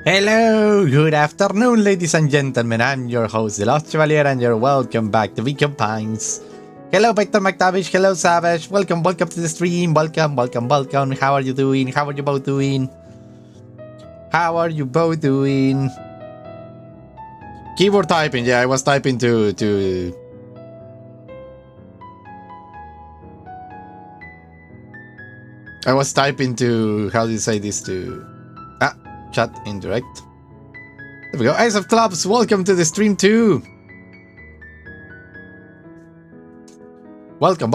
Hello, good afternoon, ladies and gentlemen. I'm your host, The Lost Chevalier, and you're welcome back to PINES. Hello, Victor McTavish. Hello, Savage. Welcome to the stream. Welcome. How are you doing? How are you both doing? Keyboard typing. Yeah, I was typing to... I was typing to... How do you say this? To... chat indirect. There we go. Ace of Clubs, welcome to the stream too. Welcome.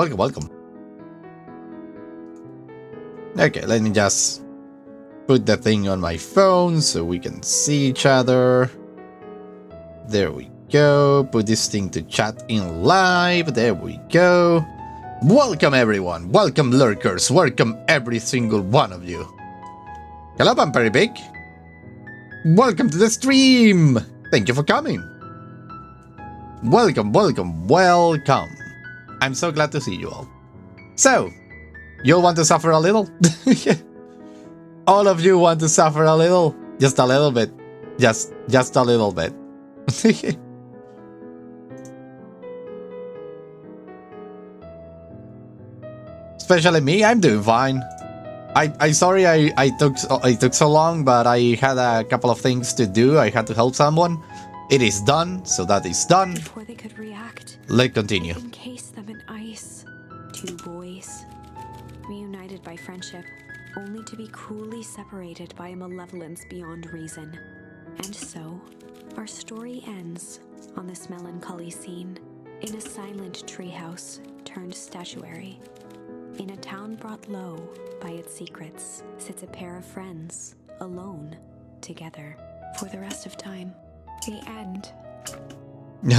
Okay, let me just put the thing on my phone so we can see each other. There we go. Put this thing to chat in live. There we go. Welcome everyone. Welcome lurkers. Welcome every single one of you. Hello, Vampire Big. Welcome to the stream! Thank you for coming! Welcome! I'm so glad to see you all. So, you want to suffer a little? All of you want to suffer a little? Just a little bit. Just a little bit. Especially me, I'm doing fine. I'm sorry I took so long, but I had a couple of things to do. I had to help someone. It is done, so that is done. Before they could react, let's continue. Encase them in ice. Two boys, reunited by friendship, only to be cruelly separated by a malevolence beyond reason. And so, our story ends on this melancholy scene, in a silent treehouse turned statuary. In a town brought low by its secrets sits a pair of friends, alone, together, for the rest of time. The end.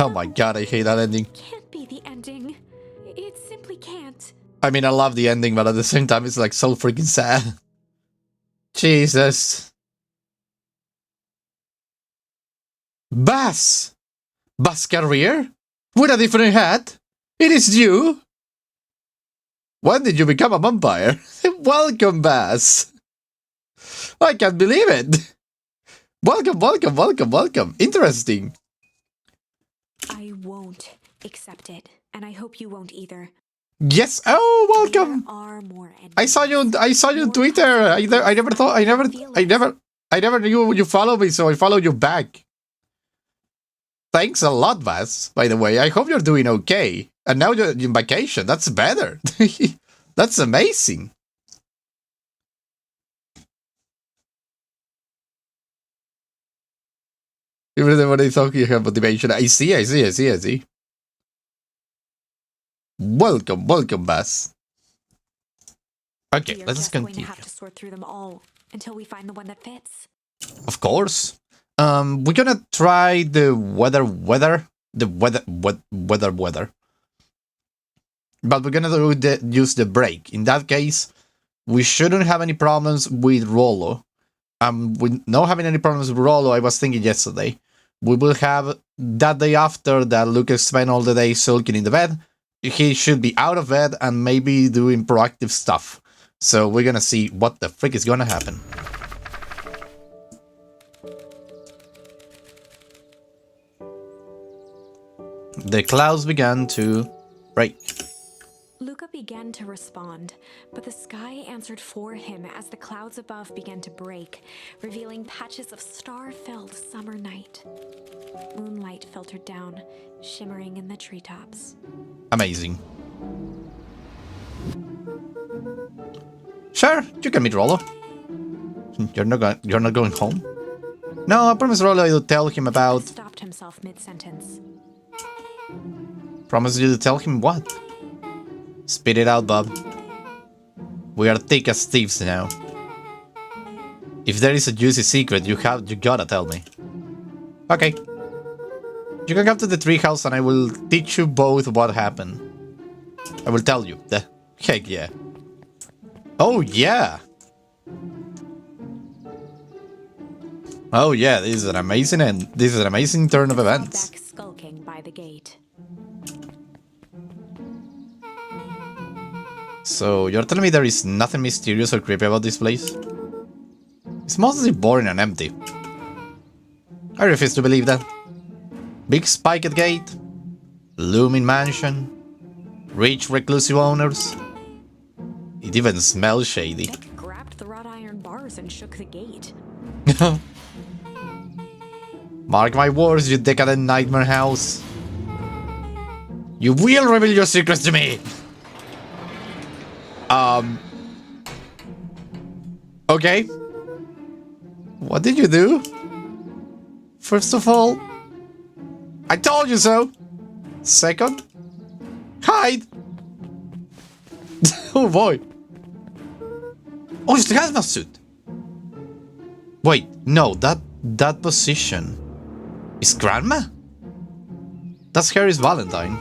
Oh my god, I hate that ending. Can't be the ending. It simply can't. I mean, I love the ending, but at the same time, it's like so freaking sad. Jesus. Bass! Bass career? With a different hat? It is you? When did you become a vampire? Welcome, Bass! I can't believe it! Welcome, welcome, welcome, welcome. Interesting. I won't accept it, and I hope you won't either. Yes. Oh, welcome. There are more endings. I saw you on Twitter. I never knew you followed me, so I followed you back. Thanks a lot, Vas, by the way. I hope you're doing okay. And now you're on vacation. That's better. That's amazing. Even when I talk, you have motivation. I see. Welcome, Vas. Okay, let's continue. Going to have to sort through them all until we find the one that fits. Of course. We're gonna try the weather. But we're gonna use the break. In that case, we shouldn't have any problems with Rollo. With not having any problems with Rollo, I was thinking yesterday, we will have that day after that Lucas spent all the day sulking in the bed. He should be out of bed and maybe doing proactive stuff. So we're gonna see what the frick is gonna happen. The clouds began to break. Luca began to respond, but the sky answered for him as the clouds above began to break, revealing patches of star-filled summer night. Moonlight filtered down, shimmering in the treetops. Amazing. Sure, you can meet Rollo. You're not going home? No, I promise Rollo I'll tell him about... Stopped himself mid-sentence. Promise you to tell him what? Spit it out, Bob. We are thick as thieves now. If there is a juicy secret, you gotta tell me. Okay. You can come to the treehouse and I will teach you both what happened. I will tell you. Heck yeah. Oh yeah! Oh yeah, this is an amazing turn of events. Back skulking by the gate. So, you're telling me there is nothing mysterious or creepy about this place? It's mostly boring and empty. I refuse to believe that. Big spiked gate, looming mansion, rich reclusive owners. It even smells shady. Dick grabbed the wrought iron bars and shook the gate. Mark my words, you decadent nightmare house. You will reveal your secrets to me! Okay. What did you do? First of all, I told you so. Second, hide. Oh boy. Oh, it's the hazmat suit. Wait, no, that position is Grandma? That's Harry's Valentine.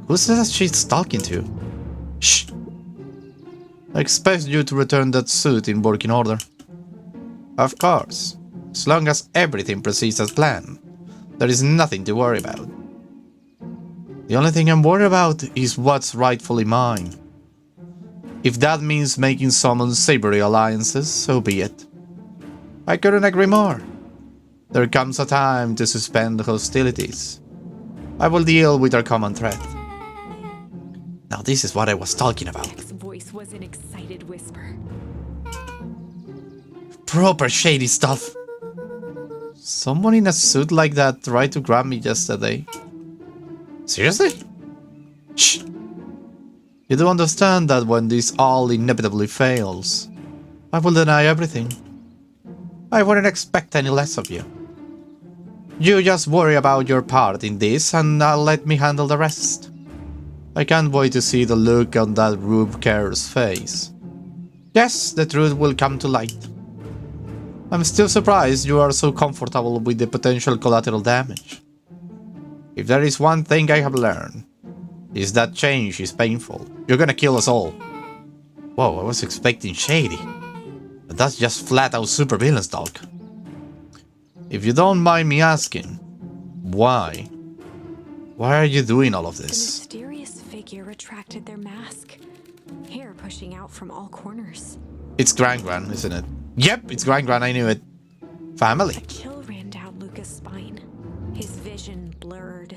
Who's that she's talking to? Shh. I expect you to return that suit in working order. Of course. As long as everything proceeds as planned, there is nothing to worry about. The only thing I'm worried about is what's rightfully mine. If that means making some unsavory alliances, so be it. I couldn't agree more. There comes a time to suspend hostilities. I will deal with our common threat. Now this is what I was talking about. Jack's voice was an excited whisper. Proper shady stuff. Someone in a suit like that tried to grab me yesterday. Seriously? Shh. You do understand that when this all inevitably fails, I will deny everything. I wouldn't expect any less of you. You just worry about your part in this and let me handle the rest. I can't wait to see the look on that Rube Kerr's face. Yes, the truth will come to light. I'm still surprised you are so comfortable with the potential collateral damage. If there is one thing I have learned, is that change is painful. You're gonna kill us all. Whoa, I was expecting shady. But that's just flat out supervillains talk. If you don't mind me asking, why? Why are you doing all of The this? mysterious figure retracted their mask, hair pushing out from all corners. It's Gran, isn't it? Yep, it's Gran, I knew it. Family. A chill ran down Luca's spine. His vision blurred.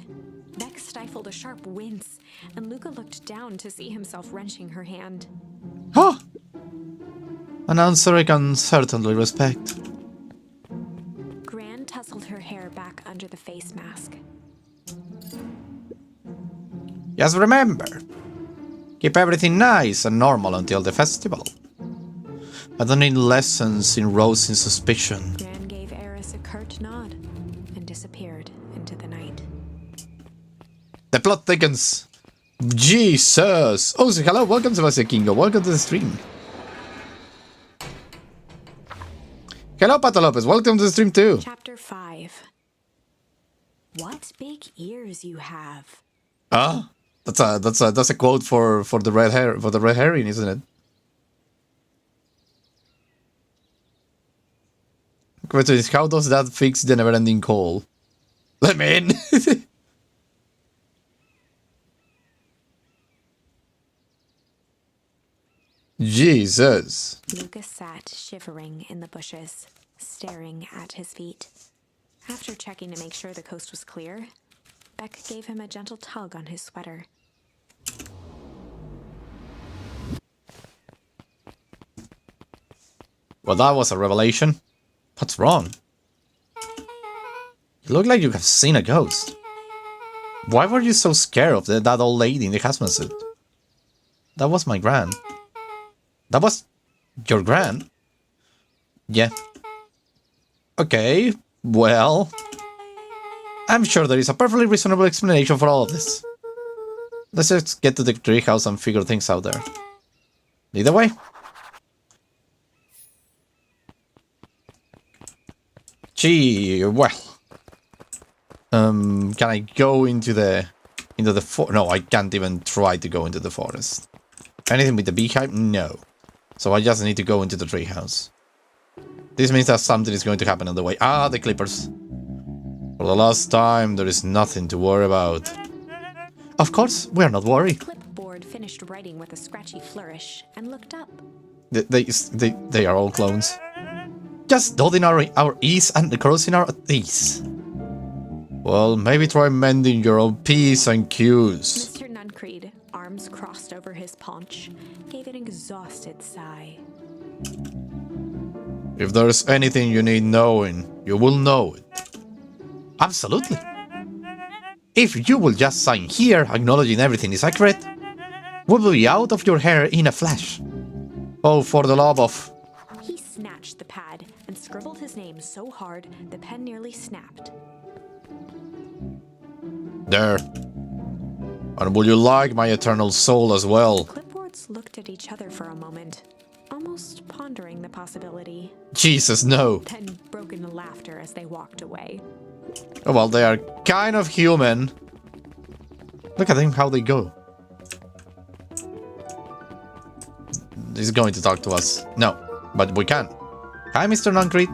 Beck stifled a sharp wince, and Luca looked down to see himself wrenching her hand. Huh! An answer I can certainly respect. Gran tousled her hair back under the face mask. Just remember, keep everything nice and normal until the festival. I don't need lessons in rousing suspicion. Gran gave Eris a curt nod and disappeared into the night. The plot thickens. Jesus! Oh, so hello, welcome to Kingo, welcome to the stream. Hello, Pato Lopez, welcome to the stream too. Chapter 5. What big ears you have. Ah, that's a quote for the red hair, for the red herring, isn't it? Question is, how does that fix the never-ending call? Let me in. Jesus. Lucas sat shivering in the bushes, staring at his feet. After checking to make sure the coast was clear, Beck gave him a gentle tug on his sweater. Well, that was a revelation. What's wrong? You look like you have seen a ghost. Why were you so scared of that old lady in the hazmat suit? That was my gran. That was your gran? Yeah. Okay, well... I'm sure there is a perfectly reasonable explanation for all of this. Let's just get to the treehouse and figure things out there. Lead the way. Gee, well... can I go into the forest? No, I can't even try to go into the forest. Anything with the beehive? No. So I just need to go into the treehouse. This means that something is going to happen on the way. Ah, the clippers. For the last time, there is nothing to worry about. Of course, we are not worried. Clipboard finished writing with a scratchy flourish and looked up. They are all clones. Just dotting our E's and crossing our T's. Well, maybe try mending your own P's and Q's. Mr. Nuncreed, arms crossed over his paunch, gave an exhausted sigh. If there's anything you need knowing, you will know it. Absolutely. If you will just sign here, acknowledging everything is accurate, we'll be out of your hair in a flash. Oh, for the love of... He snatched the pad and scribbled his name so hard the pen nearly snapped. There. And would you like my eternal soul as well? Clipboards looked at each other for a moment, almost pondering the possibility. Jesus, no. Then broke into laughter as they walked away. Oh, well, they are kind of human. Look at them, how they go. He's going to talk to us. No, but we can. Hi, Mr. Nuncreed.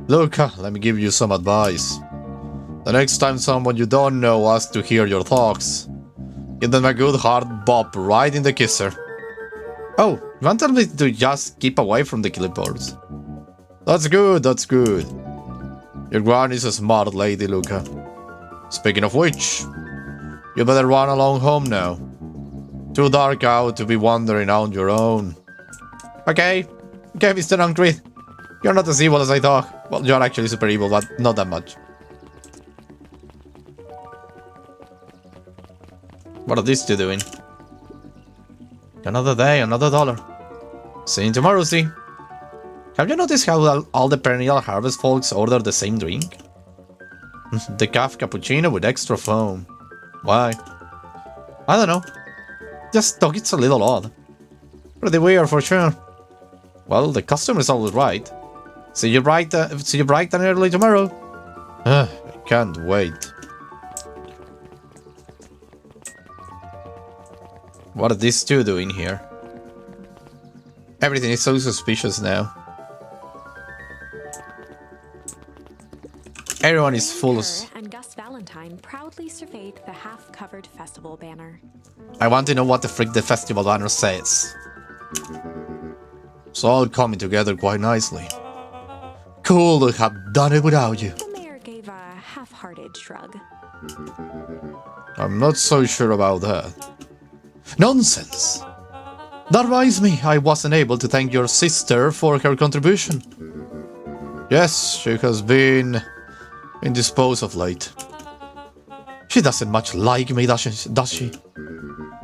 Look, let me give you some advice. The next time someone you don't know asks to hear your thoughts, give them a good hard bop right in the kisser. Oh, you wanted me to just keep away from the clipboards. That's good, that's good. Your gran is a smart lady, Luca. Speaking of which, you better run along home now. Too dark out to be wandering on your own. Okay, Mr. Nuncreed. You're not as evil as I thought. Well, you're actually super evil, but not that much. What are these two doing? Another day, another dollar. See you tomorrow, see. Have you noticed how all the perennial harvest folks order the same drink? Decaf cappuccino with extra foam. Why? I don't know. Just thought it's a little odd. Pretty weird for sure. Well, the customer's always right. See you bright and early tomorrow. I can't wait. What are these two doing here? Everything is so suspicious now. Everyone is full of... And Gus Valentine proudly surveyed the half-covered festival banner. I want to know what the frick the festival banner says. It's all coming together quite nicely. Cool to have done it without you. The mayor gave a half-hearted shrug. I'm not so sure about that. Nonsense! That reminds me, I wasn't able to thank your sister for her contribution. Yes, she has been indisposed of late. She doesn't much like me, does she?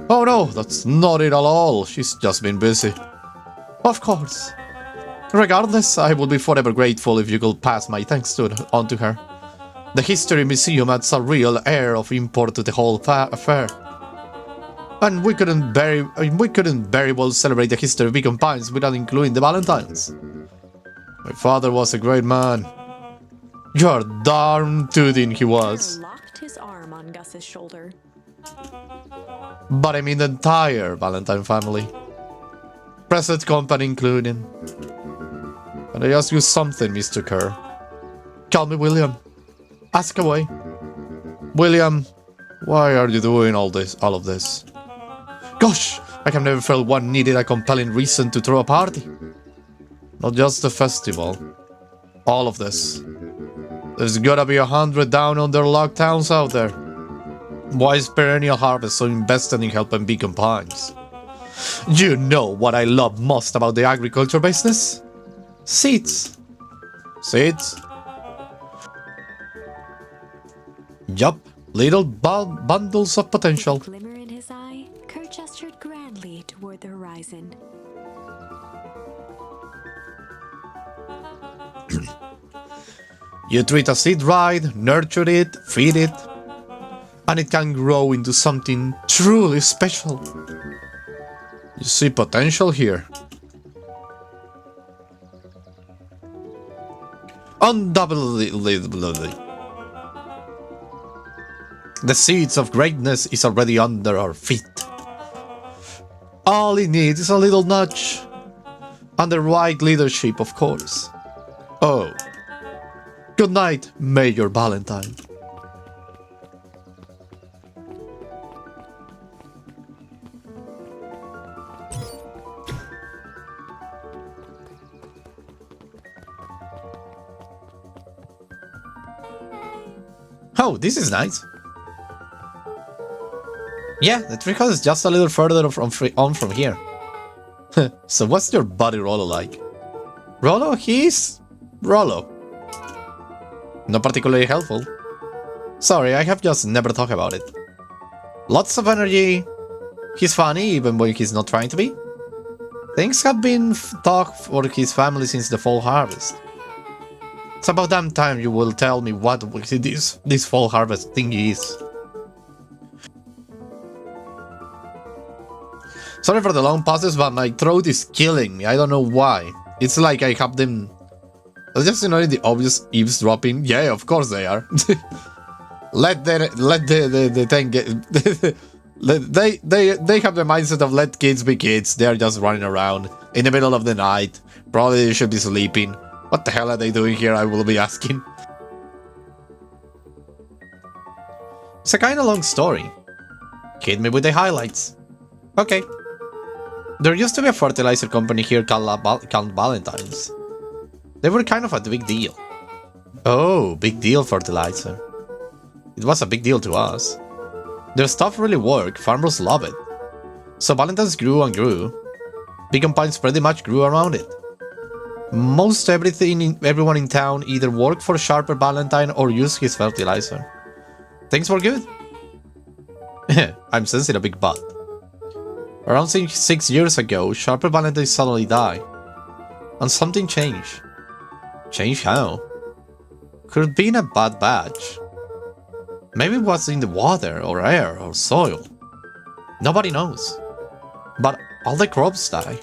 Oh no, that's not it at all. She's just been busy. Of course. Regardless, I will be forever grateful if you could pass my thanks on to her. The History Museum adds a real air of import to the whole affair. And we couldn't very well celebrate the history of Beacon Pines without including the Valentines. My father was a great man. You're darn tootin' he was. Locked his arm on Gus's shoulder. But I mean the entire Valentine family. Present company included. And I ask you something, Mr. Kerr. Call me William. Ask away. William, why are you doing all of this? Gosh, I have never felt one needed a compelling reason to throw a party. Not just the festival. All of this. There's gotta be 100 down under lockdowns out there. Why is Perennial Harvest so invested in helping Beacon Pines? You know what I love most about the agriculture business? Seeds. Seeds? Yup, little bundles of potential. With a glimmer in his eye, Kerr gestured grandly toward the horizon. You treat a seed right, nurture it, feed it, and it can grow into something truly special. You see potential here. Undoubtedly. The seeds of greatness is already under our feet. All it needs is a little nudge. And the right leadership, of course. Oh. Good night, Major Valentine. Oh, this is nice. Yeah, the treehouse is just a little further from here. So what's your buddy Rollo like? Rollo? He's... Rollo. Not particularly helpful. Sorry, I have just never talked about it. Lots of energy. He's funny even when he's not trying to be. Things have been tough for his family since the fall harvest. It's about damn time you will tell me what this fall harvest thing is. Sorry for the long pauses, but my throat is killing me. I don't know why. It's like I have them... Just ignoring the obvious eavesdropping. Yeah, of course they are. let the thing get... they have the mindset of let kids be kids. They're just running around in the middle of the night. Probably they should be sleeping. What the hell are they doing here, I will be asking. It's a kinda long story. Hit me with the highlights. Okay. There used to be a fertilizer company here called Valentine's. They were kind of a big deal. Oh, big deal fertilizer. It was a big deal to us. Their stuff really worked, farmers love it. So Valentine's grew and grew. Beacon Pines pretty much grew around it. Most everyone in town either worked for Sharper Valentine or used his fertilizer. Things were good. I'm sensing a big but. Around 6 years ago, Sharper Valentine suddenly died. And something changed. Changed how? Could have been a bad batch. Maybe it was in the water, or air, or soil. Nobody knows. But all the crops die.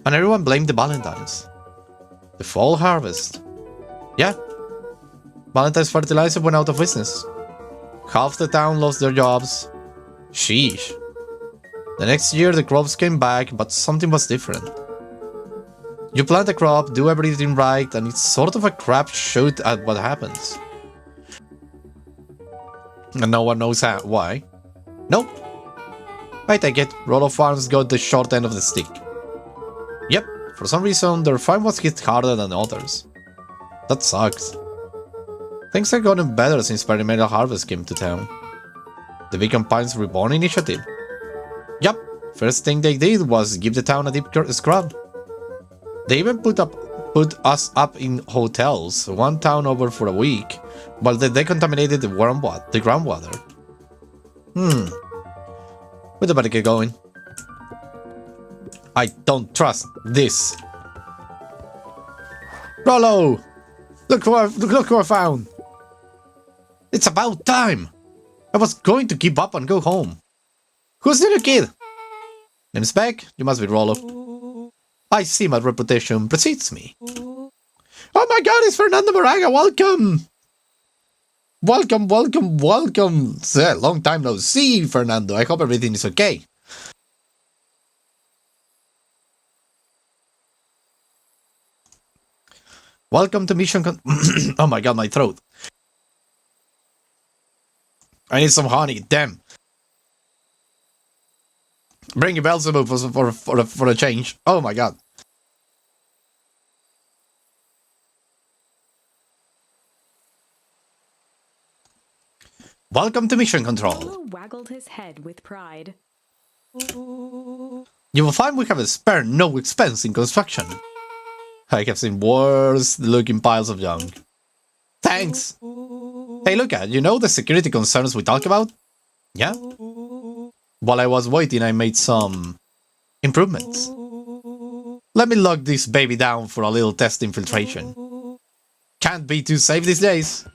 And everyone blamed the Valentines. The fall harvest. Yeah. Valentine's fertilizer went out of business. Half the town lost their jobs. Sheesh. The next year the crops came back, but something was different. You plant a crop, do everything right, and it's sort of a crapshoot at what happens. And no one knows why. Nope. I take it, Rollo Farms got the short end of the stick. Yep, for some reason their farm was hit harder than others. That sucks. Things have gotten better since Experimental Harvest came to town. The Beacon Pines Reborn initiative. Yup, first thing they did was give the town a deep scrub. They even put us up in hotels, one town over for a week, while they decontaminated the groundwater. We'd better get going. I don't trust this. Rollo! Look who I found! It's about time! I was going to give up and go home. Who's the little kid? Name's Beck, you must be Rollo. I see my reputation precedes me. Oh my god, it's Fernando Moraga, welcome! Welcome. Long time no see, Fernando. I hope everything is okay. Welcome to Mission Oh my god, my throat. I need some honey, damn. Bring your Beelzebub for a change. Oh my god. Welcome to Mission Control. Rollo waggled his head with pride. You will find we have a spare no expense in construction. I have seen worse looking piles of junk. Thanks! Hey, look at, you know the security concerns we talked about? Yeah? While I was waiting, I made some improvements. Let me lock this baby down for a little test infiltration. Can't be too safe these days.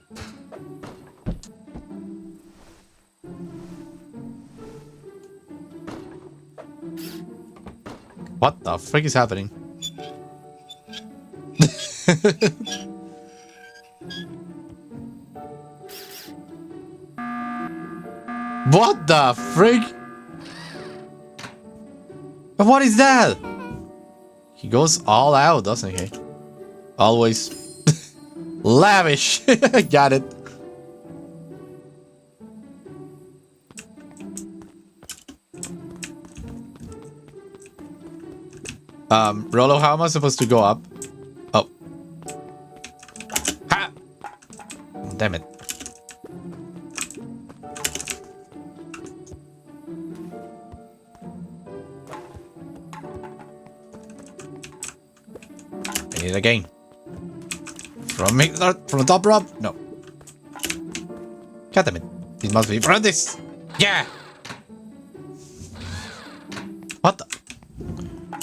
What the frick is happening? What the frick? What is that? He goes all out, doesn't he? Always. Lavish. Got it. Rollo, how am I supposed to go up? Oh. Ha! Damn it. I need it again. From the top rope? No. God damn it. It must be from this. Yeah! What the?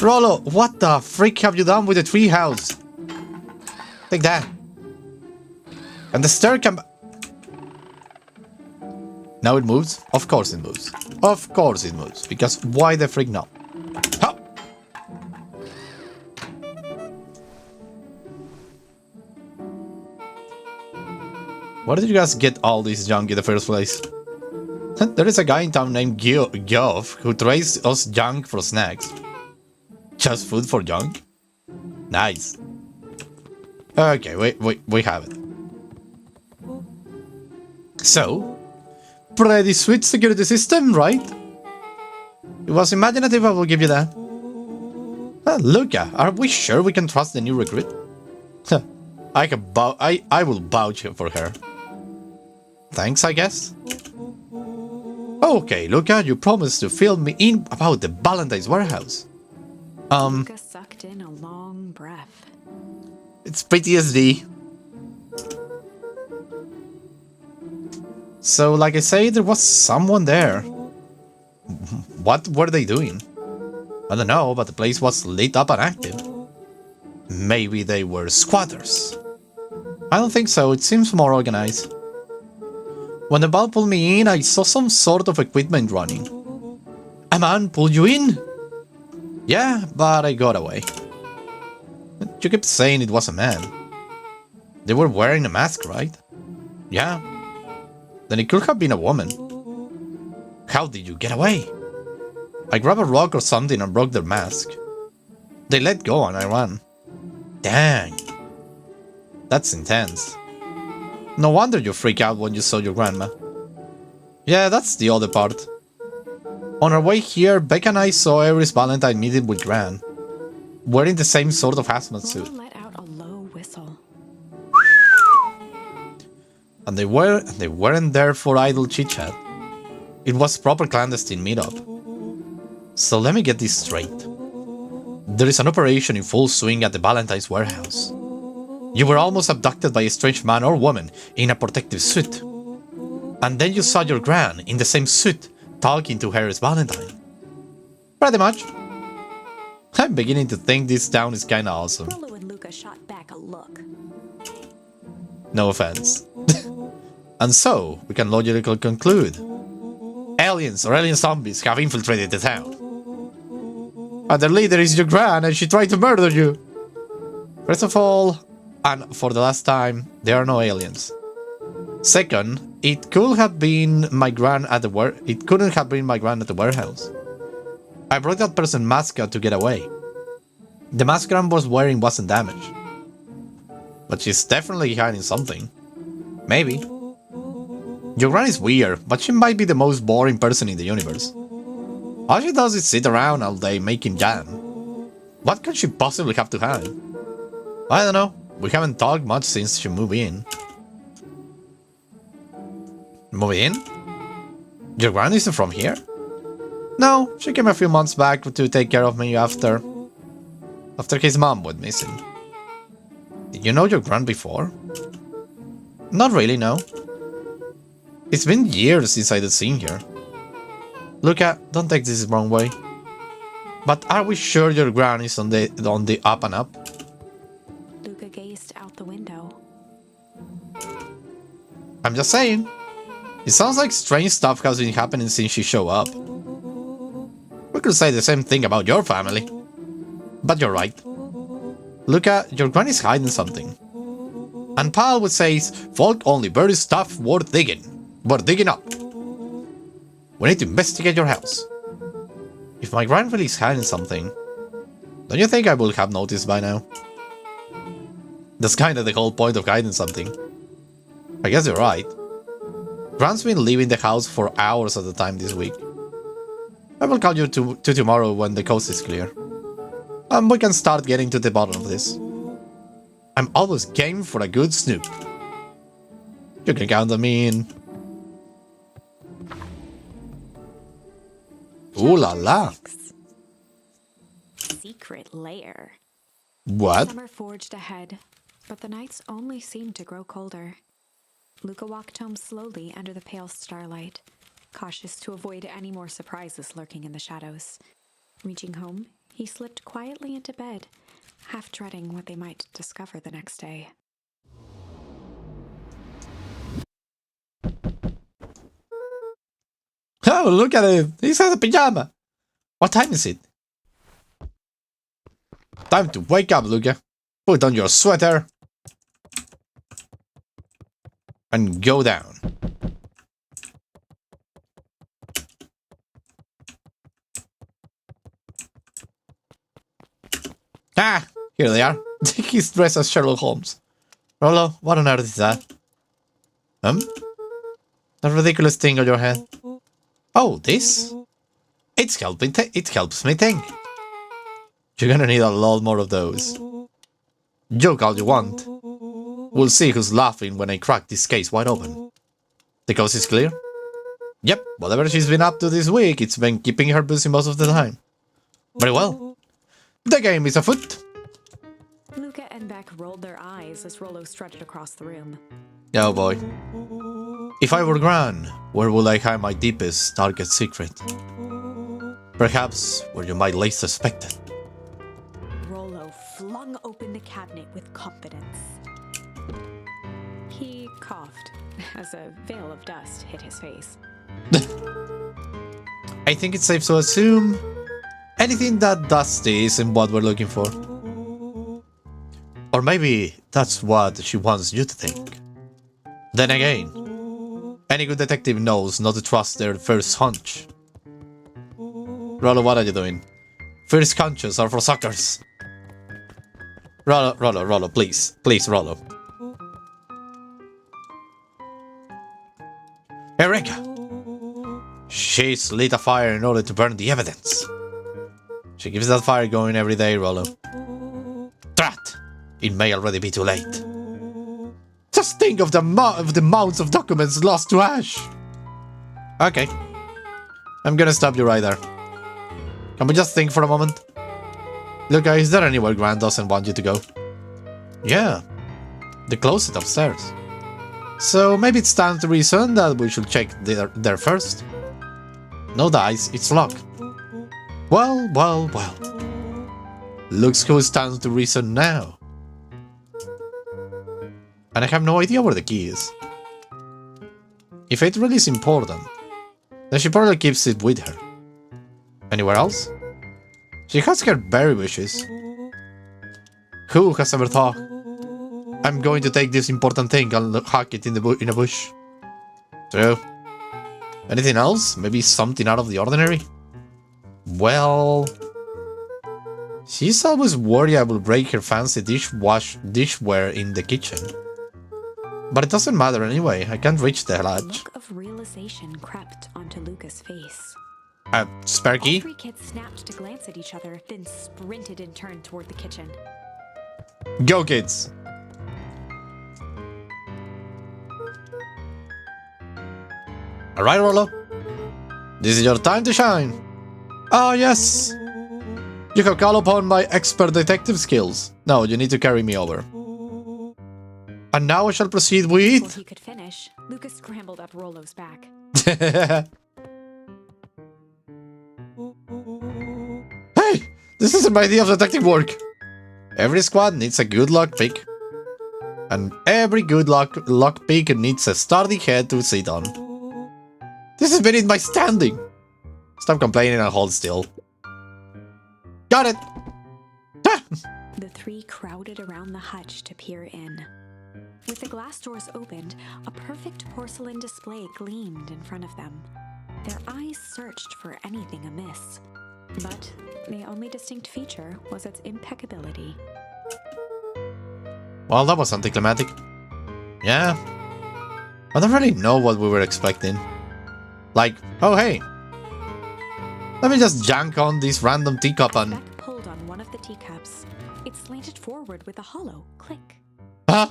Rollo, what the freak have you done with the treehouse? Take that. And the stair can... Now it moves? Of course it moves. Of course it moves. Because why the freak not? Ha! Where did you guys get all this junk in the first place? There is a guy in town named Geoff who trades us junk for snacks. Just food for junk? Nice. Okay, we have it. So, pretty sweet security system, right? It was imaginative, I will give you that. Luca, are we sure we can trust the new recruit? I will vouch for her. Thanks, I guess. Okay, Luca, you promised to fill me in about the Valentine's warehouse. Luca sucked in a long breath. It's PTSD. So, like I say, there was someone there. What were they doing? I don't know, but the place was lit up and active. Maybe they were squatters. I don't think so, it seems more organized. When the ball pulled me in, I saw some sort of equipment running. A man pulled you in? Yeah, but I got away. You kept saying it was a man. They were wearing a mask, right? Yeah. Then it could have been a woman. How did you get away? I grabbed a rock or something and broke their mask. They let go and I ran. Dang. That's intense. No wonder you freak out when you saw your grandma. Yeah, that's the other part. On our way here, Becca and I saw Iris Valentine meeting with Gran, wearing the same sort of hazmat suit. Let out a low whistle. And they weren't there for idle chit-chat. It was proper clandestine meetup. So let me get this straight. There is an operation in full swing at the Valentine's warehouse. You were almost abducted by a strange man or woman in a protective suit. And then you saw your Gran in the same suit talking to Harris Valentine. Pretty much. I'm beginning to think this town is kinda awesome. Rollo and Luca shot back a look. No offense. And so, we can logically conclude. Aliens or alien zombies have infiltrated the town. And their leader is your Gran and she tried to murder you. First of all, and for the last time, there are no aliens. Second, it couldn't have been my Gran at the warehouse. I broke that person's mask out to get away. The mask Gran was wearing wasn't damaged. But she's definitely hiding something. Maybe. Your Gran is weird, but she might be the most boring person in the universe. All she does is sit around all day making jam. What can she possibly have to hide? I don't know. We haven't talked much since she moved in. Move in? Your Gran isn't from here? No, she came a few months back to take care of me after his mom went missing. Did you know your Gran before? Not really, no. It's been years since I'd seen her. Luca, don't take this the wrong way. But are we sure your Gran is on the up and up? Luca gazed out the window. I'm just saying. It sounds like strange stuff has been happening since she showed up. We could say the same thing about your family. But you're right. Luca, your Gran is hiding something. And Paul would say, folk only bury stuff worth digging. Worth digging up. We need to investigate your house. If my Gran really is hiding something, don't you think I would have noticed by now? That's kinda the whole point of hiding something. I guess you're right. Gran's been leaving the house for hours at a time this week. I will call you to tomorrow when the coast is clear. And we can start getting to the bottom of this. I'm always game for a good snoop. You can count on me in. Ooh la la. Secret lair. What? Summer forged ahead, but the nights only seemed to grow colder. Luca walked home slowly under the pale starlight, cautious to avoid any more surprises lurking in the shadows. Reaching home, he slipped quietly into bed, half dreading what they might discover the next day. Oh, look at it! He's in a pajama! What time is it? Time to wake up, Luca. Put on your sweater. And go down. Ah! Here they are. He's dressed as Sherlock Holmes. Rollo, what on earth is that? That ridiculous thing on your head. Oh, this? It helps me think. You're gonna need a lot more of those. Joke all you want. We'll see who's laughing when I crack this case wide open. The coast is clear? Yep, whatever she's been up to this week, it's been keeping her busy most of the time. Very well. The game is afoot. Luca and Beck rolled their eyes as Rollo strutted across the room. Oh boy. If I were Gran, where would I hide my deepest, darkest secret? Perhaps where you might least suspect it. Rollo flung open the cabinet with confidence. He coughed as a veil of dust hit his face. I think it's safe to assume anything that dusty isn't what we're looking for. Or maybe that's what she wants you to think. Then again, any good detective knows not to trust their first hunch. Rollo, what are you doing? First hunches are for suckers. Rollo, please. Please, Rollo. Eureka! She's lit a fire in order to burn the evidence. She keeps that fire going every day, Rollo. Drat! It may already be too late. Just think of the mounds of documents lost to ash! Okay. I'm gonna stop you right there. Can we just think for a moment? Look, is there anywhere Grant doesn't want you to go? Yeah. The closet upstairs. So maybe it's time to reason that we should check there first. No dice, it's locked. Well. Looks who stands to reason now. And I have no idea where the key is. If it really is important, then she probably keeps it with her. Anywhere else? She has her berry wishes. Who has ever thought, I'm going to take this important thing and hack it in a bush? True. Anything else? Maybe something out of the ordinary? Well... She's always worried I will break her fancy dishware in the kitchen. But it doesn't matter anyway, I can't reach the latch. A look of realization crept onto Luca's face. Spare key? All three kids snapped to glance at each other, then sprinted in turn toward the kitchen. Go, kids! Alright, Rollo. This is your time to shine. Ah, yes! You have called upon my expert detective skills. Now you need to carry me over. And now I shall proceed with... Before he could finish, Luca scrambled up Rollo's back. Hey! This isn't my idea of detective work! Every squad needs a good luck pick. And every good luck pick needs a sturdy head to sit on. This is beneath my standing! Stop complaining and hold still. Got it! Ah! The three crowded around the hutch to peer in. With the glass doors opened, a perfect porcelain display gleamed in front of them. Their eyes searched for anything amiss. But the only distinct feature was its impeccability. Well, that was anticlimactic. Yeah. I don't really know what we were expecting. Like, oh hey, let me just jank on this random teacup and... Beck pulled on one of the teacups. It slanted forward with a hollow click. Huh?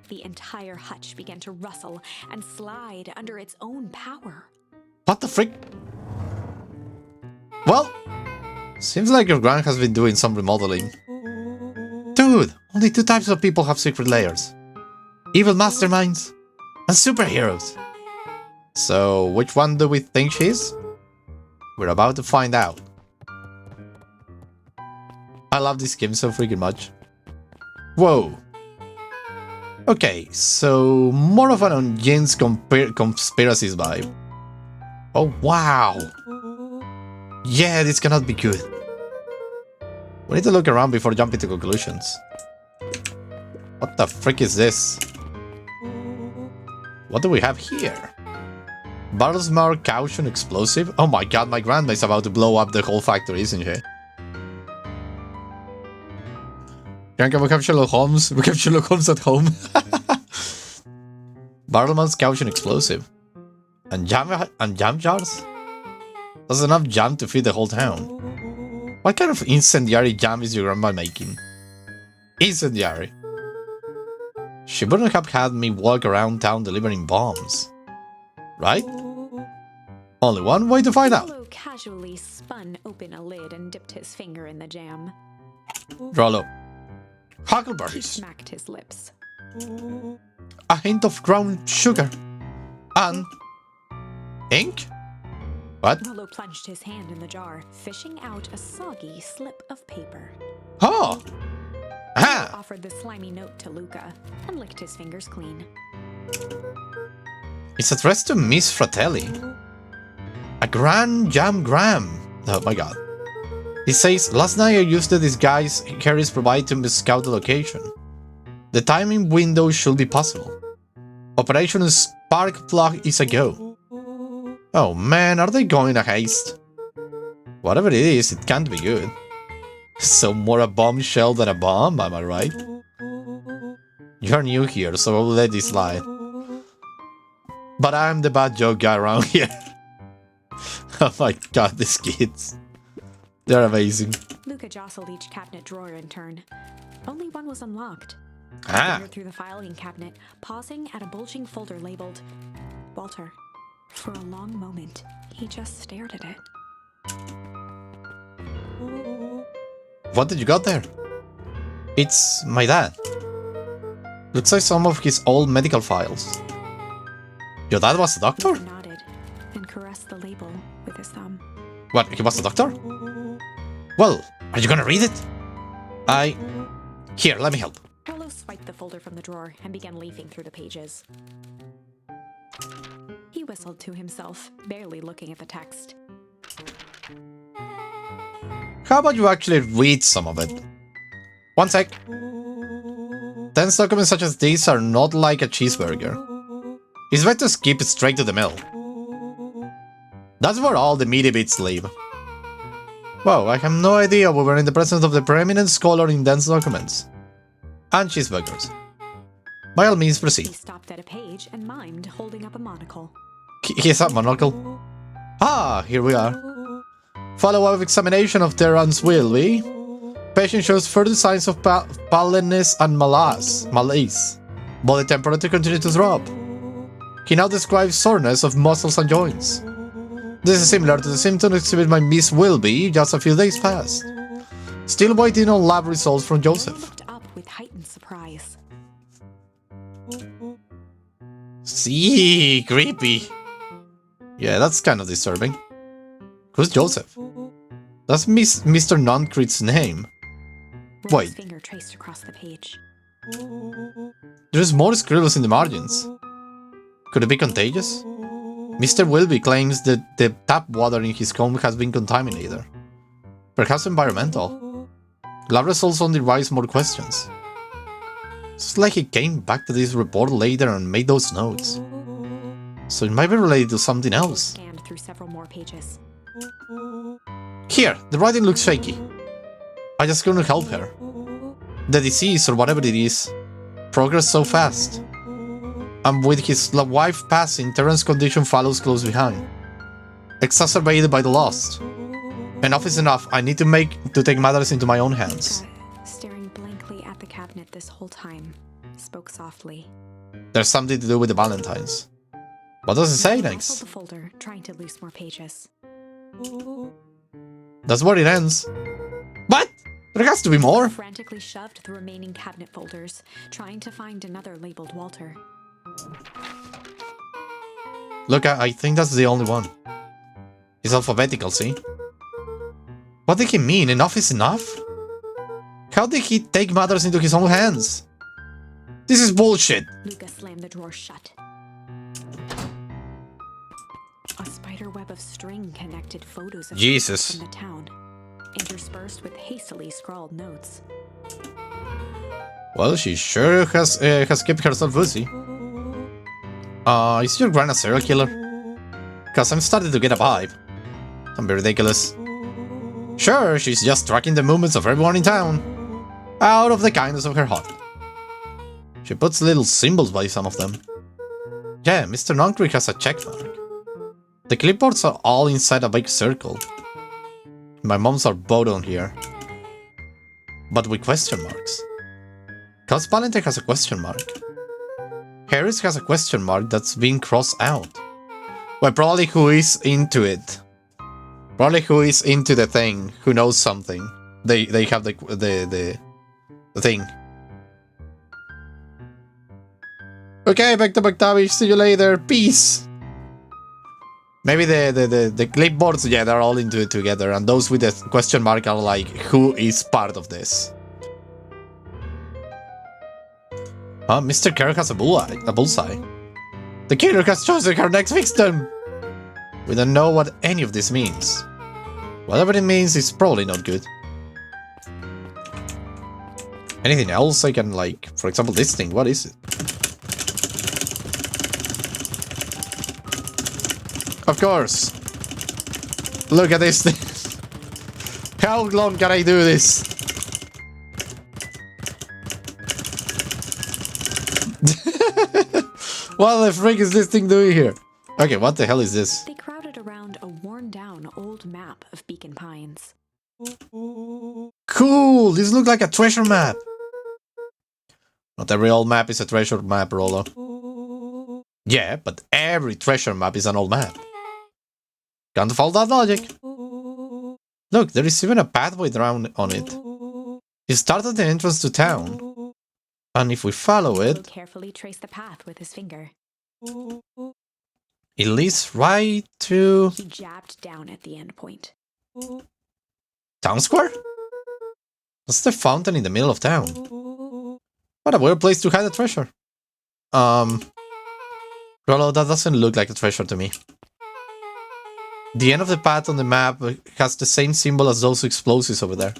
The entire hutch began to rustle and slide under its own power. What the frick? Well, seems like your grand has been doing some remodeling. Dude, only two types of people have secret layers. Evil masterminds and superheroes. So, which one do we think she is? We're about to find out. I love this game so freaking much. Whoa. Okay, so more of an Unjin's conspiracies vibe. Oh, wow. Yeah, this cannot be good. We need to look around before jumping to conclusions. What the frick is this? What do we have here? Barrelsmar caution explosive? Oh my god, my grandma is about to blow up the whole factory, isn't she? Can we have Sherlock Holmes? We have Sherlock Holmes at home. Barrelman's caution explosive. And jam jars? That's enough jam to feed the whole town. What kind of incendiary jam is your grandma making? Incendiary. She wouldn't have had me walk around town delivering bombs. Right? Only one way to find out. Rollo casually spun open a lid and dipped his finger in the jam. Rollo. He Huckleberries. smacked his lips. A hint of ground sugar. And... ink? What? Rollo plunged his hand in the jar, fishing out a soggy slip of paper. Oh! Rollo Ah! offered the slimy note to Luca and licked his fingers clean. It's addressed to Miss Fratelli. A Grand Jam Gram. Oh my god. He says, last night I used the disguise Harris provided to scout the location. The timing window should be possible. Operation Spark Plug is a go. Oh man, are they going a haste? Whatever it is, it can't be good. So more a bombshell than a bomb, am I right? You're new here, so I'll let this slide. But I'm the bad joke guy around here. Oh my god, these kids. They're amazing. Luca jostled each cabinet drawer in turn. Only one was unlocked. Ah. He through the filing cabinet, pausing at a bulging folder labeled Walter. For a long moment, he just stared at it. What did you got there? It's my dad. Looks like some of his old medical files. Your dad was a doctor? Luca nodded and caressed the label with his thumb. What, he was a doctor? Well, are you gonna read it? Here, let me help. Rollo swiped the folder from the drawer and began leafing through the pages. He whistled to himself, barely looking at the text. How about you actually read some of it? One sec. Tense documents such as these are not like a cheeseburger. It's better to skip straight to the middle. That's where all the meaty bits live. Wow, I have no idea we were in the presence of the preeminent scholar in dense documents. And cheeseburgers. By all means, proceed. He stopped at a page and mimed, holding up a monocle. Here's a monocle. Ah, here we are. Follow-up examination of Terrance Wilby. Patient shows further signs of pallidness and malaise. Body temperature continues to drop. He now describes soreness of muscles and joints. This is similar to the symptoms exhibited by Miss Wilby just a few days past. Still waiting on lab results from Joseph. He looked up with heightened surprise. See, creepy. Yeah, that's kind of disturbing. Who's Joseph? That's Mr. Noncrit's name. Rollo's Wait. finger traced across the page. There's more scribbles in the margins. Could it be contagious? Mr. Wilby claims that the tap water in his home has been contaminated. Perhaps environmental. Lab results only raise more questions. It's like he came back to this report later and made those notes. So it might be related to something else. Scanned through several more pages. Here, the writing looks shaky. I just couldn't help her. The disease, or whatever it is, progressed so fast. And with his wife passing, Terrance's condition follows close behind. Exacerbated by the loss. Enough is enough. I need to take matters into my own hands. Luca, staring blankly at the cabinet this whole time, spoke softly. There's something to do with the Valentines. What does it say He next? rustled the folder, trying to loose more pages. That's where it ends. What? There has to be more. Frantically shoved the remaining cabinet folders, trying to find another labeled Walter. Look, I think that's the only one. It's alphabetical, see? What did he mean? Enough is enough? How did he take matters into his own hands? This is bullshit. Luca slammed the drawer shut. A spider web of string connected photos of Jesus. from the town, interspersed with hastily scrawled notes. Well, she sure has kept herself busy. Is your grand a serial killer? Cause I'm starting to get a vibe. Don't be ridiculous. Sure, she's just tracking the movements of everyone in town. Out of the kindness of her heart. She puts little symbols by some of them. Yeah, Mr. Noncrit has a checkmark. The clipboards are all inside a big circle. My mom's are both on here. But with question marks. Cause Valentine has a question mark. Harris has a question mark that's being crossed out. Well, probably who is into it. Probably who is into the thing, who knows something. They have the thing. Okay, back to McTavish, see you later, peace! Maybe the clipboards, yeah, they're all into it together, and those with the question mark are like, who is part of this? Mr. Kerr has a bullseye. The killer has chosen her next victim! We don't know what any of this means. Whatever it means is probably not good. Anything else I can, like, for example, this thing, what is it? Of course! Look at this thing! How long can I do this? What the frick is this thing doing here? Okay, what the hell is this? They crowded around a worn-down old map of Beacon Pines. Cool! This looks like a treasure map! Not every old map is a treasure map, Rollo. Yeah, but every treasure map is an old map. Can't follow that logic. Look, there is even a pathway down on it. It starts at the entrance to town. And if we follow He it, carefully traced the path with his finger. it leads right to... He jabbed down at the end point. Town Square? What's the fountain in the middle of town? What a weird place to hide a treasure. Rollo, that doesn't look like a treasure to me. The end of the path on the map has the same symbol as those explosives over there.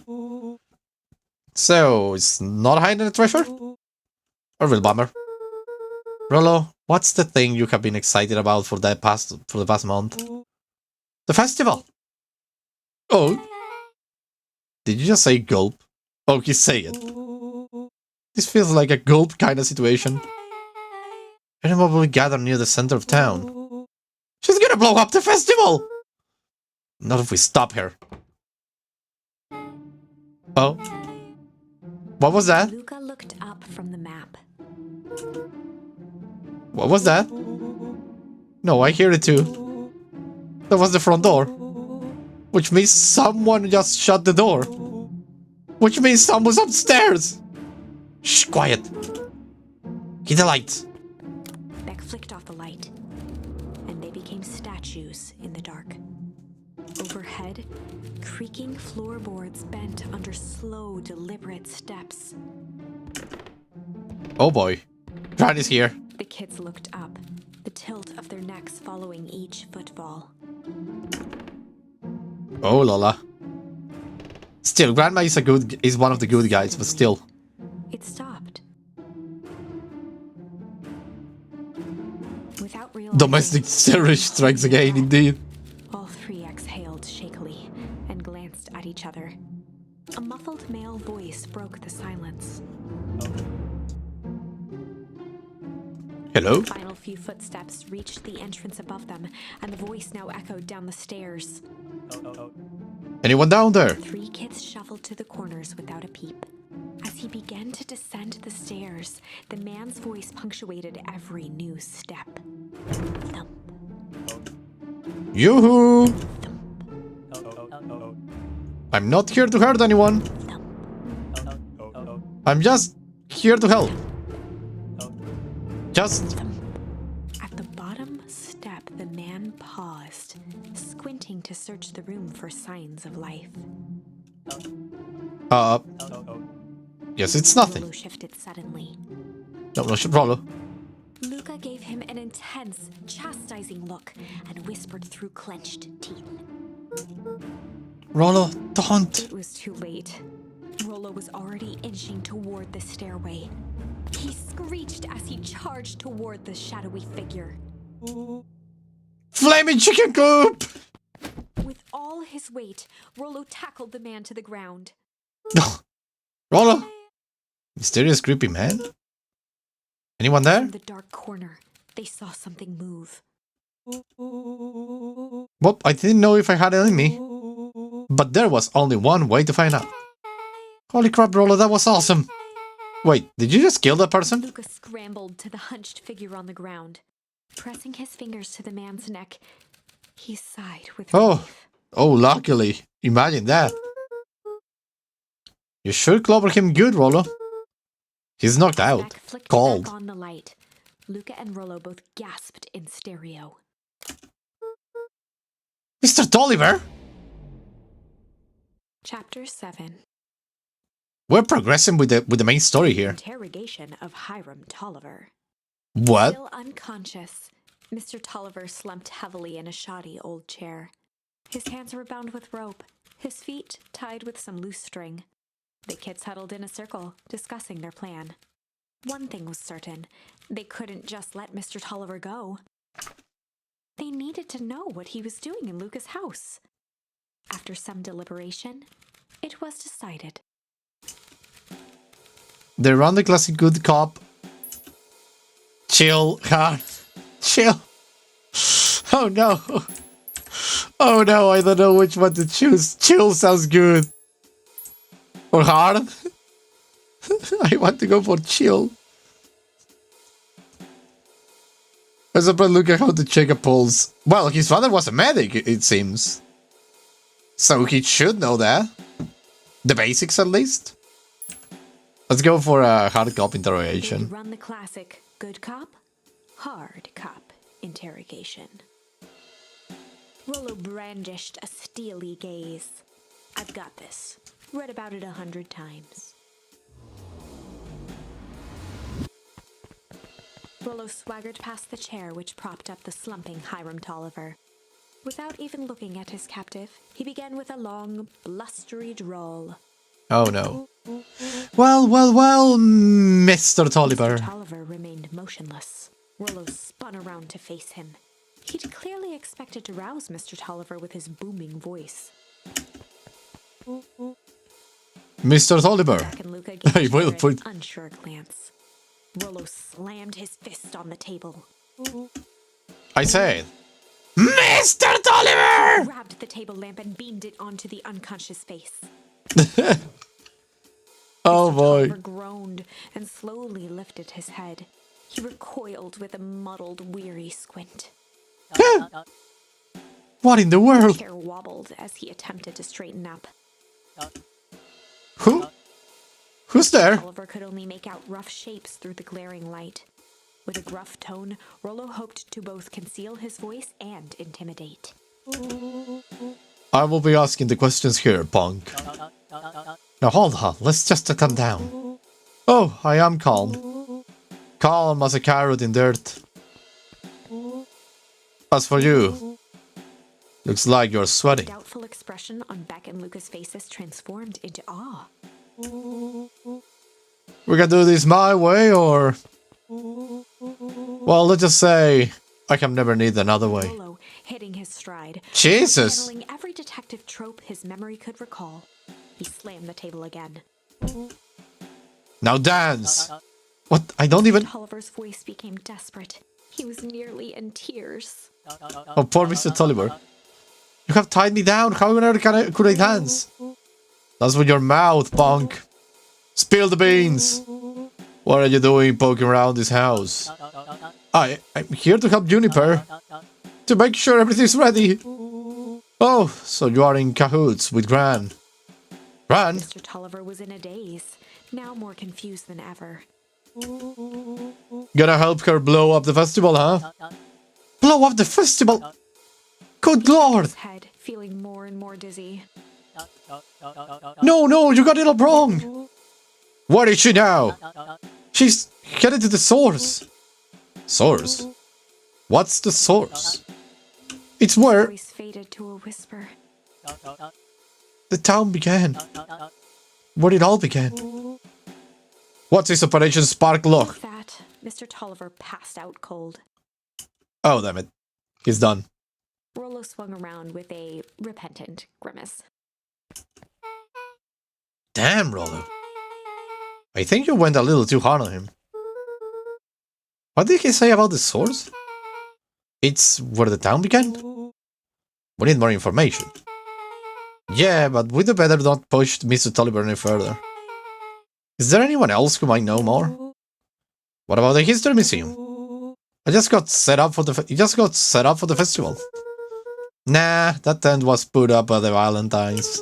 So, it's not hiding a treasure? A real bummer. Rollo, what's the thing you have been excited about for the past month? The festival! Oh. Did you just say gulp? Okay, say it. This feels like a gulp kind of situation. Anyone will gather near the center of town. She's gonna blow up the festival! Not if we stop her. Oh. What was that? Luca looked up from the map. What was that? No, I hear it too. That was the front door. Which means someone just shut the door. Which means someone's upstairs. Shh, quiet. Get the lights. Beck flicked off the light, and they became statues in the dark. Overhead, creaking floorboards bent under slow, deliberate steps. Oh boy. Granny's here. The kids looked up, the tilt of their necks following each footfall. Oh Lola. Still, Grandma is one of the good guys, but still. It stopped. Without realizing, Domestic terrorist strikes again, indeed. all three exhaled shakily and glanced at each other. A muffled male voice broke the silence. Hello? The final few footsteps reached the entrance above them, and the voice now echoed down the stairs. Anyone down there? The three kids shuffled to the corners without a peep. As he began to descend the stairs, the man's voice punctuated every new step. Thump, Yoo-hoo! thump, I'm not here to hurt anyone. thump, I'm just here to help. Just... thump. At the bottom step, the man paused, squinting to search the room for signs of life. Yes, it's nothing. Rollo shifted suddenly. No problem. Luca gave him an intense, chastising look and whispered through clenched teeth. Rollo, don't. It was too late. Rollo was already inching toward the stairway. He screeched as he charged toward the shadowy figure. Flaming chicken coop! With all his weight, Rollo tackled the man to the ground. Rollo! Mysterious creepy man? Anyone there? In the dark corner, they saw something move. Well, I didn't know if I had it in me. But there was only one way to find out. Holy crap, Rollo, that was awesome! Wait, did you just kill that person? Luca scrambled to the hunched figure on the ground. Pressing his fingers to the man's neck, he sighed with relief. Oh, luckily. Imagine that. You should clobber him good, Rollo. He's knocked out. Beck flicked Cold. back on the light. Luca and Rollo both gasped in stereo. Mr. Tolliver! Chapter 7. We're progressing with the main story here. Interrogation of Hiram Tolliver. What? Still unconscious, Mr. Tolliver slumped heavily in a shoddy old chair. His hands were bound with rope, his feet tied with some loose string. The kids huddled in a circle, discussing their plan. One thing was certain, they couldn't just let Mr. Tolliver go. They needed to know what he was doing in Luca's house. After some deliberation, it was decided. They run the classic good cop. Chill, hard, chill. Oh no. Oh no, I don't know which one to choose. Chill sounds good. Or hard? I want to go for chill. I suppose look at how to check a pulse. Well, his father was a medic, it seems. So he should know that. The basics at least. Let's go for a hard cop interrogation. Run the classic good cop, hard cop interrogation. Rollo brandished a steely gaze. I've got this. Read about it 100 times. Rollo swaggered past the chair which propped up the slumping Hiram Tolliver. Without even looking at his captive, he began with a long, blustery drawl. Oh no. Well, Mr. Tolliver. Mr. Tolliver remained motionless. Rollo spun around to face him. He'd clearly expected to rouse Mr. Tolliver with his booming voice. Mr. Tolliver. Jack and Luca gave I will an put... unsure glance. Rollo slammed his fist on the table. I said, Mr. Tolliver! He grabbed the table lamp and beamed it onto the unconscious face. Oh Mr. boy. Tolliver groaned and slowly lifted his head. He recoiled with a muddled, weary squint. What in the world? The chair wobbled as he attempted to straighten up. Who? Who's there? Tolliver could only make out rough shapes through the glaring light. With a gruff tone, Rollo hoped to both conceal his voice and intimidate. I will be asking the questions here, punk. Now hold on, let's just calm down. Oh, I am calm. Calm as a carrot in dirt. As for you, looks like you're The sweating. doubtful expression on Beck and Luca's faces transformed into awe. We can do this my way, or... Well, let's just say, I can never need another way. Rollo, hitting his stride, Jesus! channeling every detective trope his memory could recall. He slammed the table again. Now dance! What? I don't even... Tolliver's voice became desperate. He was nearly in tears. Oh, poor Mr. Tolliver. You have tied me down. How on earth could I dance? That's with your mouth, punk. Spill the beans. What are you doing poking around this house? I'm here to help Juniper. To make sure everything's ready. Oh, so you are in cahoots with Gran. Gran? Mr. Tolliver was in a daze, now more confused than ever. Gonna help her blow up the festival, huh? Blow up the festival? Good lord! His head, feeling more and more dizzy. No, you got it all wrong. Where is she now? She's headed to the source. Source? What's the source? It's His where voice faded to a whisper. the town began. Where it all began. What's this Operation Spark Lock? With that, Mr. Tolliver passed out cold. Oh, damn it. He's done. Rollo swung around with a repentant grimace. Damn, Rollo. I think you went a little too hard on him. What did he say about the source? It's where the town began? We need more information. Yeah, but we'd better not push Mr. Tolliver any further. Is there anyone else who might know more? What about the History Museum? It just got set up for the festival. Nah, that tent was put up by the Valentines.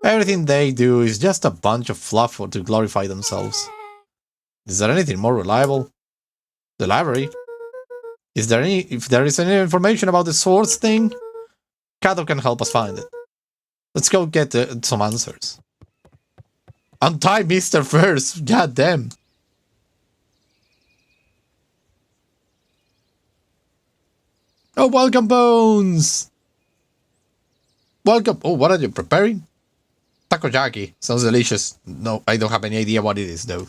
Everything they do is just a bunch of fluff to glorify themselves. Is there anything more reliable? The library? If there is any information about the source thing, Kato can help us find it. Let's go get some answers. Untie Mr. first, goddamn. Oh, welcome, Bones! Welcome. Oh, what are you preparing? Takoyaki. Sounds delicious. No, I don't have any idea what it is, though.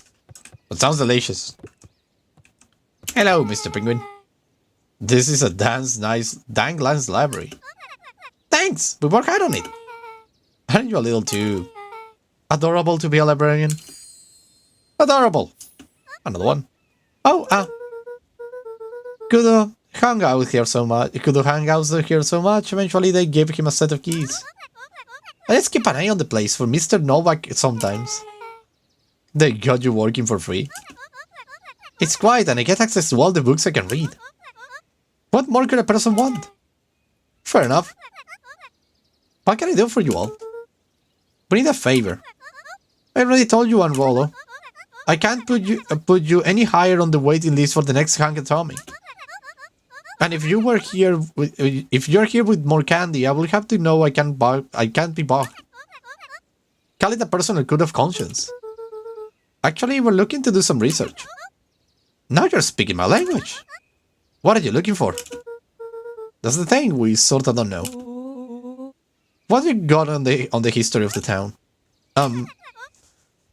But sounds delicious. Hello, Mr. Penguin. This is a dang nice library. Thanks! We work hard on it. Aren't you a little too adorable to be a librarian? Adorable. Another one. Oh, could hang out here so much. Could hang out here so much. Eventually, they gave him a set of keys. Let's keep an eye on the place for Mr. Novak sometimes. They got you working for free. It's quiet and I get access to all the books I can read. What more could a person want? Fair enough. What can I do for you all? We need a favor. I already told you one, Rolo. I can't put you any higher on the waiting list for the next Hank Atomic. And if you're here with more candy, I will have to know I can't be bought. Call it a personal code of conscience. Actually, we're looking to do some research. Now you're speaking my language. What are you looking for? That's the thing, we sorta don't know. What have you got on the history of the town?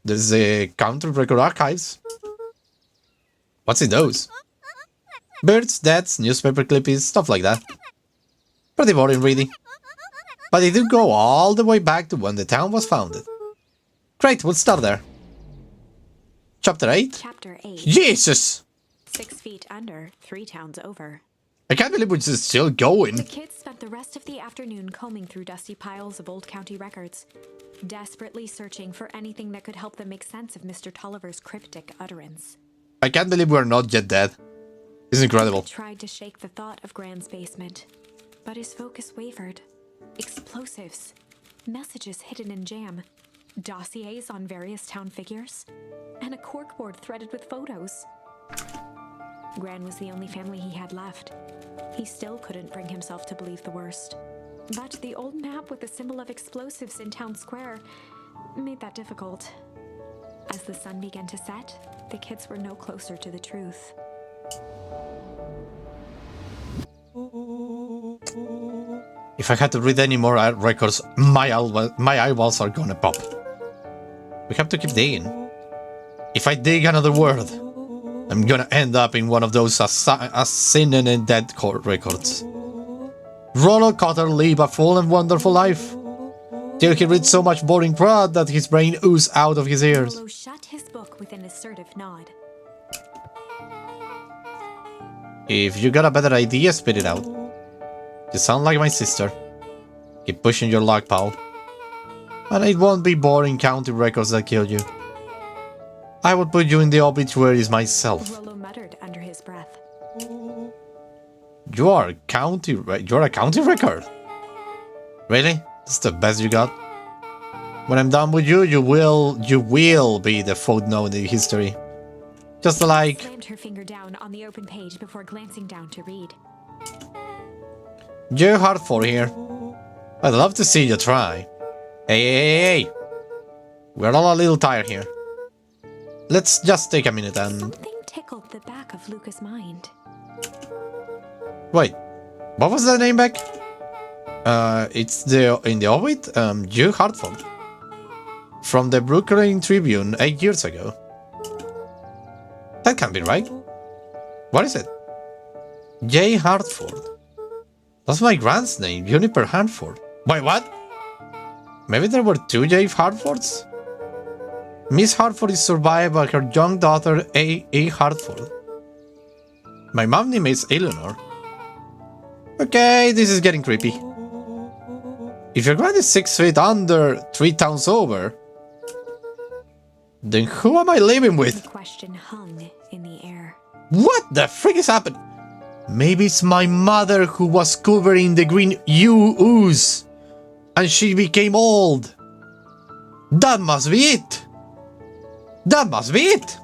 There's the country record archives. What's in those? Birds, deaths, newspaper clippings, stuff like that. Pretty boring reading. But they do go all the way back to when the town was founded. Great, we'll start there. Chapter 8? Chapter 8. Jesus! 6 feet under, 3 towns over. I can't believe we're just still going. The kids spent the rest of the afternoon combing through dusty piles of old county records, desperately searching for anything that could help them make sense of Mr. Tolliver's cryptic utterance. I can't believe we're not yet dead. It's incredible. He tried to shake the thought of Grand's basement, but his focus wavered. Explosives, messages hidden in jam, dossiers on various town figures, and a corkboard threaded with photos. Gran was the only family he had left. He still couldn't bring himself to believe the worst. But the old map with the symbol of explosives in town square made that difficult. As the sun began to set, the kids were no closer to the truth. If I had to read any more records, my eyeballs are gonna pop. We have to keep digging. If I dig another word, I'm gonna end up in one of those Assassinated and Dead court records. Rollo Cotter lived a full and wonderful life, till he read so much boring crud that his brain oozed out of his ears. Rollo shut his book with an assertive nod. If you got a better idea, spit it out. You sound like my sister. Keep pushing your luck, pal. And it won't be boring county records that kill you. I will put you in the obituaries myself. Rollo muttered under his breath. You're a county record? Really? That's the best you got? When I'm done with you, you will be the footnote in history. Just like... Slammed her finger down on the open page before glancing down to read. Joe Hartford here. I'd love to see you try. Hey. We're all a little tired here. Let's just take a minute and... Something tickled the back of Luca's mind. Wait, what was that name back? It's in the Obit? Joe Hartford. From the Brooklyn Tribune 8 years ago. That can't be right. What is it? J. Hartford. That's my grand's name, Juniper Hartford. Wait, what? Maybe there were 2 J. Hartfords? Miss Hartford is survived by her young daughter, A. Hartford. My mom's name is Eleanor. Okay, this is getting creepy. If your grand is 6 feet under, 3 towns over, then who am I living with? The question hung in the air. What the frick is happening? Maybe it's my mother who was covered in the green ooze, and she became old. That must be it. That must be it.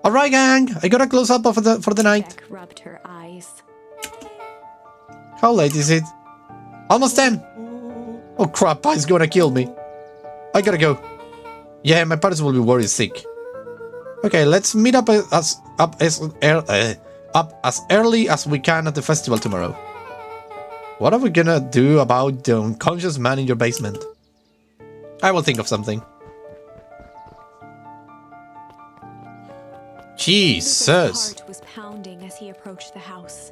Alright, gang, I got a close-up for the night. Beck rubbed her eyes. How late is it? Almost 10. Oh crap, Pie's gonna kill me. I gotta go. Yeah, my parents will be worried sick. Okay, let's meet up as early as we can at the festival tomorrow. What are we gonna do about the unconscious man in your basement? I will think of something. Jesus. Lucas' heart was pounding as he approached the house.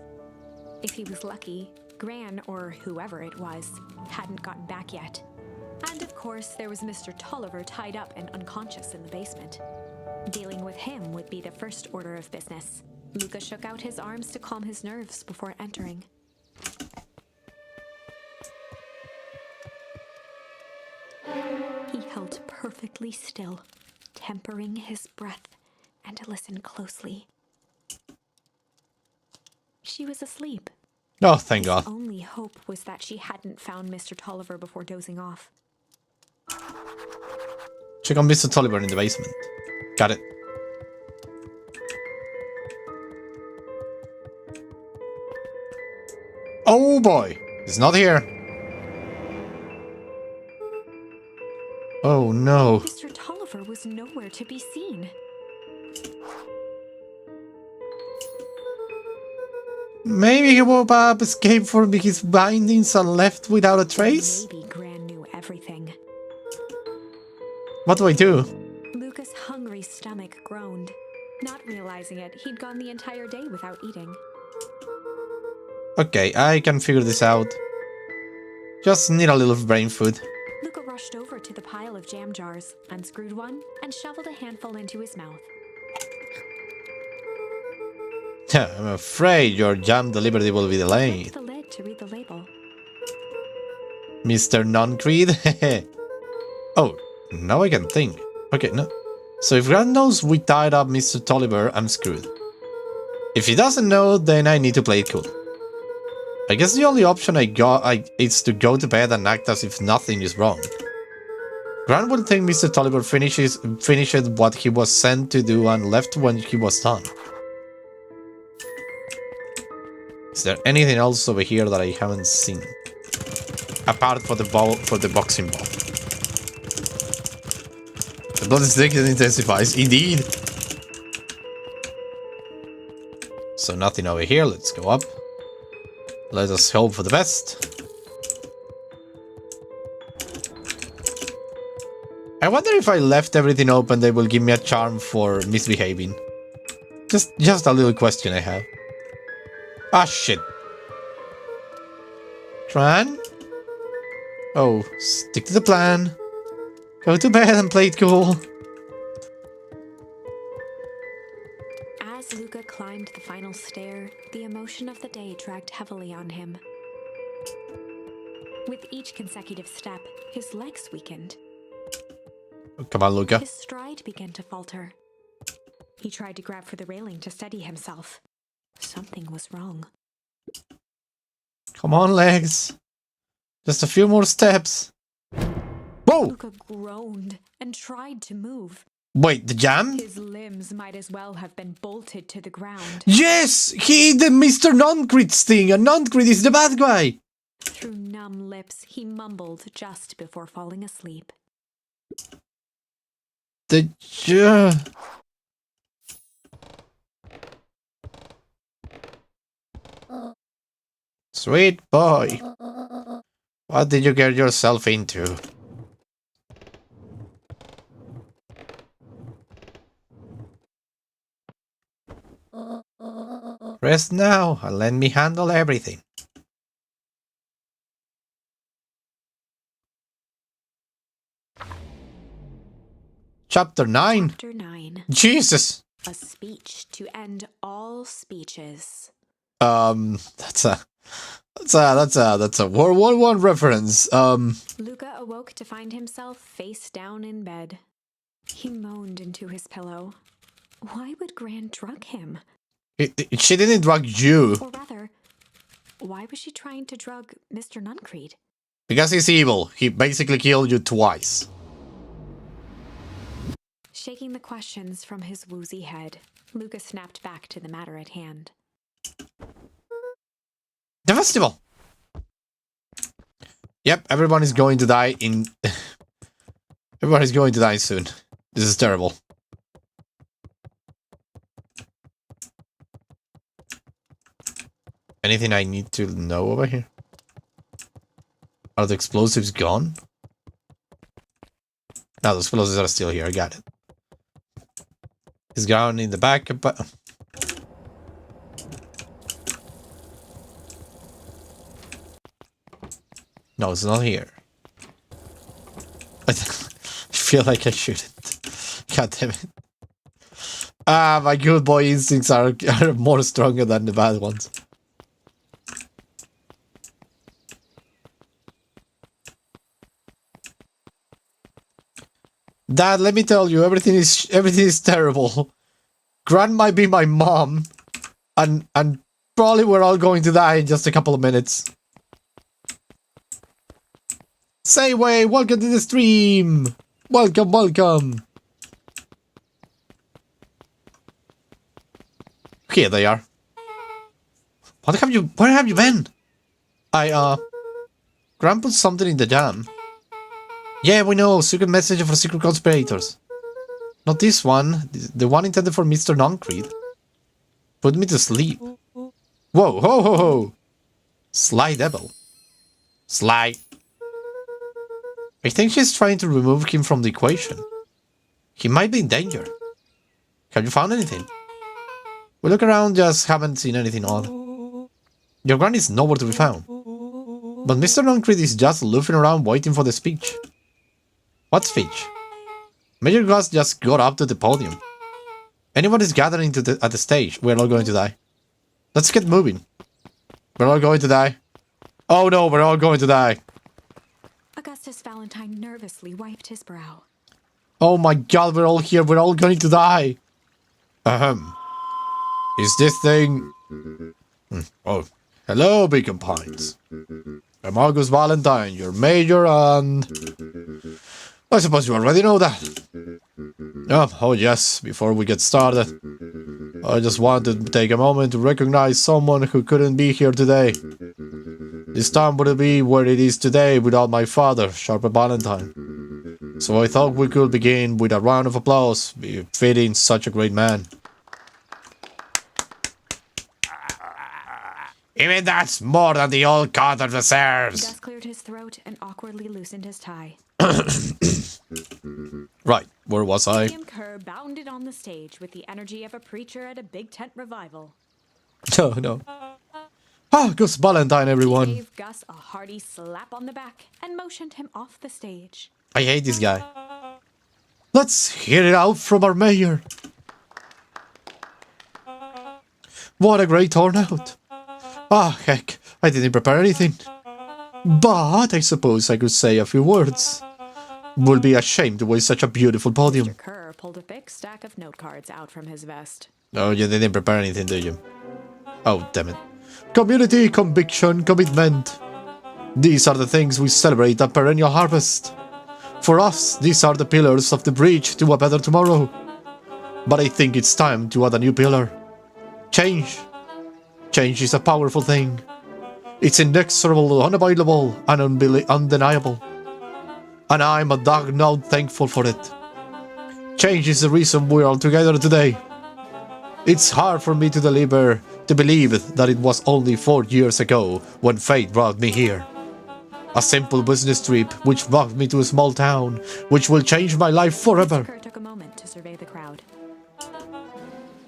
If he was lucky, Gran, or whoever it was, hadn't gotten back yet. And of course, there was Mr. Tolliver tied up and unconscious in the basement. Dealing with him would be the first order of business. Luca shook out his arms to calm his nerves before entering. He held perfectly still, tempering his breath, and listened closely. She was asleep. Oh, thank God. His only hope was that she hadn't found Mr. Tolliver before dozing off. Check on Mr. Tolliver in the basement. Got it. Oh boy, he's not here. Oh no. Mr. Tolliver was nowhere to be seen. Maybe he woke up, escaped from his bindings, and left without a trace? Maybe Gran knew everything. What do I do? Luca's hungry stomach groaned. Not realizing it, he'd gone the entire day without eating. Okay, I can figure this out. Just need a little brain food. Luca rushed over to the pile of jam jars, unscrewed one, and shoveled a handful into his mouth. I'm afraid your jam delivery will be He delayed. lifted the lid to read the label. Mr. Non-Creed? Oh, now I can think. Okay, no. So if Grant knows we tied up Mr. Tolliver, I'm screwed. If he doesn't know, then I need to play it cool. I guess the only option I got is to go to bed and act as if nothing is wrong. Grant will think Mr. Tolliver finished what he was sent to do and left when he was done. Is there anything else over here that I haven't seen? Apart from the boxing ball. The blood stick intensifies, indeed. So nothing over here, let's go up. Let us hope for the best. I wonder if I left everything open, they will give me a charm for misbehaving. Just a little question I have. Ah, shit. Tran? Oh, stick to the plan. Go to bed and play it cool. As Luca climbed the final stair, the emotion of the day dragged heavily on him. With each consecutive step, his legs weakened. Come on, Luca. His stride began to falter. He tried to grab for the railing to steady himself. Something was wrong. Come on, legs. Just a few more steps. Whoa! Luca groaned and tried to move. Wait, the jam? His limbs might as well have been bolted to the ground. Yes! He did Mr. Non-Crit's thing, and Non-Crit is the bad guy! Through numb lips, he mumbled just before falling asleep. The jam... Sweet boy. What did you get yourself into? Rest now and let me handle everything. Chapter 9. Chapter 9. Jesus. A speech to end all speeches. That's a World War I reference. Luca awoke to find himself face down in bed. He moaned into his pillow. Why would Gran drug him? She didn't drug you. Or rather, why was she trying to drug Mr. Nuncreed? Because he's evil. He basically killed you twice. Shaking the questions from his woozy head, Luca snapped back to the matter at hand. The festival! Yep, everyone is going to die in... Everyone is going to die soon. This is terrible. Anything I need to know over here? Are the explosives gone? No, the explosives are still here. I got it. It's gone in the back. But no, it's not here. I feel like I shouldn't. God damn it. Ah, my good boy instincts are more stronger than the bad ones. Dad, let me tell you, everything is terrible. Gran might be my mom, and probably we're all going to die in just a couple of minutes. Say way, welcome to the stream. Welcome, welcome. Here they are. Where have you been? Gran put something in the jam. Yeah, we know, secret message for secret conspirators. Not this one, the one intended for Mr. Noncreed. Put me to sleep. Whoa, ho, ho, ho. Sly devil. Sly. I think she's trying to remove him from the equation. He might be in danger. Have you found anything? We look around, just haven't seen anything odd. Your gran is nowhere to be found. But Mr. Noncreed is just loafing around waiting for the speech. What speech? Major Gus just got up to the podium. Anyone is gathering at the stage, we're all going to die. Let's get moving. We're all going to die. Oh no, we're all going to die. Augustus Valentine nervously wiped his brow. Oh my god, we're all here, we're all going to die. Is this thing... Oh, hello, Beacon Pines. I'm August Valentine, your major, and... I suppose you already know that. Oh yes, before we get started, I just wanted to take a moment to recognize someone who couldn't be here today. This town wouldn't be where it is today without my father, Sharper Valentine. So I thought we could begin with a round of applause, befitting such a great man. Even that's more than the old Carter deserves. Gus cleared his throat and awkwardly loosened his tie. Right, where was I? William Kerr bounded on the stage with the energy of a preacher at a big tent revival. No. Gus Valentine, everyone. He gave Gus a hearty slap on the back and motioned him off the stage. I hate this guy. Let's hear it out from our mayor. What a great turnout. Heck, I didn't prepare anything. But I suppose I could say a few words. Would be a shame to waste such a beautiful podium. Mr. Kerr pulled a big stack of note cards out from his vest. Oh, you didn't prepare anything, did you? Oh, damn it. Community, conviction, commitment. These are the things we celebrate at Perennial Harvest. For us, these are the pillars of the bridge to a better tomorrow. But I think it's time to add a new pillar. Change. Change is a powerful thing. It's inexorable, unavoidable, and undeniable. And I'm a dog now thankful for it. Change is the reason we're all together today. It's hard for me to believe that it was only 4 years ago when fate brought me here. A simple business trip which brought me to a small town, which will change my life forever. Mr. Kerr took a moment to survey the crowd.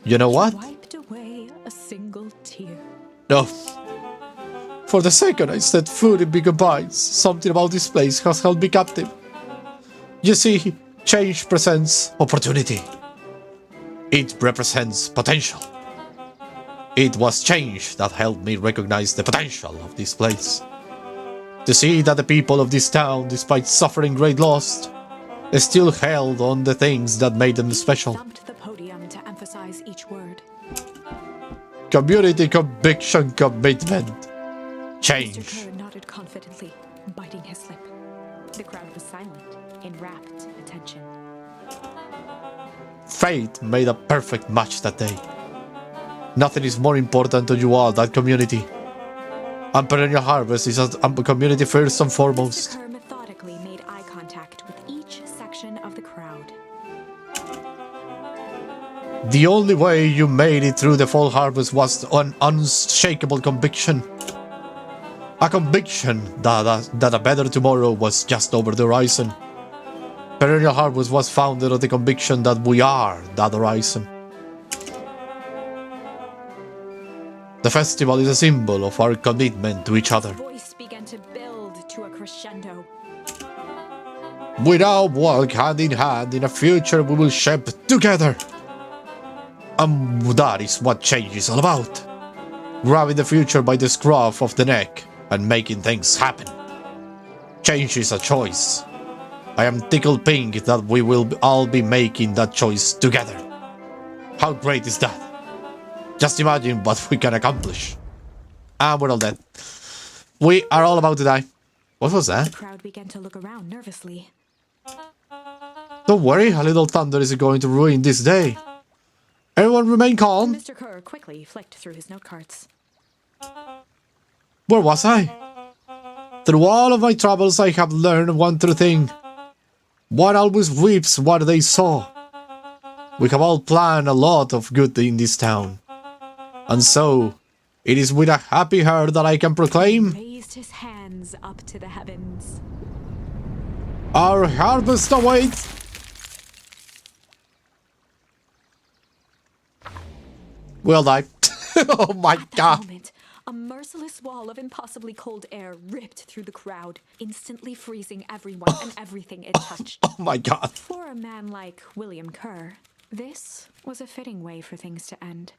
You know what? Wiped away a single tear. No. For the second I set foot in Beacon Pines, something about this place has held me captive. You see, change presents opportunity. It represents potential. It was change that helped me recognize the potential of this place. To see that the people of this town, despite suffering great loss, still held on the things that made them special. Thumped the podium to emphasize each word. Community, conviction, commitment. Change. Mr. Kerr nodded confidently, biting his lip. The crowd was silent, in rapt attention. Fate made a perfect match that day. Nothing is more important to you all than community. And Perennial Harvest is a community first and foremost. Mr. Kerr methodically made eye contact with each section of the crowd. The only way you made it through the fall harvest was an unshakable conviction. A conviction that a better tomorrow was just over the horizon. Perennial Harvest was founded on the conviction that we are that horizon. The festival is a symbol of our commitment to each other. His voice began to build to a crescendo. We now walk hand in hand in a future we will shape together. And that is what change is all about. Grabbing the future by the scruff of the neck and making things happen. Change is a choice. I am tickled pink that we will all be making that choice together. How great is that? Just imagine what we can accomplish. And we're all dead. We are all about to die. What was that? The crowd began to look around nervously. Don't worry, a little thunder is going to ruin this day. Everyone remain calm. Mr. Kerr quickly flicked through his note cards. Where was I? Through all of my troubles I have learned one true thing. One always reaps what they sow. We have all planned a lot of good in this town. And so, it is with a happy heart that I can proclaim... He raised his hands up to the heavens. Our harvest awaits! We'll die. Oh my At that god. moment, a merciless wall of impossibly cold air ripped through the crowd, instantly freezing everyone and everything it touched. Oh my god. For a man like William Kerr, this was a fitting way for things to end.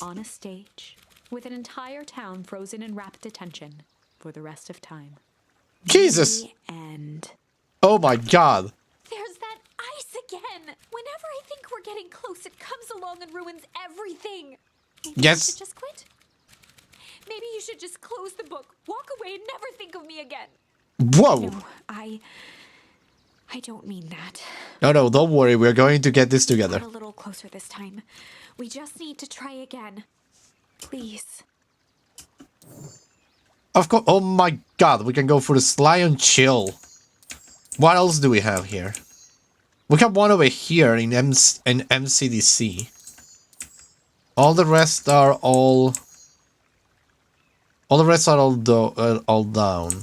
On a stage, with an entire town frozen in rapt attention for the rest of time. Jesus. The end. Oh my god. There's that ice again! Whenever I think we're getting close, it comes along and ruins everything. Maybe Yes. you should just quit? Maybe you should just close the book, walk away, and never think of me again. Whoa. No, I don't mean that. No, don't worry. We're going to get this together. Get a little closer this time. We just need to try again. Please. Of course. Oh my god. We can go for the Sly and Chill. What else do we have here? We have one over here in MCDC. All the rest are all down.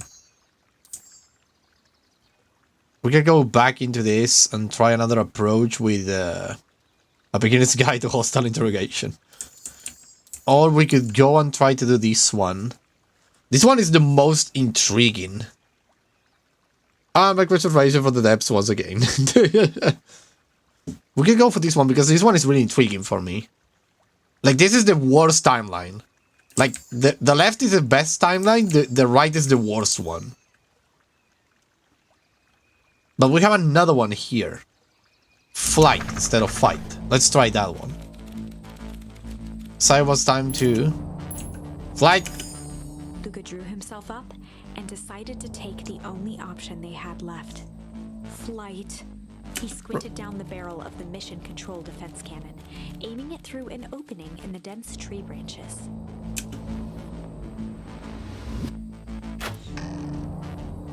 We can go back into this and try another approach with a beginner's guide to hostile interrogation. Or we could go and try to do this one. This one is the most intriguing. My reservation for the depths once again. We can go for this one because this one is really intriguing for me. Like, this is the worst timeline. Like, the left is the best timeline, the right is the worst one. But we have another one here. Flight instead of fight. Let's try that one. So it was time to... Flight! Luca drew himself up and decided to take the only option they had left. Flight. He squinted down the barrel of the mission control defense cannon, aiming it through an opening in the dense tree branches.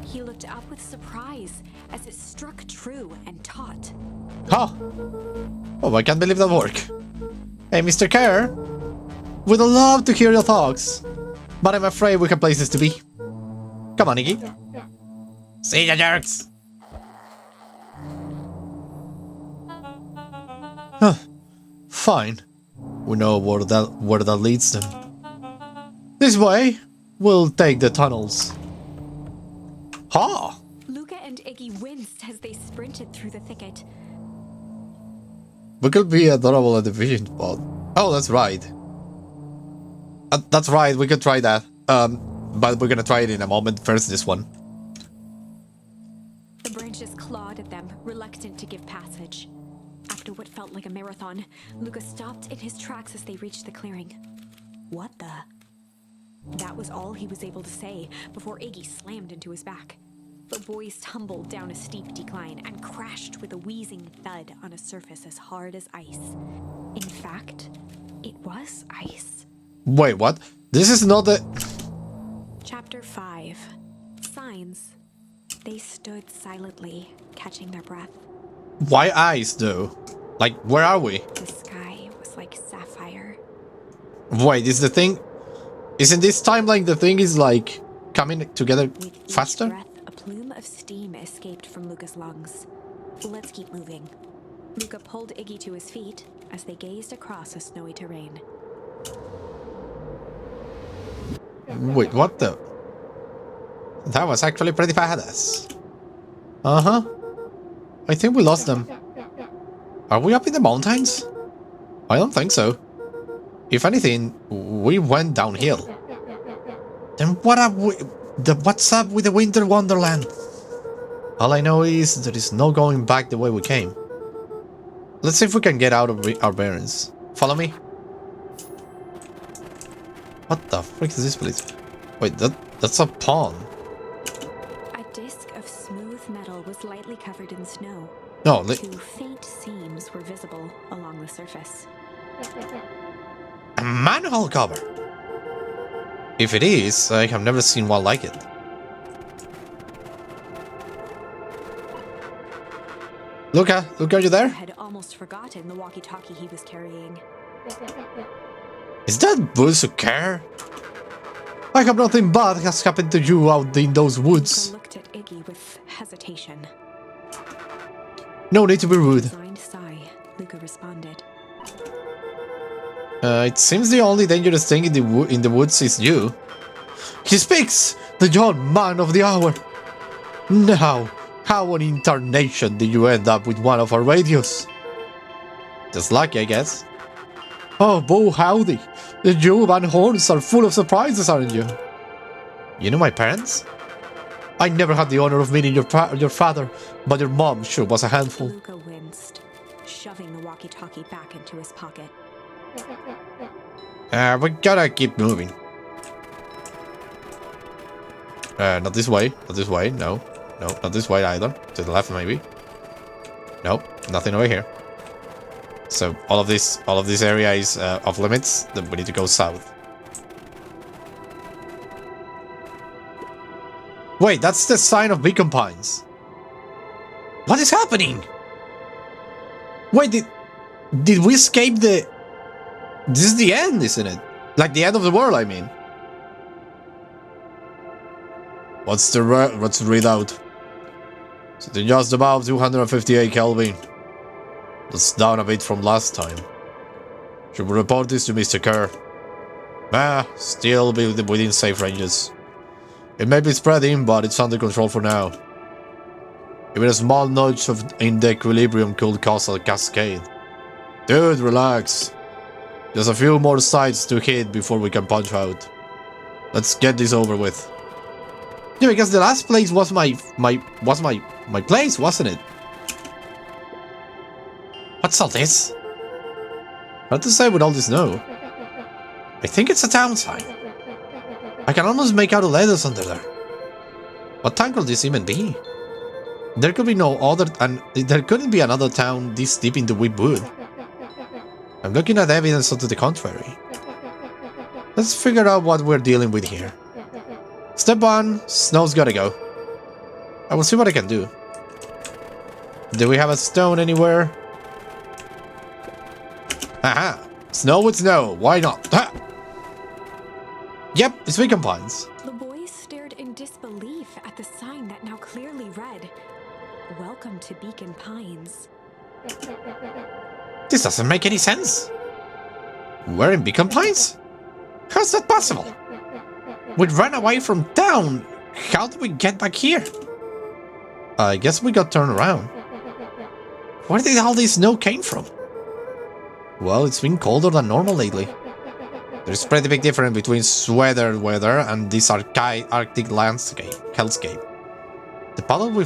He looked up with surprise as it struck true and taut. Huh. Oh, I can't believe that worked. Hey, Mr. Kerr. We'd love to hear your thoughts. But I'm afraid we have places to be. Come on, Iggy. See ya, jerks. Huh. Fine. We know where that leads them. This way, we'll take the tunnels. Ha! Luca and Iggy winced as they sprinted through the thicket. We could be adorable at the vision spot. Oh, that's right. That's right, we could try that. But we're gonna try it in a moment. First, this one. The branches clawed at them, reluctant to give passage. After what felt like a marathon, Luca stopped in his tracks as they reached the clearing. What the? That was all he was able to say before Iggy slammed into his back. The boys tumbled down a steep decline and crashed with a wheezing thud on a surface as hard as ice. In fact, it was ice. Wait, what? This is not the... Chapter 5. Signs. They stood silently, catching their breath. Why ice, though? Like, where are we? The sky was like sapphire. Wait, is the thing... Isn't this timeline the thing is, like, coming together With each faster? breath, a plume of steam escaped from Luca's lungs. Let's keep moving. Luca pulled Iggy to his feet as they gazed across a snowy terrain. Wait, what the... That was actually pretty badass. Uh-huh. I think we lost them. Are we up in the mountains? I don't think so. If anything, we went downhill. Then what's up with the Winter Wonderland? All I know is there is no going back the way we came. Let's see if we can get out of our bearings. Follow me. What the frick is this place? Wait, that's a pond. A disc of smooth metal was lightly covered in snow. No, Two faint seams were visible along the surface. a manhole cover. If it is, I have never seen one like it. Luca, are you there? I had almost forgotten the walkie-talkie he was carrying. Is that Buzz who care? I hope nothing bad has happened to you out in those woods. Luca looked at Iggy with hesitation. No need to be rude. Resigned sigh, Luca responded. It seems the only dangerous thing in the woods is you. He speaks! The young man of the hour! Now, how on incarnation did you end up with one of our radios? Just lucky, I guess. Oh, Bo howdy! You Van Horns are full of surprises, aren't you? You know my parents? I never had the honor of meeting your father, but your mom sure was a handful. Luca winced, shoving the walkie-talkie back into his pocket. We gotta keep moving. Not this way. Not this way. No. No, not this way either. To the left, maybe. Nope. Nothing over here. So all of this area is off limits. Then we need to go south. Wait, that's the sign of Beacon Pines. What is happening? Wait, did we escape the... This is the end, isn't it? Like the end of the world, I mean. What's the readout? So they're just above 258 Kelvin. That's down a bit from last time. Should we report this to Mr. Kerr? Still be within safe ranges. It may be spreading, but it's under control for now. Even a small notch in the equilibrium could cause a cascade. Dude, relax. There's a few more sites to hit before we can punch out. Let's get this over with. Yeah, because the last place was my place, wasn't it? What's all this? Hard to say with all this snow. I think it's a town sign. I can almost make out the letters under there. What town could this even be? There could be no other, and there couldn't be another town this deep into Wood. I'm looking at evidence to the contrary. Let's figure out what we're dealing with here. Step 1, snow's gotta go. I will see what I can do. Do we have a stone anywhere? Aha! Snow with snow, why not? Ha! Yep, it's Beacon Pines. The boys stared in disbelief at the sign that now clearly read, "Welcome to Beacon Pines." This doesn't make any sense. We're in Beacon Pines? How's that possible? We ran away from town. How did we get back here? I guess we got turned around. Where did all this snow came from? Well, it's been colder than normal lately. There's a pretty big difference between sweater weather and this Arctic landscape, hellscape. The puddle we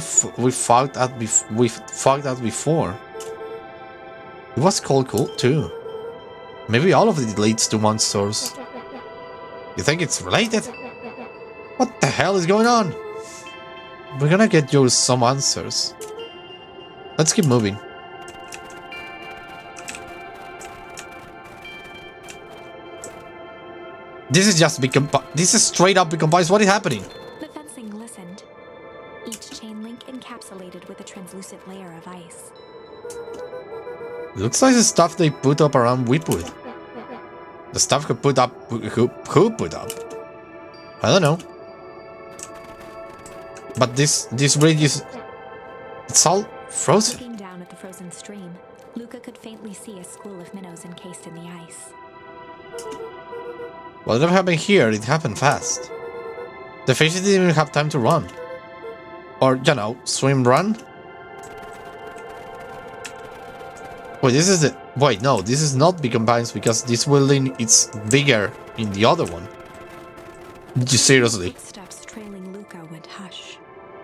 fought at before. It was cold too. Maybe all of it leads to one source. You think it's related? What the hell is going on? We're gonna get you some answers. Let's keep moving. This is just this is straight up Beacon Pines. What is happening? The fencing listened, each chain link encapsulated with a translucent layer of ice. Looks like the stuff they put up around we put. The stuff who put up... Who put up? I don't know. But this bridge is... It's all frozen. Looking down at the frozen stream, Luca could faintly see a school of minnows encased in the ice. Whatever happened here, it happened fast. The fishes didn't even have time to run. Or, you know, swim run? Wait, this is the... Wait, no, this is not big PINES because this building is bigger in the other one. Seriously. Footsteps trailing Luca went hush.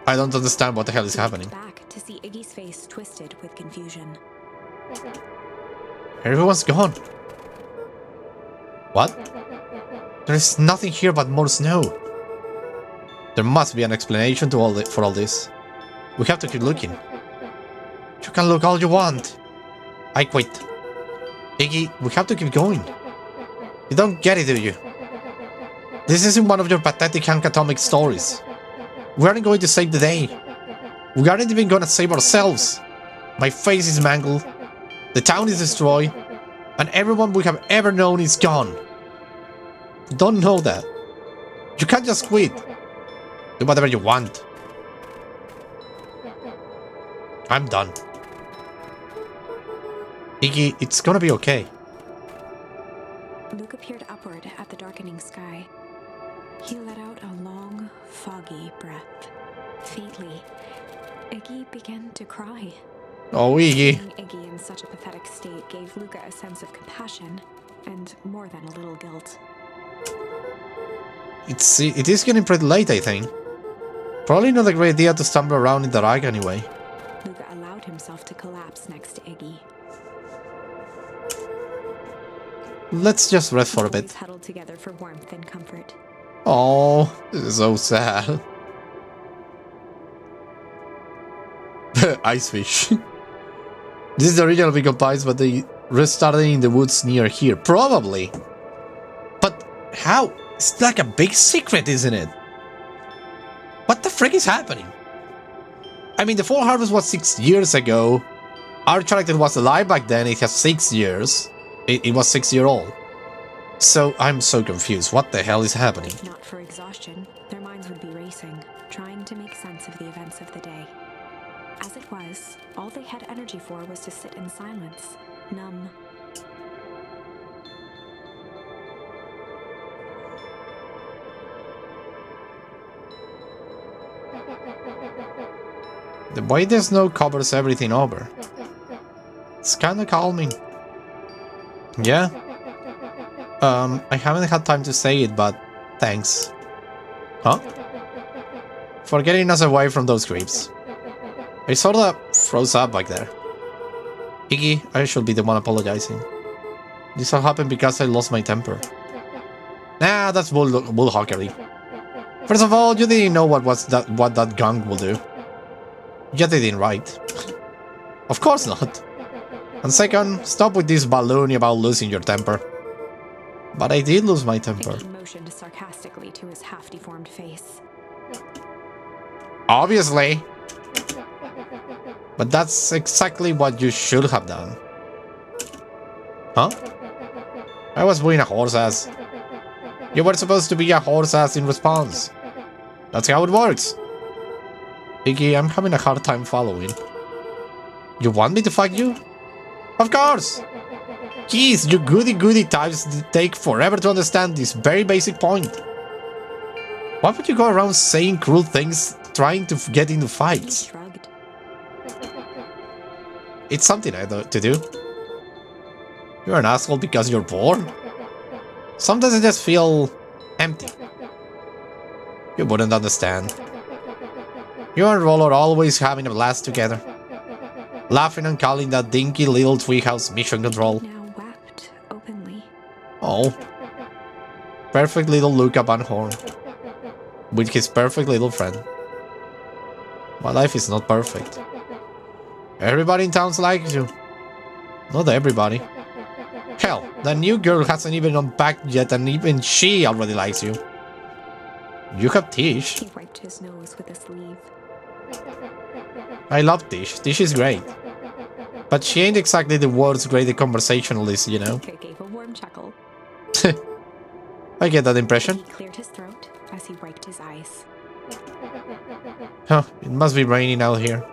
I don't understand what the hell is happening. Back to see Iggy's face twisted with confusion. Everyone's gone. What? There is nothing here but more snow. There must be an explanation to for all this. We have to keep looking. You can look all you want. I quit. Iggy, we have to keep going. You don't get it, do you? This isn't one of your pathetic Hankatomic stories. We aren't going to save the day. We aren't even gonna save ourselves. My face is mangled. The town is destroyed. And everyone we have ever known is gone. You don't know that. You can't just quit. Do whatever you want. I'm done. Iggy, it's gonna be okay. Luca peered upward at the darkening sky. He let out a long, foggy breath. Faintly, Iggy began to cry. Oh, Iggy. Seeing Iggy in such a pathetic state gave Luca a sense of compassion, and more than a little guilt. It is getting pretty late, I think. Probably not a great idea to stumble around in the dark anyway. Luca allowed himself to collapse next to Iggy. Let's just rest for a bit. Huddled together for warmth and comfort. Oh, this is so sad. Ice fish. This is the original Big PINES, but they restarted in the woods near here. Probably. But how? It's like a big secret, isn't it? What the frick is happening? I mean, the Fall Harvest was 6 years ago. Our character was alive back then. It has 6 years. It was 6 years old. So I'm so confused. What the hell is happening? If not for exhaustion, their minds would be racing, trying to make sense of the events of the day. As it was, all they had energy for was to sit in silence, numb. The way the snow covers everything over. It's kinda calming. Yeah. I haven't had time to say it, but thanks. Huh? For getting us away from those creeps. I sorta froze up back there. Iggy, I should be the one apologizing. This all happened because I lost my temper. Nah, that's bullhockery. First of all, you didn't know what that gunk will do. You didn't write. Of course not. And second, stop with this balloon about losing your temper. But I did lose my temper. He motioned sarcastically to his half-deformed face. Obviously. But that's exactly what you should have done. Huh? I was being a horse ass. You were supposed to be a horse ass in response. That's how it works. Iggy, I'm having a hard time following. You want me to fight you? Of course! Jeez, you goody types take forever to understand this very basic point. Why would you go around saying cruel things, trying to get into fights? He shrugged. It's something I to do. You're an asshole because you're bored? Sometimes I just feel empty. You wouldn't understand. You and Roll are always having a blast together. Laughing and calling that dinky little treehouse mission control. Now wept openly. Oh. Perfect little Luca Van Horn. With his perfect little friend. My life is not perfect. Everybody in town likes you. Not everybody. Hell, that new girl hasn't even unpacked yet and even she already likes you. You have Tish. He wiped his nose with a sleeve. I love Tish. Tish is great. But she ain't exactly the world's greatest conversationalist, you know? Luca gave a warm chuckle. I get that impression. He cleared his throat as he wiped his eyes. Huh, it must be raining out here.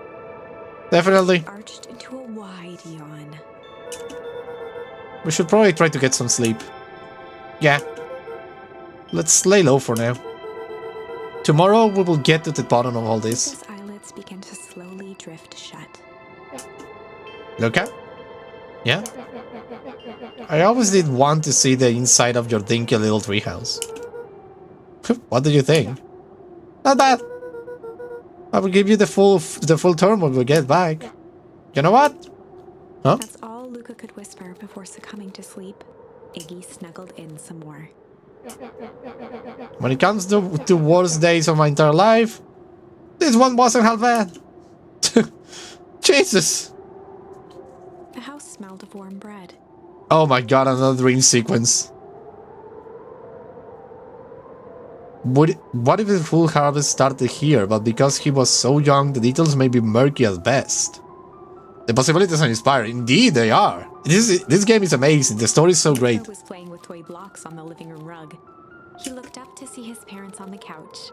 Definitely. Arched into a wide yawn. We should probably try to get some sleep. Yeah. Let's lay low for now. Tomorrow we will get to the bottom of all this. His eyelids began to slowly drift shut. Luca? Yeah? I always did want to see the inside of your dinky little treehouse. What do you think? Not bad. I will give you the full term when we get back. You know what? Huh? That's all Luca could whisper before succumbing to sleep. Iggy snuggled in some more. When it comes to worst days of my entire life, this one wasn't half bad. Jesus. The house smelled of warm bread. Oh my god, another dream sequence. What if the full harvest started here, but because he was so young, the details may be murky at best? The possibilities are inspiring. Indeed, they are. This game is amazing. The story is so great. Luca was playing with toy blocks on the living room rug. He looked up to see his parents on the couch.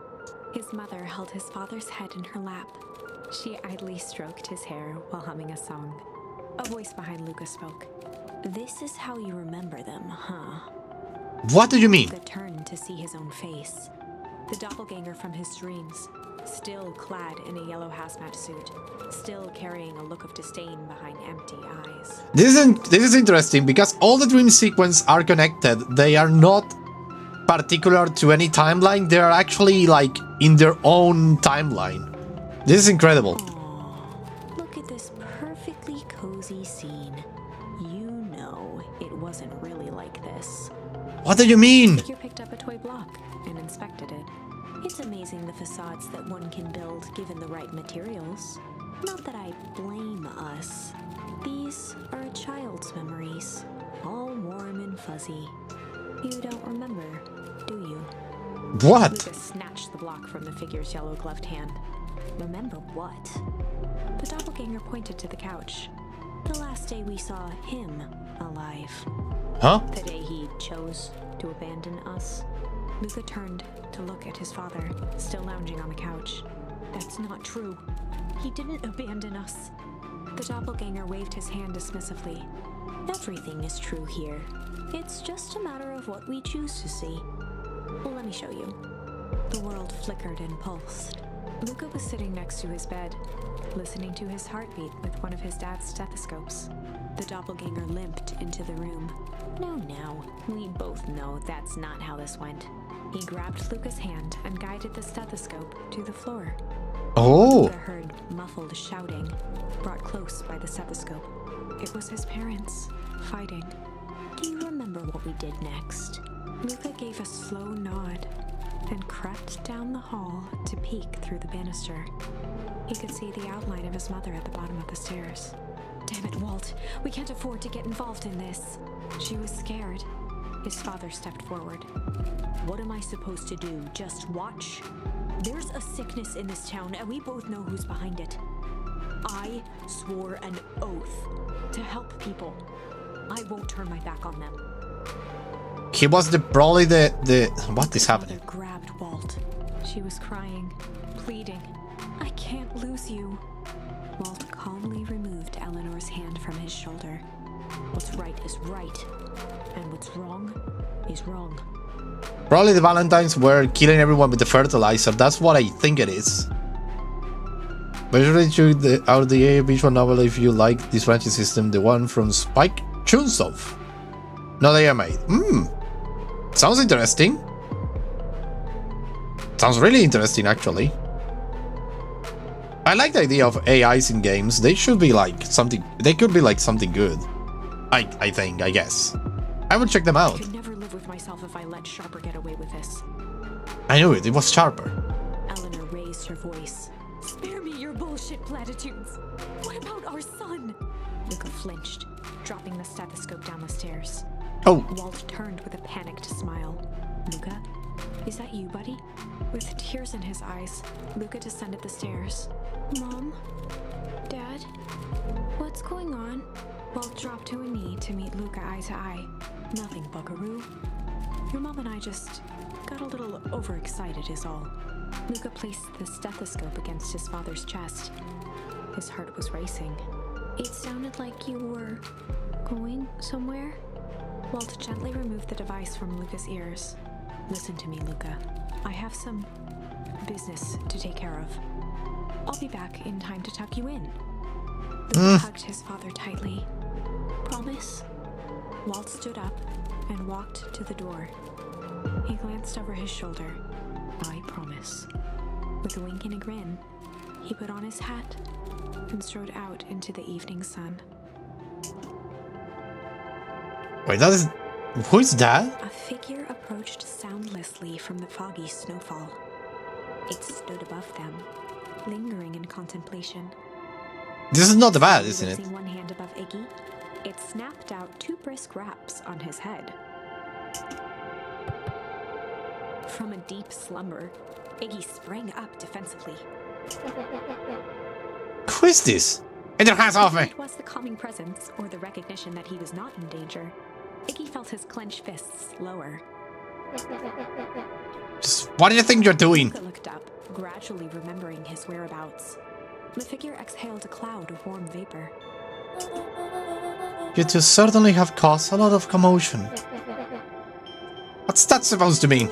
His mother held his father's head in her lap. She idly stroked his hair while humming a song. A voice behind Luca spoke. This is how you remember them, huh? What do you mean? Luca turned to see his own face. The doppelganger from his dreams, still clad in a yellow hazmat suit, still carrying a look of disdain behind empty eyes. This is interesting because all the dream sequences are connected. They are not particular to any timeline. They are actually like in their own timeline. This is incredible. Aww, look at this perfectly cozy scene. You know it wasn't really like this. What do you mean? You picked up a toy block and inspected it. It's amazing the facades that one can build given the right materials. Not that I blame us. These are a child's memories, all warm and fuzzy. You don't remember, do you? What? Luca snatched the block from the figure's yellow-gloved hand. Remember what? The doppelganger pointed to the couch. The last day we saw him alive. Huh? The day he chose to abandon us. Luca turned to look at his father, still lounging on the couch. That's not true. He didn't abandon us. The doppelganger waved his hand dismissively. Everything is true here. It's just a matter of what we choose to see. Well, let me show you. The world flickered and pulsed. Luca was sitting next to his bed, listening to his heartbeat with one of his dad's stethoscopes. The doppelganger limped into the room. No, we both know that's not how this went. He grabbed Luca's hand and guided the stethoscope to the floor. Oh. Luca heard muffled shouting, brought close by the stethoscope. It was his parents, fighting. Do you remember what we did next? Luca gave a slow nod and crept down the hall to peek through the banister. He could see the outline of his mother at the bottom of the stairs. Damn it, Walt. We can't afford to get involved in this. She was scared. His father stepped forward. What am I supposed to do? Just watch? There's a sickness in this town, and we both know who's behind it. I swore an oath to help people. I won't turn my back on them. He was probably the what is happening? Mother grabbed Walt. She was crying, pleading. I can't lose you. Walt calmly removed Eleanor's hand from his shoulder. What's right is right, and what's wrong is wrong. Probably the Valentines were killing everyone with the fertilizer. That's what I think it is. But usually check out the visual novel if you like this ranching system, the one from Spike Chunsoft. No, they are made. Sounds interesting. Sounds really interesting, actually. I like the idea of AIs in games. They should be like something. They could be like something good. I think. I guess. I would check them out. I could never live with myself if I let Sharper get away with this. I knew it. It was Sharper. Eleanor raised her voice. Spare me your bullshit platitudes. What about our son? Luca flinched, dropping the stethoscope down the stairs. Oh. Walt turned with a panicked smile. Luca, is that you, buddy? With tears in his eyes, Luca descended the stairs. Mom? Dad? What's going on? Walt dropped to a knee to meet Luca eye to eye. Nothing, buckaroo. Your mom and I just got a little overexcited is all. Luca placed the stethoscope against his father's chest. His heart was racing. It sounded like you were going somewhere. Walt gently removed the device from Luca's ears. Listen to me, Luca. I have some business to take care of. I'll be back in time to tuck you in. Luca hugged his father tightly. Promise? Walt stood up and walked to the door. He glanced over his shoulder. I promise. With a wink and a grin, he put on his hat and strode out into the evening sun. Wait, that is... Who is that? A figure approached soundlessly from the foggy snowfall. It stood above them, lingering in contemplation. This is not bad, isn't it? Raising one hand above Iggy, it snapped out 2 brisk raps on his head. From a deep slumber, Iggy sprang up defensively. Who is this? Get your hands off me! It was the calming presence or the recognition that he was not in danger. Iggy felt his clenched fists lower. Just what do you think you're doing? Luca looked up, gradually remembering his whereabouts. The figure exhaled a cloud of warm vapor. You two certainly have caused a lot of commotion. What's that supposed to mean?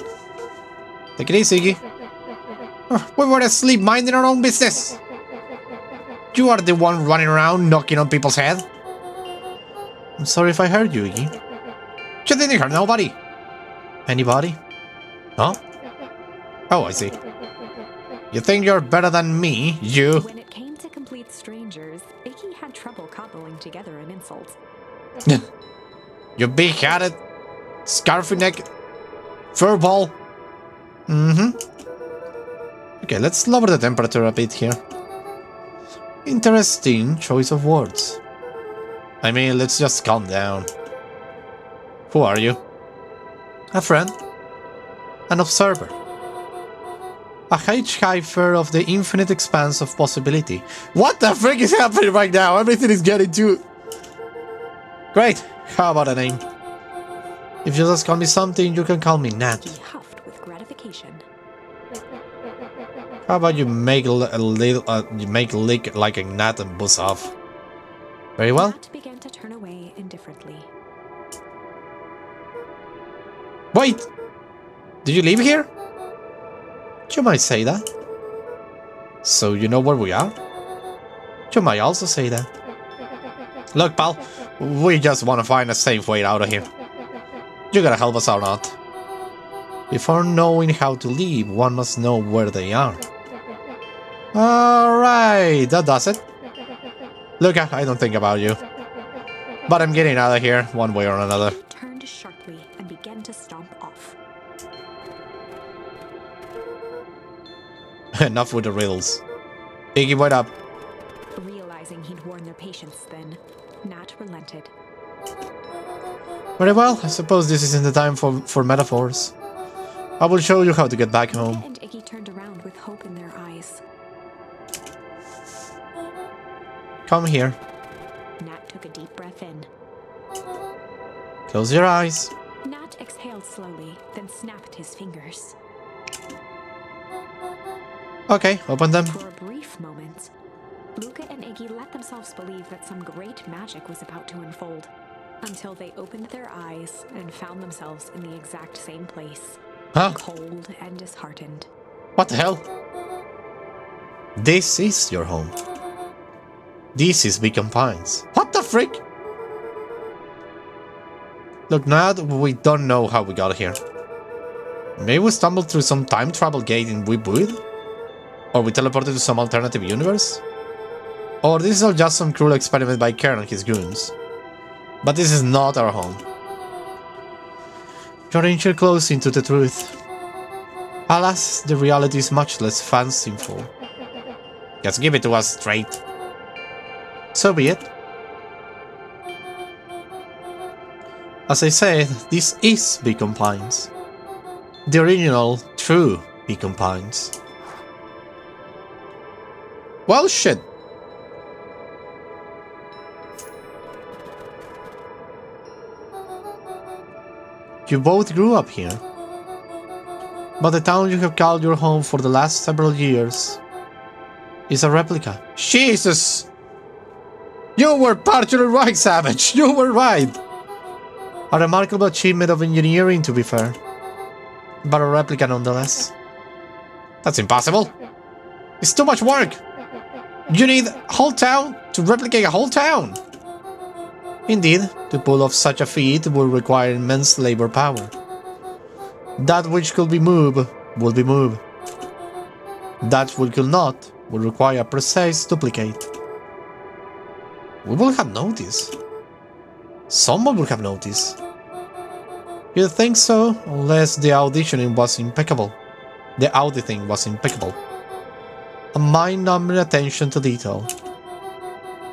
Take it easy, Iggy. We were asleep minding our own business. You are the one running around knocking on people's head. I'm sorry if I heard you, Iggy. You didn't hurt nobody. Anybody? No? Oh, I see. You think you're better than me, you? When it came to complete strangers, Iggy had trouble cobbling together an insult. You big-headed, scarfy neck, furball. Okay, let's lower the temperature a bit here. Interesting choice of words. I mean, let's just calm down. Who are you? A friend. An observer. A hitchhiker of the infinite expanse of possibility. What the frick is happening right now? Everything is getting too... Great. How about a name? If you just call me something, you can call me Nat. He huffed with gratification. How about you make lick like a gnat and buzz off? Very well. Nat began to turn away indifferently. Wait! Did you leave here? You might say that. So you know where we are? You might also say that. Look, pal, we just want to find a safe way out of here. You gotta help us or not. Before knowing how to leave, one must know where they are. Alright, that does it. Look, I don't think about you. But I'm getting out of here, one way or another. He turned sharply and began to stomp off. Enough with the riddles. Iggy, wait up. Realizing he'd worn their patience then, Nat relented. Very well, I suppose this isn't the time for metaphors. I will show you how to get back home. And Iggy turned around with hope in their eyes. Come here. Nat took a deep breath in. Close your eyes. Nat exhaled slowly, then snapped his fingers. Okay, open them. For a brief moment, Luca and Iggy let themselves believe that some great magic was about to unfold, until they opened their eyes and found themselves in the exact same place. Huh? Cold and disheartened. What the hell? This is your home. This is Beacon Pines. What the frick? Look, now we don't know how we got here. Maybe we stumbled through some time travel gate in Weebwood? Or we teleported to some alternative universe? Or this is all just some cruel experiment by Karen and his goons. But this is not our home. You're inching close into the truth. Alas, the reality is much less fanciful. Just give it to us straight. So be it. As I said, this is Beacon Pines. The original, true Beacon Pines. Well, shit. You both grew up here. But the town you have called your home for the last several years is a replica. Jesus! You were partially right, Savage! You were right! A remarkable achievement of engineering, to be fair. But a replica nonetheless. That's impossible! It's too much work! You need a whole town to replicate a whole town! Indeed, to pull off such a feat would require immense labor power. That which could be moved will be moved. That which could not will require a precise duplicate. We will have noticed. Someone will have noticed. You'd think so, unless the auditioning was impeccable. The auditing was impeccable. A mind-numbing attention to detail.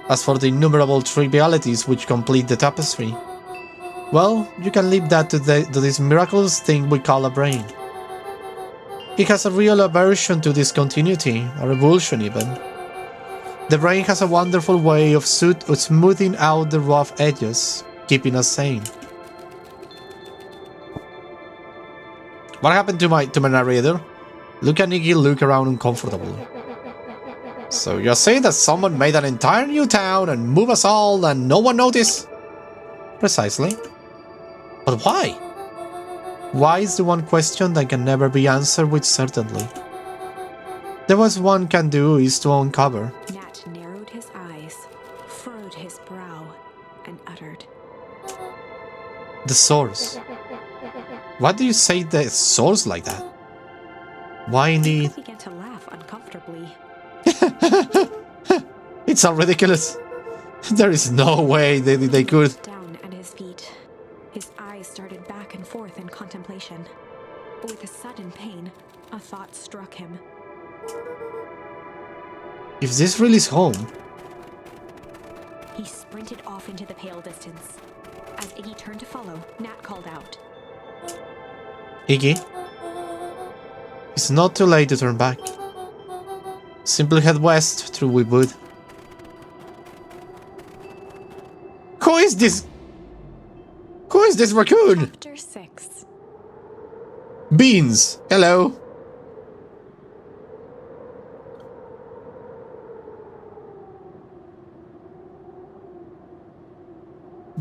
As for the innumerable trivialities which complete the tapestry, well, you can leave that to this miraculous thing we call a brain. It has a real aversion to discontinuity, a revulsion even. The brain has a wonderful way of smoothing out the rough edges, keeping us sane. What happened to my narrator? Look at Nikki look around uncomfortably. So you're saying that someone made an entire new town and moved us all and no one noticed? Precisely. But why? Why is the one question that can never be answered with certainty. The best one can do is to uncover. Nat narrowed his eyes, furrowed his brow, and uttered, The source. Why do you say the source like that? Why indeed? I began to laugh uncomfortably. It's so ridiculous. There is no way they could. Down at his feet, his eyes started back and forth in contemplation. With a sudden pain, a thought struck him. If this really is home, He sprinted off into the pale distance. As Iggy turned to follow, Nat called out, Iggy, it's not too late to turn back. Simply head west through Weewood. Who is this? Who is this raccoon? Chapter 6. Beans, hello.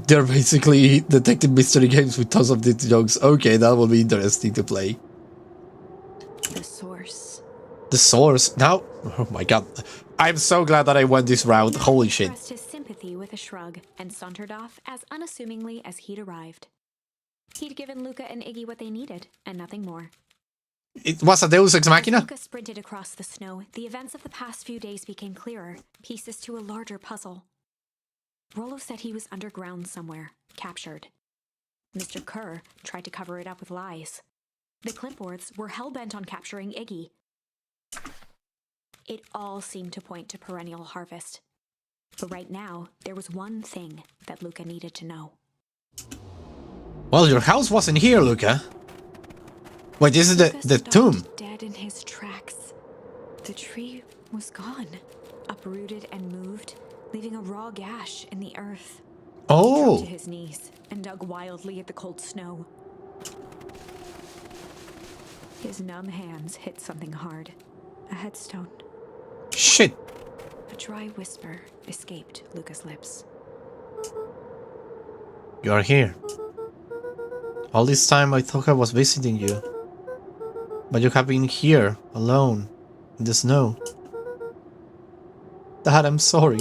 They're basically detective mystery games with tons of dirty jokes. Okay, that will be interesting to play. The source. The source? Now? Oh my god. I'm so glad that I went this route. Holy shit. Expressed his sympathy with a shrug and sauntered off as unassumingly as he'd arrived. He'd given Luca and Iggy what they needed, and nothing more. It was a Deus Ex Machina? Luca sprinted across the snow. The events of the past few days became clearer, pieces to a larger puzzle. Rollo said he was underground somewhere, captured. Mr. Kerr tried to cover it up with lies. The Clipboards were hell-bent on capturing Iggy. It all seemed to point to perennial harvest. But right now, there was one thing that Luca needed to know. Well, your house wasn't here, Luca. Wait, this is the tomb. Dead in his tracks. The tree was gone, uprooted and moved, leaving a raw gash in the earth. He Oh, dropped to his knees and dug wildly at the cold snow. His numb hands hit something hard. A headstone. shit. A dry whisper escaped Luca's lips. You are here. All this time I thought I was visiting you. But you have been here, alone, in the snow. Dad, I'm sorry.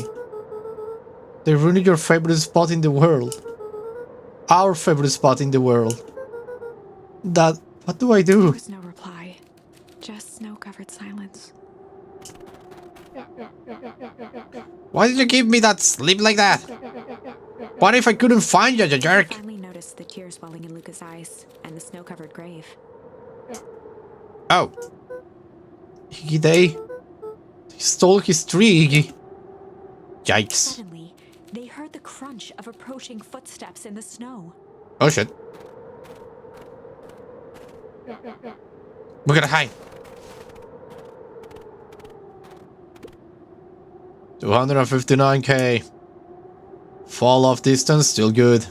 They ruined your favorite spot in the world. Our favorite spot in the world. Dad, what do I There do? was no reply. Just snow-covered silence. Why did you give me that sleep like that? What if I couldn't find you, you jerk? Finally noticed the tears welling in Luca's eyes and the snow-covered grave. Oh. Iggy, they stole his tree, Iggy. Yikes. Suddenly, they heard the crunch of approaching footsteps in the snow. Oh shit. We're gonna hide. 259k. Fall off distance, still good.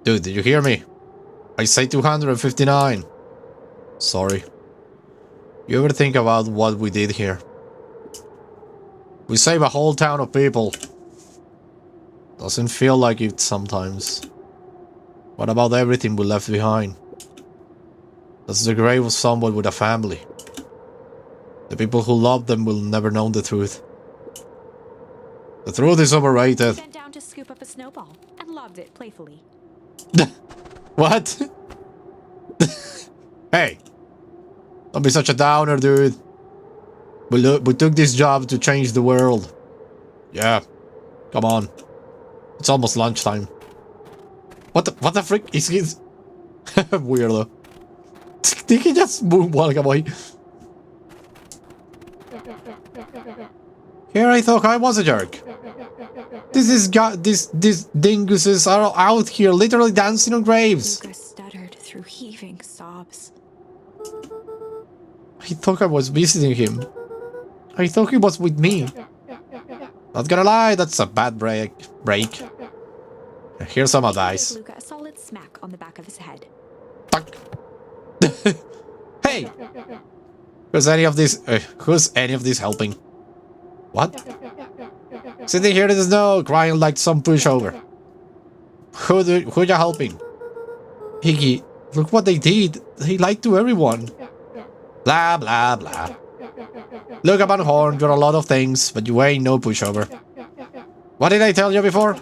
Dude, did you hear me? I say 259. Sorry. You ever think about what we did here? We saved a whole town of people. Doesn't feel like it sometimes. What about everything we left behind? That's the grave of someone with a family. The people who love them will never know the truth. The truth is overrated. Bent down to scoop up a snowball and lobbed it playfully. What? Hey, don't be such a downer, dude. We took this job to change the world. Yeah, come on. It's almost lunchtime. What the frick is this? Weirdo. Did he just walk away? Here I thought I was a jerk. These dinguses are out here literally dancing on graves. Luca stuttered through heaving sobs. I thought I was visiting him. I thought he was with me. Not gonna lie, that's a bad break. Here's some advice. Luca a solid smack on the back of his head. Tuck. Hey! Who's any of this helping? What? Sitting here in the snow, crying like some pushover. Who you helping? Higgy, look what they did. They lied to everyone. Blah, blah, blah. Look, Van Horn, you're a lot of things, but you ain't no pushover. What did I tell you before?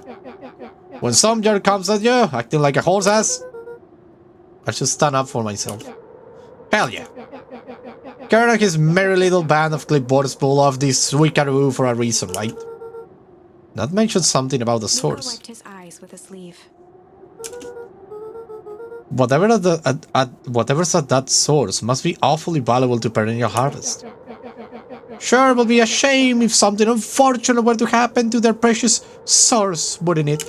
When some jerk comes at you, acting like a horse ass, I should stand up for myself. Hell yeah. Kurt and his merry little band of clipboards pull off this swickaroo for a reason, right? Not mention something about the source. Luca wiped his eyes with a sleeve. Whatever's at that source must be awfully valuable to perennial harvest. Sure, it would be a shame if something unfortunate were to happen to their precious source, wouldn't it?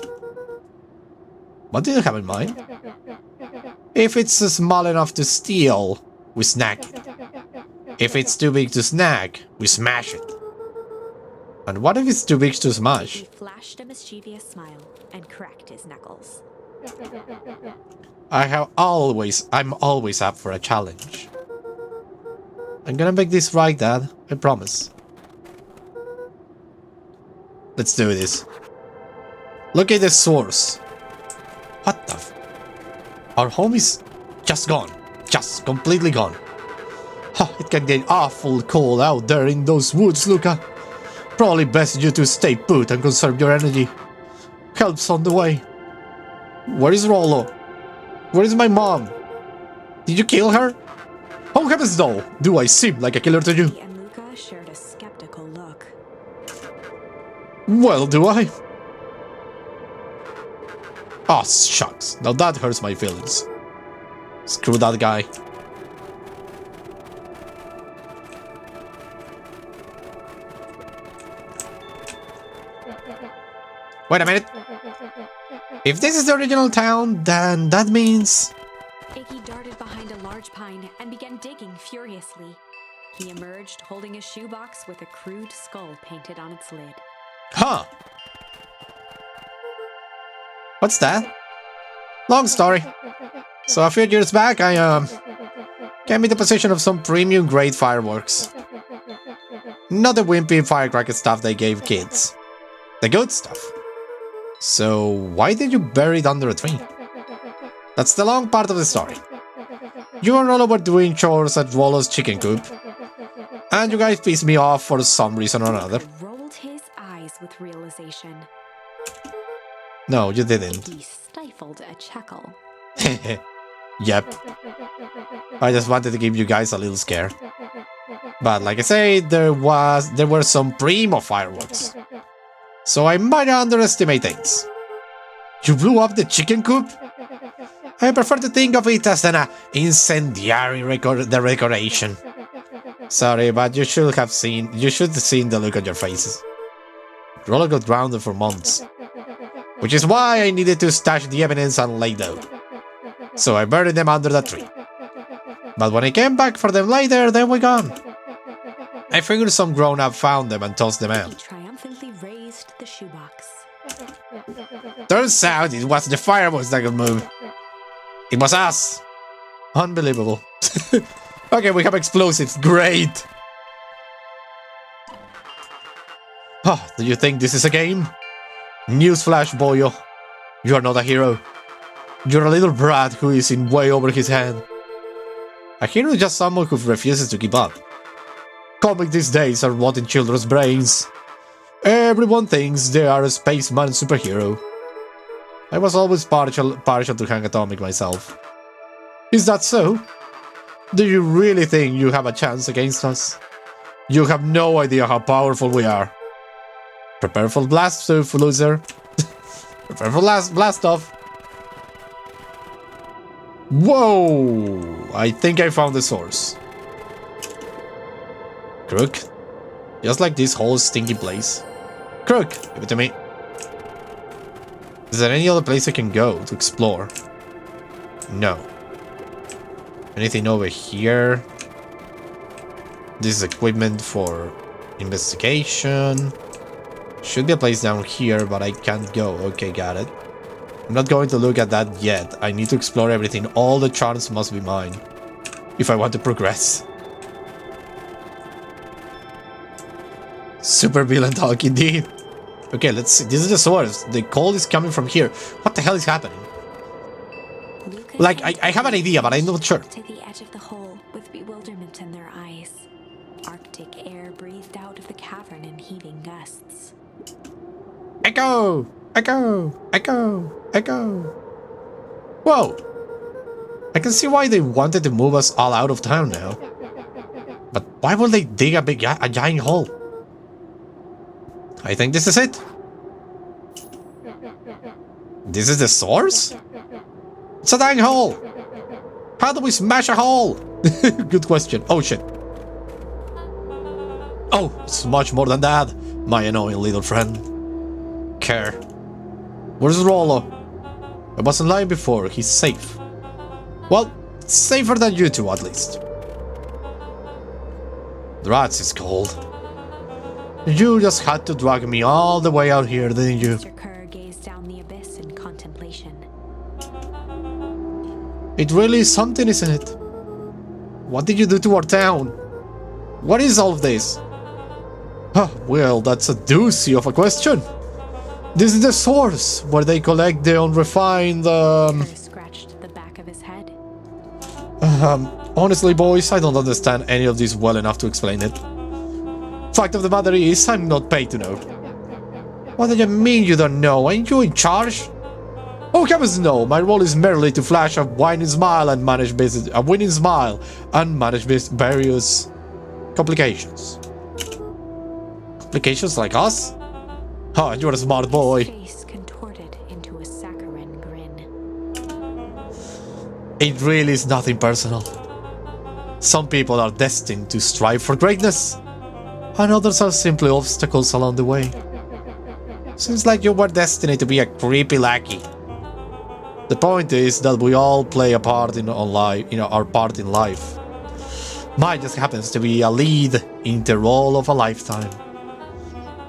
What do you have in mind? If it's small enough to steal, we snack it. If it's too big to snack, we smash it. And what if it's too big to smash? He flashed a mischievous smile and cracked his knuckles. I'm always up for a challenge. I'm gonna make this right, Dad. I promise. Let's do this. Look at the source. What the f... Our home is just gone. Just completely gone. It can get awful cold out there in those woods, Luca. Probably best you to stay put and conserve your energy. Help's on the way. Where is Rollo? Where is my mom? Did you kill her? Oh heavens no! Do I seem like a killer to you? He and Luca shared a skeptical look. Well, do I? Oh, shucks. Now that hurts my feelings. Screw that guy. Wait a minute. If this is the original town, then that means... Iggy darted behind a large pine and began digging furiously. He emerged holding a shoebox with a crude skull painted on its lid. Huh. What's that? Long story. So a few years back, I came in the possession of some premium grade fireworks. Not the wimpy firecracker stuff they gave kids. The good stuff. So why did you bury it under a tree? That's the long part of the story. You and Rollo were doing chores at Rollo's chicken coop, and you guys pissed me off for some reason or another. He rolled his eyes with realization. No, you didn't. He stifled a chuckle. Yep. I just wanted to give you guys a little scare. But like I say, there were some primo fireworks. So I might underestimate things. You blew up the chicken coop? I prefer to think of it as an incendiary decoration. Sorry, but you should have seen the look on your faces. Rollo got grounded for months. Which is why I needed to stash the evidence and lay low. So I buried them under the tree. But when I came back for them later, they were gone. I figured some grown-up found them and tossed them He out. triumphantly raised the shoebox. Turns out it was the fireworks that could move. It was us. Unbelievable. Okay, we have explosives. Great. Oh, do you think this is a game? Newsflash, boyo. You are not a hero. You're a little brat who is in way over his head. A hero is just someone who refuses to keep up. Comics these days are rotting children's brains. Everyone thinks they are a spaceman superhero. I was always partial to Hank Atomic myself. Is that so? Do you really think you have a chance against us? You have no idea how powerful we are. Prepare for blast off, loser. Prepare for blast off. Whoa! I think I found the source. Crook? Just like this whole stinky place. Crook! Give it to me. Is there any other place I can go to explore? No. Anything over here? This is equipment for investigation. Should be a place down here, but I can't go. Okay, got it. I'm not going to look at that yet. I need to explore everything. All the charms must be mine if I want to progress. Super villain talk indeed. Okay, let's see. This is the source. The call is coming from here. What the hell is happening? Like, I have an idea, but I'm not sure. To the edge of the hole with bewilderment in their eyes. Arctic air breathed out of the cavern in heaving gusts. Echo! Echo! Echo! Echo! Whoa! I can see why they wanted to move us all out of town now. But why would they dig a giant hole? I think this is it. This is the source? It's a dang hole! How do we smash a hole? Good question. Oh shit. Oh, it's much more than that, my annoying little friend. Care. Where's Rollo? I wasn't lying before, he's safe. Well, safer than you two at least. Rats is cold. You just had to drag me all the way out here, didn't you? Mr. Kerr gazed down the abyss in contemplation. It really is something, isn't it? What did you do to our town? What is all of this? Huh, well, that's a doozy of a question. This is the source, where they collect the unrefined, Kerr scratched the back of his head. Honestly, boys, I don't understand any of this well enough to explain it. Fact of the matter is, I'm not paid to know. What do you mean you don't know? Ain't you in charge? Oh heavens no, my role is merely to flash a winning smile and manage various complications. Complications like us? Oh, you're a smart boy. His face contorted into a saccharine grin. It really is nothing personal. Some people are destined to strive for greatness, and others are simply obstacles along the way. Seems like you were destined to be a creepy lackey. The point is that we all play a part in our part in life. Mine just happens to be a lead in the role of a lifetime.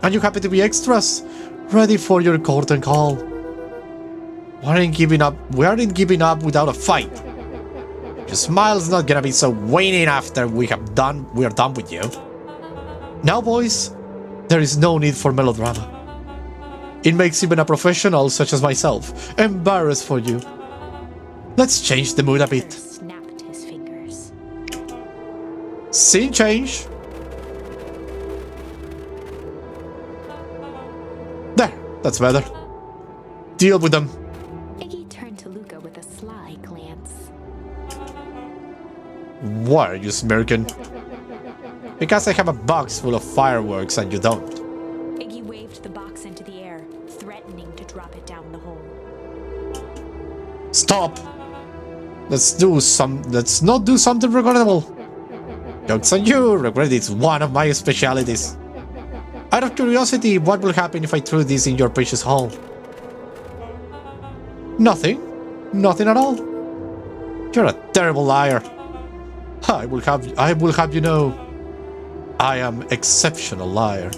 And you happen to be extras, ready for your curtain call. We aren't giving up without a fight. Your smile's not gonna be so waning after we are done with you. Now, boys, there is no need for melodrama. It makes even a professional such as myself embarrassed for you. Let's change the mood a bit. Snapped his fingers. Scene change. There, that's better. Deal with them. Iggy turned to Luca with a sly glance. Why are you smirking? Because I have a box full of fireworks and you don't. Iggy waved the box into the air, threatening to drop it down the hole. Stop! Let's not do something regrettable. Joke's on you, regret is one of my specialities. Out of curiosity, what will happen if I threw this in your precious hole? Nothing. Nothing at all. You're a terrible liar. I will have you know, I am exceptional liar.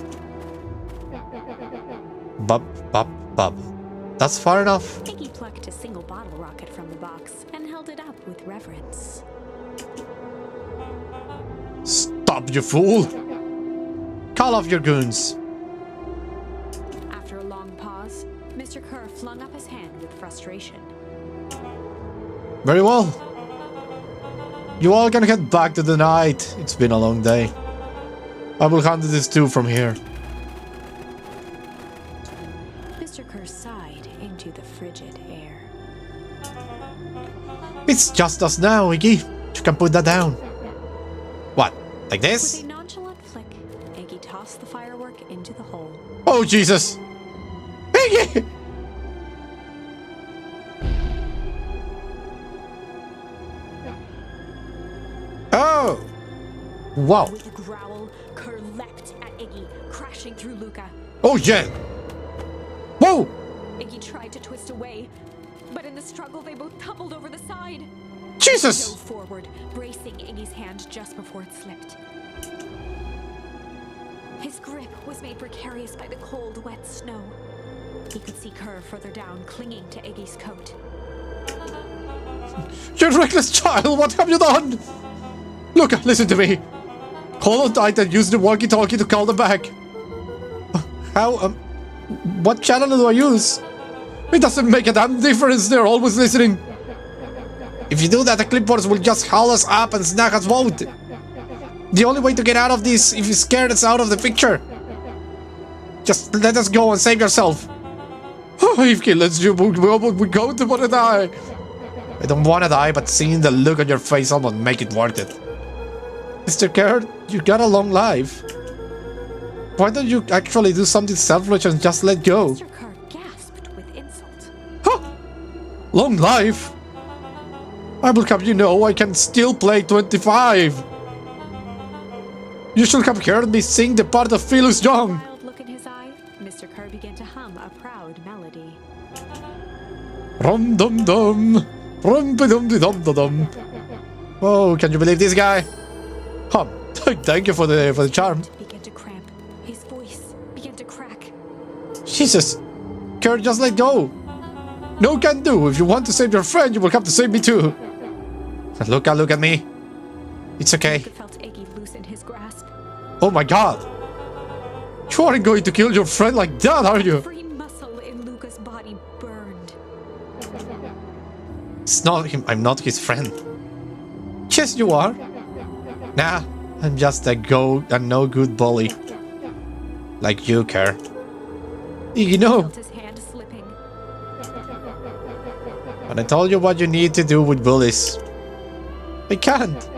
Bub, bub, bub. That's far enough. Iggy plucked a single bottle rocket from the box and held it up with reverence. Stop, you fool! Call off your goons. After a long pause, Mr. Kerr flung up his hand with frustration. Very well. You all can head back to the night. It's been a long day. I will handle this too from here. Mr. Kerr sighed into the frigid air. It's just us now, Iggy. You can put that down. What? Like this? With a nonchalant flick, Iggy tossed the firework into the hole. Oh, Jesus! Iggy! Oh! Wow. With a growl, Kerr leapt at Iggy, crashing through Luca. Oh, yeah! Whoa! Iggy tried to twist away, but in the struggle they both tumbled over the side. Jesus! Dove forward, bracing Iggy's hand just before it slipped. His grip was made precarious by the cold, wet snow. He could see Kerr further down, clinging to Iggy's coat. You reckless child, what have you done? Look, listen to me. Hold on tight and use the walkie-talkie to call them back. How, what channel do I use? It doesn't make a damn difference, they're always listening. If you do that, the clipboards will just haul us up and snag us both. The only way to get out of this, if you're scared, it's out of the picture. Just let us go and save yourself. Oh, if he lets you, we're going to want to die. I don't want to die, but seeing the look on your face almost make it worth it. Mr. Kerr, you got a long life. Why don't you actually do something selfless and just let go? Mr. Kerr gasped with insult. Huh? Long life? I will have you know I can still play 25. You should have heard me sing the part of Phyllis Young. Wild look in his eye, Mr. Kerr began to hum a proud melody. Rum dum dum, rum dum dum dum dum. Oh, can you believe this guy? Huh. Thank you for the charm. Began to cramp. His voice began to crack. Jesus, Kerr, just let go. No can do. If you want to save your friend, you will have to save me too. Look at me. It's okay. Luca felt Iggy loosen his grasp. Oh my God. You aren't going to kill your friend like that, are you? Every muscle in Luca's body burned. It's not him. I'm not his friend. Yes, you are. Nah, I'm just a no good bully. Like you, Kerr. You know, Felt his hand slipping. when I told you what you need to do with bullies, I can't.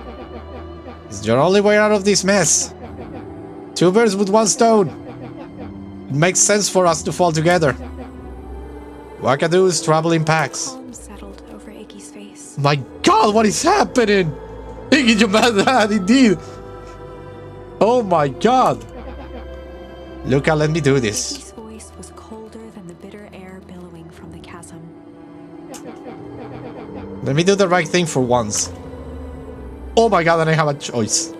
It's your only way out of this mess. Two birds with one stone. It makes sense for us to fall together. Wackadoos travel in packs. Calm settled over Iggy's face. My God, what is happening? Iggy, you mad dad, indeed. Oh my God. Luca, let me do this. Iggy's voice was colder than the bitter air billowing from the chasm. Let me do the right thing for once. Oh my God, and I have a choice.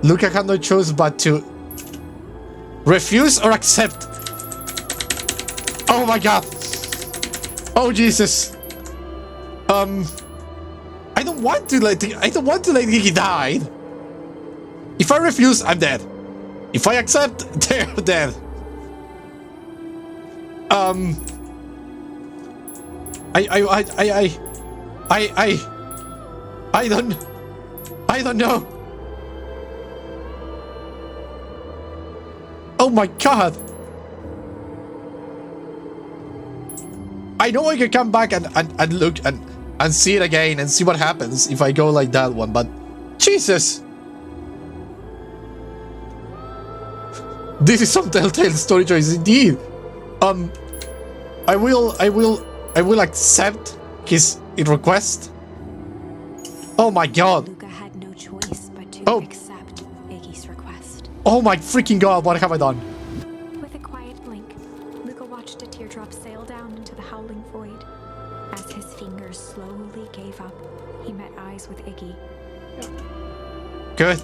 Luca had no choice but to refuse or accept. Oh my God. Oh Jesus. I don't want to let Iggy die. If I refuse, I'm dead. If I accept, they're dead. I don't know. Oh my God. I know I can come back and look and see it again and see what happens if I go like that one, but Jesus. This is some telltale story choice indeed. I will accept his request. Oh my God. Luca had no choice but to accept Iggy's request. Oh my freaking God, what have I done? With a quiet blink, Luca watched a teardrop sail down into the howling void. As his fingers slowly gave up, he met eyes with Iggy. Good.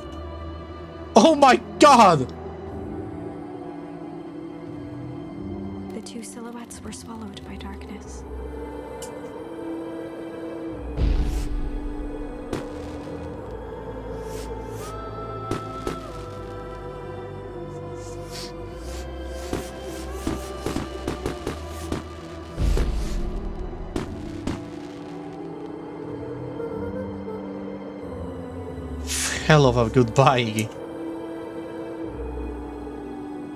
Oh my God. The two silhouettes were swallowed by darkness. Hell of a goodbye, Iggy.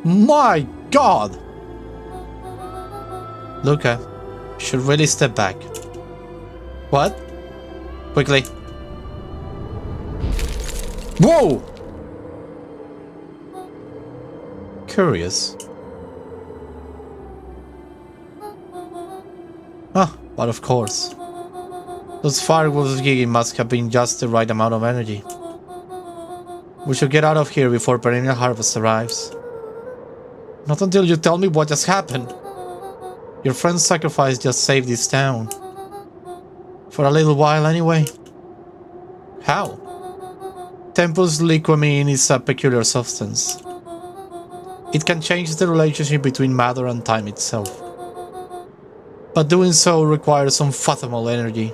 My God! Luca, should really step back. What? Quickly. Whoa! Curious. Ah, but of course. Those fireworks Gigi must have been just the right amount of energy. We should get out of here before perennial harvest arrives. Not until you tell me what just happened. Your friend's sacrifice just saved this town. For a little while anyway. How? Tempus liquamine is a peculiar substance. It can change the relationship between matter and time itself. But doing so requires some fathomable energy.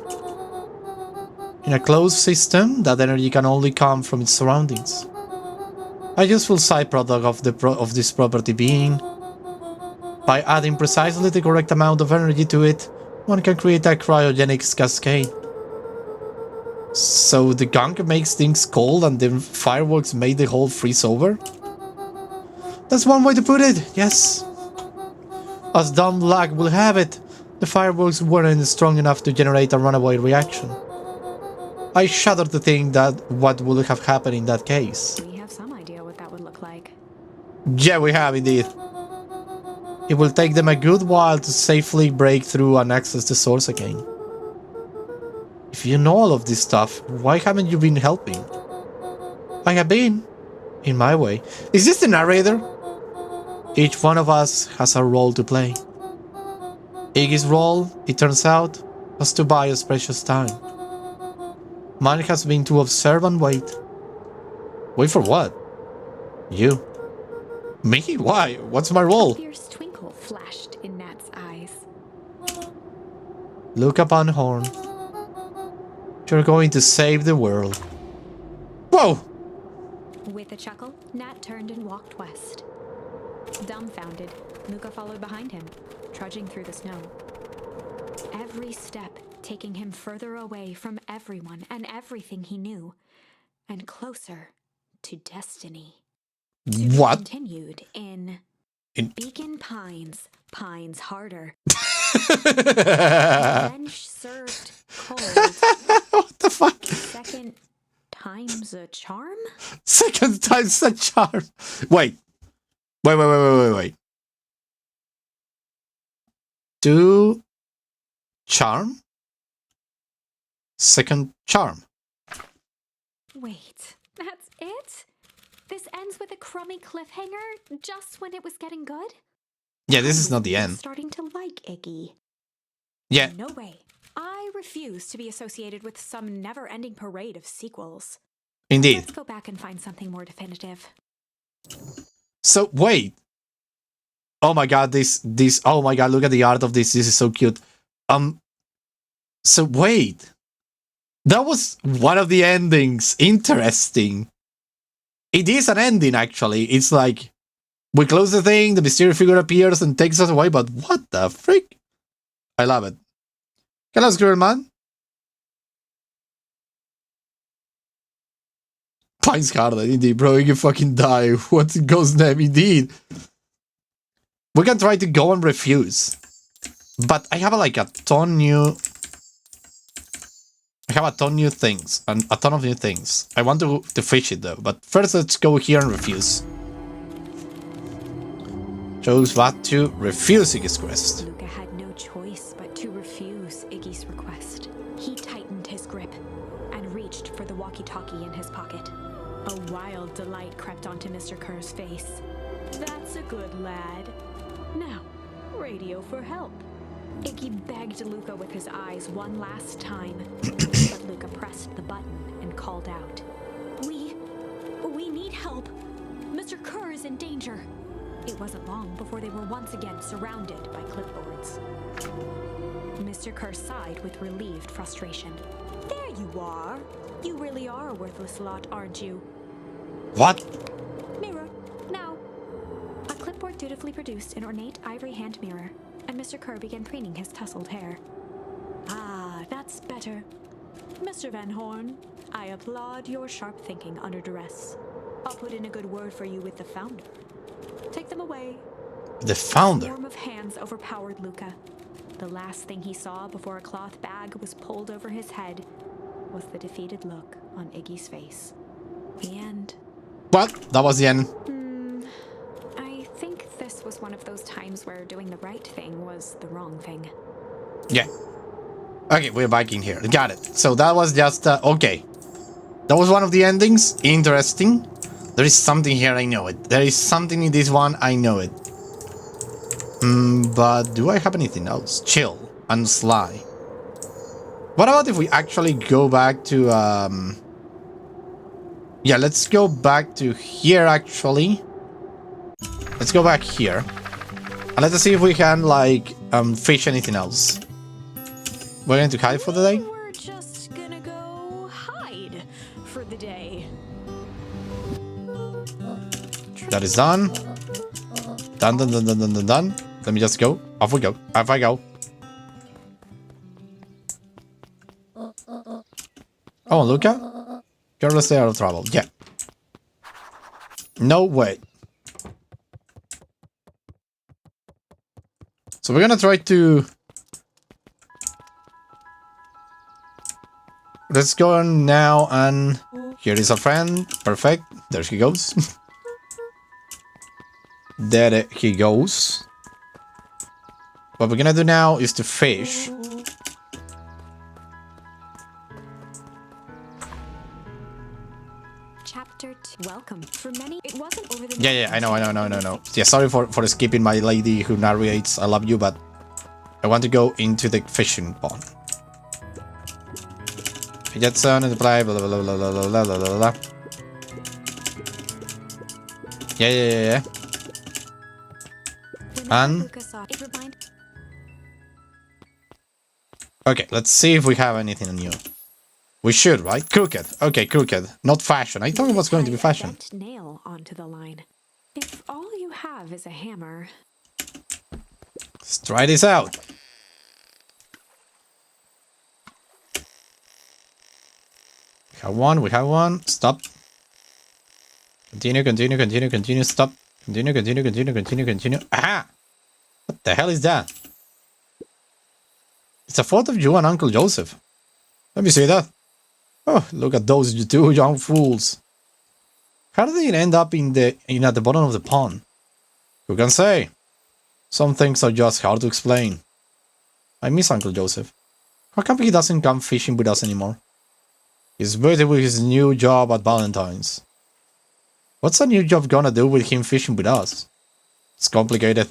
In a closed system, that energy can only come from its surroundings. A useful side product of this property being, by adding precisely the correct amount of energy to it, one can create a cryogenic cascade. So the gunk makes things cold and the fireworks made the whole freeze over? That's one way to put it, yes. As dumb luck will have it, the fireworks weren't strong enough to generate a runaway reaction. I shudder to think that what would have happened in that case. We have some idea what that would look like. Yeah, we have indeed. It will take them a good while to safely break through and access the source again. If you know all of this stuff, why haven't you been helping? I have been, in my way. Is this the narrator? Each one of us has a role to play. Iggy's role, it turns out, was to buy us precious time. Mine has been to observe and wait. Wait for what? You. Me? Why? What's my role? A fierce twinkle flashed in Nat's eyes. Look upon Horn. You're going to save the world. Whoa! With a chuckle, Nat turned and walked west. Dumbfounded, Luca followed behind him, trudging through the snow. Every step taking him further away from everyone and everything he knew, and closer to destiny. What? Continued in Beacon Pines, Pines harder. French served cold. What the fuck? Second time's a charm? Second time's a charm. Wait. 2 charm? Second charm. Wait, that's it? This ends with a crummy cliffhanger just when it was getting good? Yeah, this is not the end. Starting to like Iggy. Yeah. No way. I refuse to be associated with some never-ending parade of sequels. Indeed. Let's go back and find something more definitive. So, wait. Oh my god, oh my god, look at the art of this. This is so cute. So wait. That was one of the endings. Interesting. It is an ending, actually. It's like, we close the thing, the mysterious figure appears and takes us away, but what the frick? I love it. Hello, Squirrel Man. Pines harder, indeed, bro. You can fucking die. What's Ghost name, indeed? We can try to go and refuse. But I have like a ton new... I have a ton new things. And a ton of new things. I want to fish it though. But first let's go here and refuse. Chose what to refuse Iggy's quest. Luca had no choice but to refuse Iggy's request. He tightened his grip and reached for the walkie-talkie in his pocket. A wild delight crept onto Mr. Kerr's face. That's a good lad. Now, radio for help. Iggy begged Luca with his eyes one last time, but Luca pressed the button and called out. We need help. Mr. Kerr is in danger. It wasn't long before they were once again surrounded by clipboards. Mr. Kerr sighed with relieved frustration. There you are. You really are a worthless lot, aren't you? What? Mirror, now. A clipboard dutifully produced an ornate ivory hand mirror, and Mr. Kerr began preening his tousled hair. Ah, that's better. Mr. Van Horn, I applaud your sharp thinking under duress. I'll put in a good word for you with the founder. Take them away. The founder? A swarm of hands overpowered Luca. The last thing he saw before a cloth bag was pulled over his head was the defeated look on Iggy's face. The end. What? That was the end. I think this was one of those times where doing the right thing was the wrong thing. Yeah. Okay, we're back in here. Got it. So that was just... okay. That was one of the endings. Interesting. There is something here, I know it. There is something in this one, I know it. But do I have anything else? Chill and sly. What about if we actually go back to... yeah, let's go back to here, actually. Let's go back here. And let's see if we can, like, fish anything else. We're going to hide for the day? We're just gonna go hide for the day. That is done. Done, done, done, done, done, done, done. Let me just go. Off we go. Off I go. Oh, Luca? Girl, stay out of trouble. Yeah. No way. So we're gonna try to... Let's go on now, and here is our friend. Perfect. There he goes. There he goes. What we're gonna do now is to fish. Chapter 2. Welcome. For many, it wasn't over the... Yeah, I know. Yeah, sorry for skipping my lady who narrates. I love you, but I want to go into the fishing pond. Jetson and play, blah, blah, blah, blah, blah, blah, blah, blah, blah. Yeah. And... okay, let's see if we have anything new. We should, right? Crooked. Okay, crooked. Not fashion. I thought it was going to be fashion. Nail onto the line. If all you have is a hammer... Let's try this out. We have one. Stop. Continue, stop. Continue. Aha! What the hell is that? It's a photo of you and Uncle Joseph. Let me see that. Oh, look at those two young fools. How did they end up at the bottom of the pond? Who can say? Some things are just hard to explain. I miss Uncle Joseph. How come he doesn't come fishing with us anymore? He's busy with his new job at Valentine's. What's a new job gonna do with him fishing with us? It's complicated.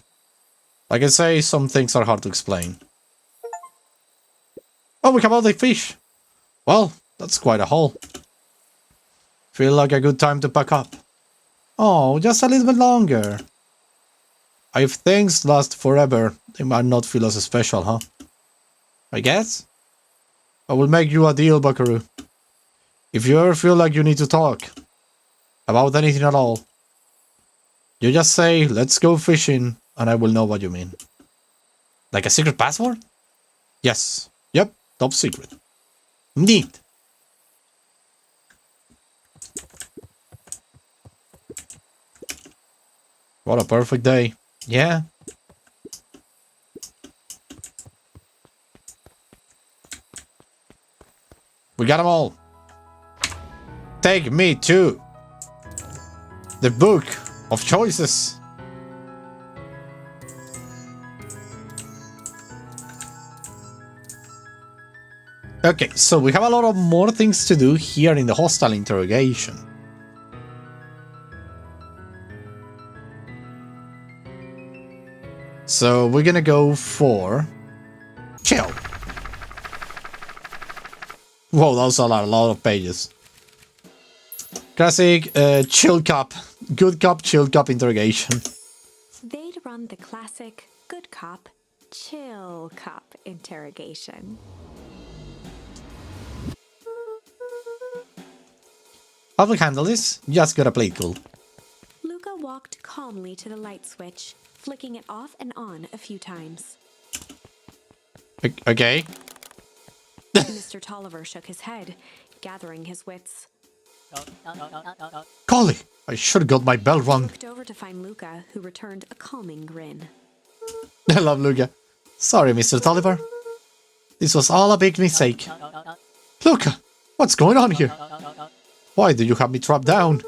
Like I say, some things are hard to explain. Oh, we have all the fish! Well, that's quite a haul. Feel like a good time to pack up. Oh, just a little bit longer. If things last forever, they might not feel as special, huh? I guess? I will make you a deal, Buckaroo. If you ever feel like you need to talk about anything at all, you just say, let's go fishing, and I will know what you mean. Like a secret password? Yes. Yep. Top secret. Neat. What a perfect day. Yeah. We got them all. Take me to the book of choices. Okay, so we have a lot of more things to do here in the hostile interrogation. So we're gonna go for chill. Whoa, that was a lot of pages. Classic chill cup, good cup, chill cup interrogation. run the classic good cop, chill cop interrogation. How do we handle this? Just gotta play it cool. Luca walked calmly to the light switch, flicking it off and on a few times. Okay. Mr. Tolliver shook his head, gathering his wits. Golly, I should have got my bell He rung. looked over to find Luca, who returned a calming grin. I love Luca. Sorry, Mr. Tolliver. This was all a big mistake. Luca, what's going on here? Why do you have me trapped down?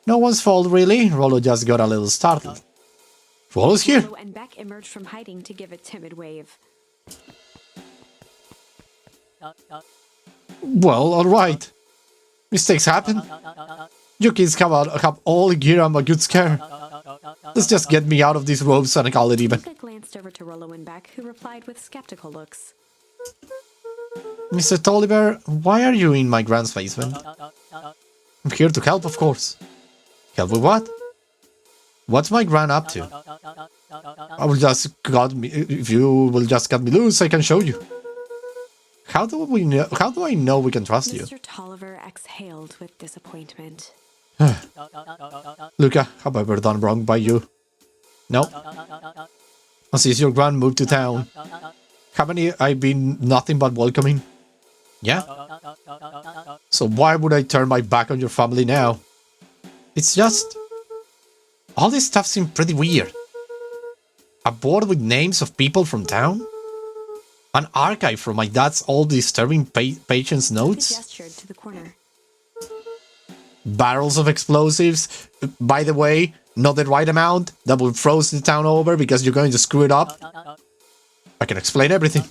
No one's fault, really. Rollo just got a little startled. Rollo's here. Rollo and Beck emerged from hiding to give a timid wave. Well, alright. Mistakes happen. You kids have all gear and a good scare. Let's just get me out of these ropes and call it even. Luca glanced over to Rollo and Beck, who replied with skeptical looks. Mr. Tolliver, why are you in my grand's basement? I'm here to help, of course. Help with what? What's my grand up to? If you will just cut me loose, I can show you. How do I know we can trust you? Mr. Tolliver exhaled with disappointment. Luca, have I ever done wrong by you? No. Since your grand moved to town, haven't I been nothing but welcoming? Yeah? So why would I turn my back on your family now? It's just... all this stuff seems pretty weird. A board with names of people from town? An archive from my dad's old disturbing patient's notes? Luca gestured to the corner. Barrels of explosives. By the way, not the right amount. That will froze the town over because you're going to screw it up. I can explain everything.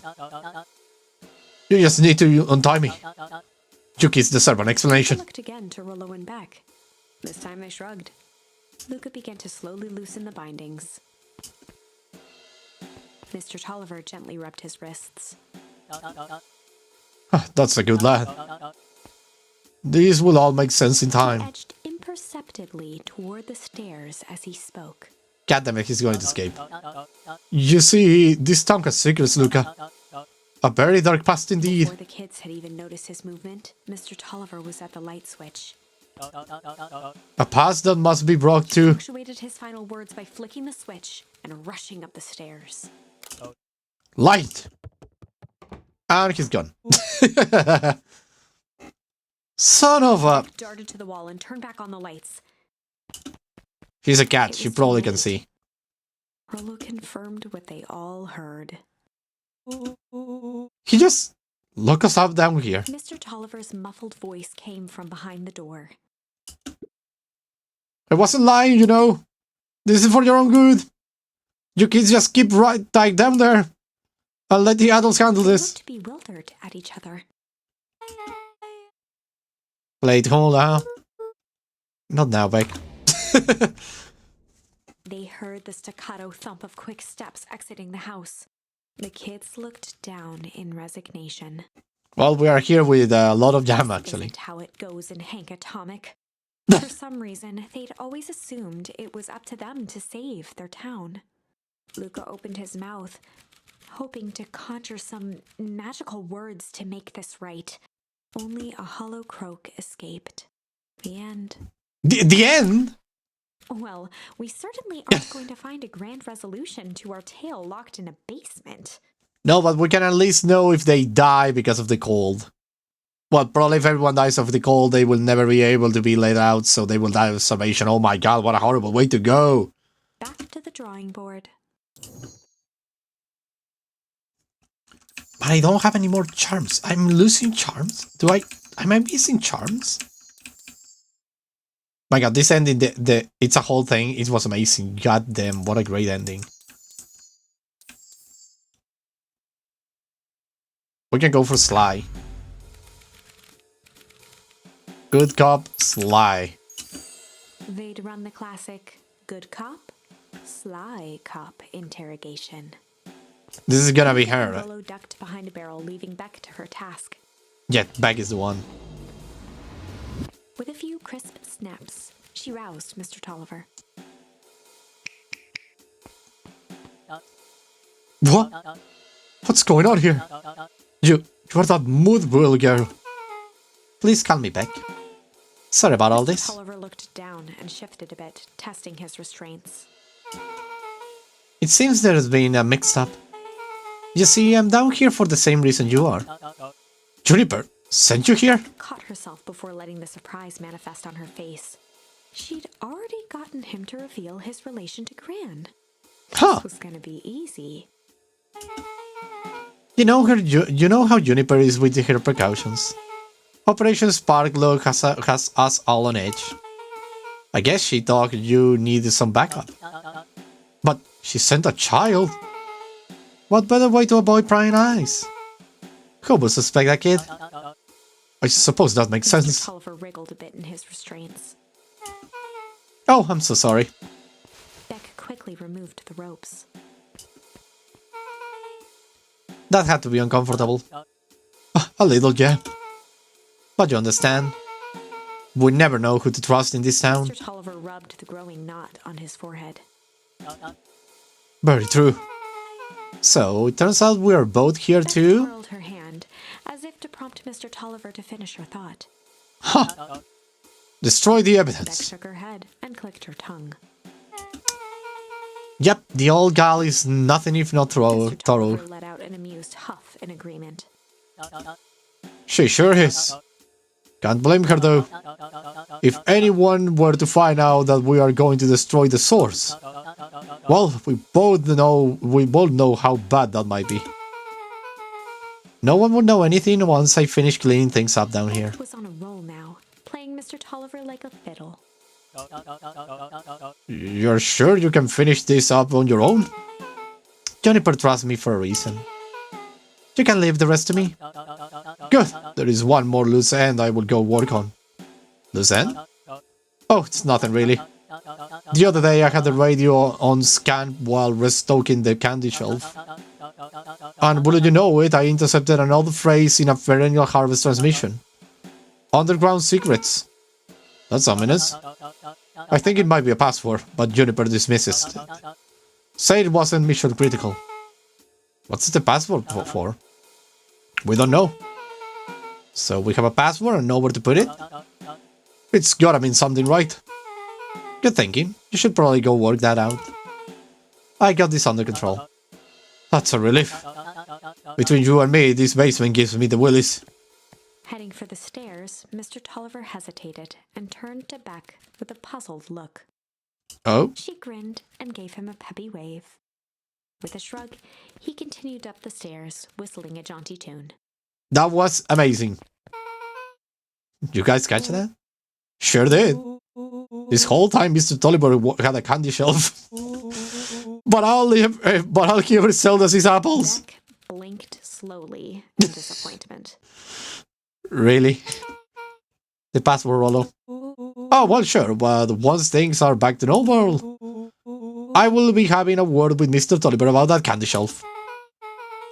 You just need to untie me. You kids deserve an explanation. I looked again to Rollo and Beck. This time they shrugged. Luca began to slowly loosen the bindings. Mr. Tolliver gently rubbed his wrists. That's a good lad. These will all make sense in He time. edged imperceptibly toward the stairs as he spoke. God damn it, he's going to escape. You see, this town has secrets, Luca. A very dark past indeed. Before the kids had even noticed his movement, Mr. Tolliver was at the light switch. A past that must be brought to... Actuated his final words by flicking the switch and rushing up the stairs. Light! And he's gone. Son of a... Beck darted to the wall and turned back on the lights. He's a cat, you probably can see. Rollo confirmed what they all heard. He just locked us up down here. Mr. Tolliver's muffled voice came from behind the door. I wasn't lying, you know. This is for your own good. You kids just keep right tight down there. I'll let the adults handle They this. looked bewildered at each other. Late hold out. Not now, Beck. They heard the staccato thump of quick steps exiting the house. The kids looked down in resignation. Well, we are here with a lot of jam, This actually. isn't how it goes in Hank Atomic. For some reason, they'd always assumed it was up to them to save their town. Luca opened his mouth, hoping to conjure some magical words to make this right. Only a hollow croak escaped. The end. The end? Well, we certainly aren't going to find a grand resolution to our tale locked in a basement. No, but we can at least know if they die because of the cold. Well, probably if everyone dies of the cold, they will never be able to be let out, so they will die of starvation. Oh my god, what a horrible way to go! Back to the drawing board. But I don't have any more charms. I'm losing charms? Am I missing charms? My god, this ending, it's a whole thing. It was amazing. God damn, what a great ending. We can go for Sly. Good cop, Sly. They'd run the classic good cop, sly cop interrogation. This is gonna be her. Rollo ducked behind a barrel, leaving Beck to her task. Yeah, Beck is the one. With a few crisp snaps, she roused Mr. Tolliver. What? What's going on here? You are that mood-boil girl. Please call me back. Sorry about all this. Tolliver looked down and shifted a bit, testing his restraints. It seems there's been a mix-up. You see, I'm down here for the same reason you are. Juniper sent you here? Caught herself before letting the surprise manifest on her face. She'd already gotten him to reveal his relation to Gran. Huh. This was gonna be easy. You know how Juniper is with her precautions. Operation Sparklock has us all on edge. I guess she thought you needed some backup. But she sent a child. What better way to avoid prying eyes? Who would suspect that kid? I suppose that makes sense. Mr. Tolliver wriggled a bit in his restraints. Oh, I'm so sorry. Beck quickly removed the ropes. That had to be uncomfortable. A little, yeah. But you understand. We never know who to trust in this town. Mr. Tolliver rubbed the growing knot on his forehead. Very true. So, it turns out we are both here Beck too? twirled her hand, as if to prompt Mr. Tolliver to finish her thought. Huh. Destroy the Beck evidence. shook her head and clicked her tongue. Yep, the old gal is nothing if not thorough. Mr. Tolliver let out an amused huff in agreement. She sure is. Can't blame her though. If anyone were to find out that we are going to destroy the source, well, we both know how bad that might be. No one would know anything once I finish cleaning things up down here. Beck was on a roll now, playing Mr. Tolliver like a fiddle. You're sure you can finish this up on your own? Juniper trusts me for a reason. You can leave the rest to me. Good. There is one more loose end I will go work on. Loose end? Oh, it's nothing really. The other day I had the radio on scan while restocking the candy shelf. And wouldn't you know it, I intercepted an old phrase in a perennial harvest transmission. Underground secrets. That's ominous. I think it might be a password, but Juniper dismisses it. Say it wasn't mission critical. What's the password for? We don't know. So we have a password and know where to put it? It's gotta mean something, right? Good thinking. You should probably go work that out. I got this under control. That's a relief. Between you and me, this basement gives me the willies. Heading for the stairs, Mr. Tolliver hesitated and turned to Beck with a puzzled look. Oh? She grinned and gave him a peppy wave. With a shrug, he continued up the stairs, whistling a jaunty tune. That was amazing. You guys catch that? Sure did. This whole time Mr. Tolliver had a candy shelf. But all he ever sold us is apples. Beck blinked slowly in disappointment. Really? The password, Rollo. Oh, well, sure, but once things are back to normal, I will be having a word with Mr. Tolliver about that candy shelf.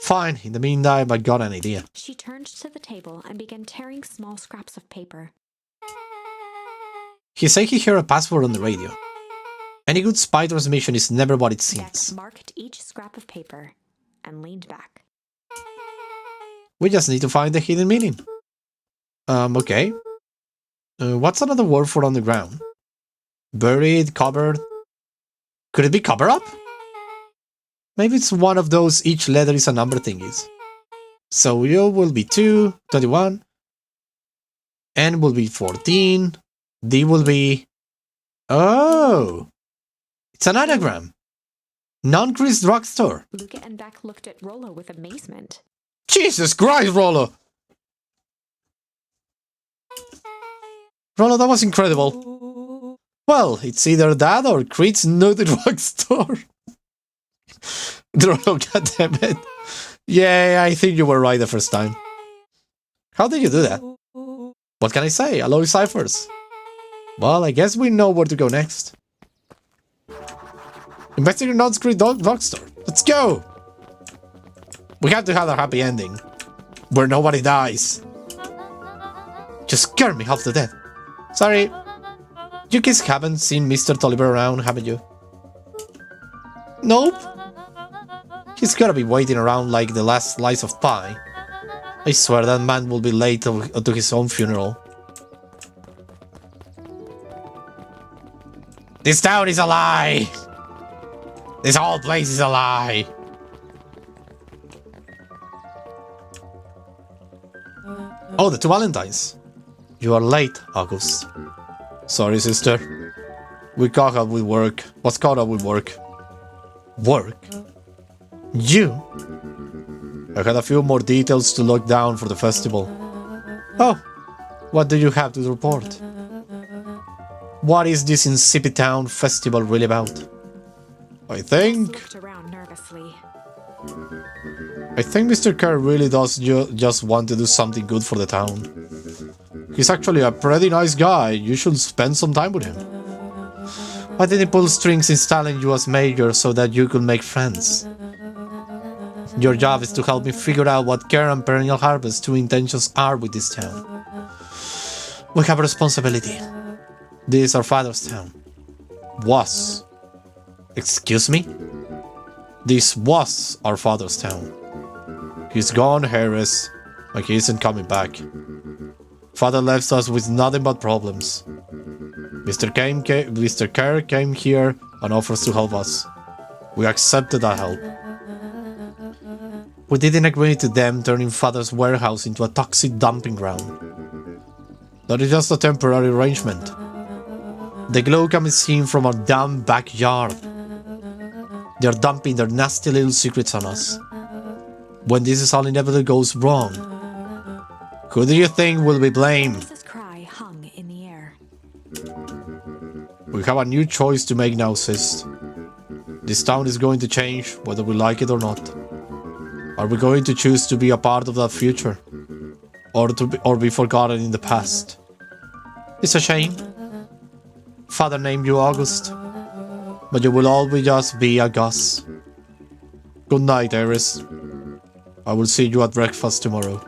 Fine, in the meantime, I got an idea. She turned to the table and began tearing small scraps of paper. He said he heard a password on the radio. Any good spy transmission is never what it Beck seems. marked each scrap of paper and leaned back. We just need to find the hidden meaning. Okay. What's another word for underground? Buried, covered? Could it be cover up? Maybe it's one of those each letter is a number thingies. So U will be 2, 21. N will be 14. D will be... Oh! It's an anagram. Non-Chris drugstore. Luca and Beck looked at Rollo with amazement. Jesus Christ, Rollo! Rollo, that was incredible. Well, it's either that or Creed's Nutty Drugstore. Rollo, goddammit. Yeah, I think you were right the first time. How did you do that? What can I say? Alloy ciphers. Well, I guess we know where to go next. Investigate non-Creed drugstore. Let's go! We have to have a happy ending. Where nobody dies. Just scared me half to death. Sorry. You kids haven't seen Mr. Tolliver around, haven't you? Nope. He's gotta be waiting around like the last slice of pie. I swear that man will be late to his own funeral. This town is a lie! This whole place is a lie! Oh, the two Valentines. You are late, August. Sorry, sister. We caught up with work. Was caught up with work. Work? You? I had a few more details to lock down for the festival. Oh, what do you have to report? What is this insipid town festival really about? I think Mr. Kerr really does just want to do something good for the town. He's actually a pretty nice guy. You should spend some time with him. Why did he pull strings installing you as mayor so that you could make friends? Your job is to help me figure out what Kerr and Perennial Harvest's true intentions are with this town. We have a responsibility. This is our father's town. Was. Excuse me? This was our father's town. He's gone, Harris, and he isn't coming back. Father left us with nothing but problems. Mr. Kerr came here and offers to help us. We accepted that help. We didn't agree to them turning Father's warehouse into a toxic dumping ground. That is just a temporary arrangement. The glow can be seen from our damn backyard. They're dumping their nasty little secrets on us. When this is all inevitably goes wrong, who do you think will be blamed? Mrs. Cry hung in the air. We have a new choice to make now, sis. This town is going to change, whether we like it or not. Are we going to choose to be a part of that future? Or be forgotten in the past? It's a shame. Father named you August, but you will always just be a Gus. Good night, Iris. I will see you at breakfast tomorrow.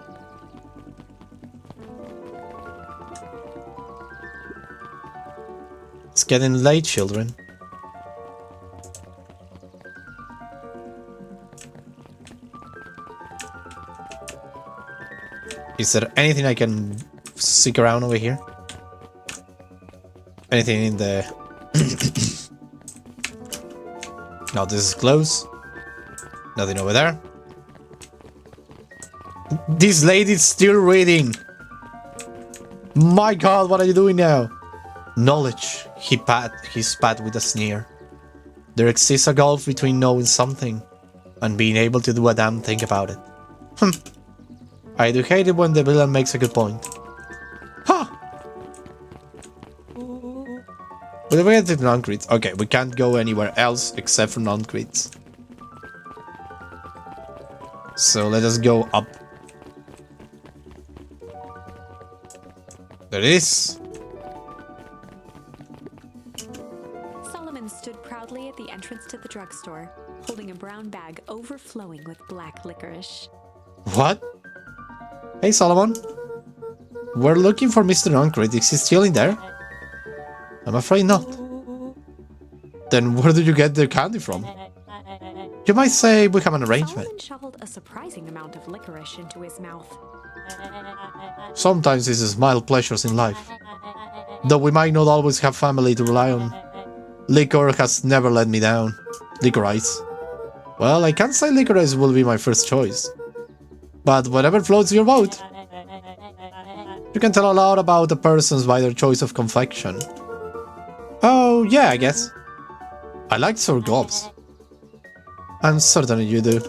It's getting late, children. Is there anything I can seek around over here? Anything in the... No, this is closed. Nothing over there. This lady's still reading. My god, what are you doing now? Knowledge, he spat with a sneer. There exists a gulf between knowing something and being able to do a damn thing about it. I do hate it when the villain makes a good point. Huh! But we get to non-crits. Okay, we can't go anywhere else except for non-crits. So let us go up. There it is. Solomon stood proudly at the entrance to the drugstore, holding a brown bag overflowing with black licorice. What? Hey, Solomon. We're looking for Mr. Non-Crit. Is he still in there? I'm afraid not. Then where did you get the candy from? You might say we have an arrangement. Solomon shoveled a surprising amount of licorice into his mouth. Sometimes it's the small pleasures in life. Though we might not always have family to rely on. Liquor has never let me down. Licorice. Well, I can't say licorice will be my first choice. But whatever floats your boat. You can tell a lot about a person by their choice of confection. Oh, yeah, I guess. I like sour gobs. I'm certain you do.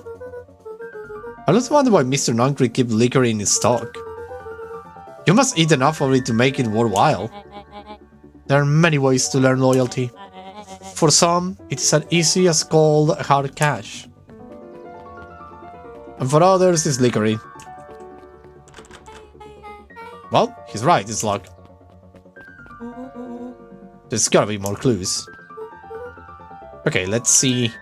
I just wonder why Mr. Non-Crit keeps liquor in his stock. You must eat enough of it to make it worthwhile. There are many ways to learn loyalty. For some, it's as easy as cold hard cash. And for others, it's liquor. Well, he's right, it's locked. There's gotta be more clues. Okay, let's see.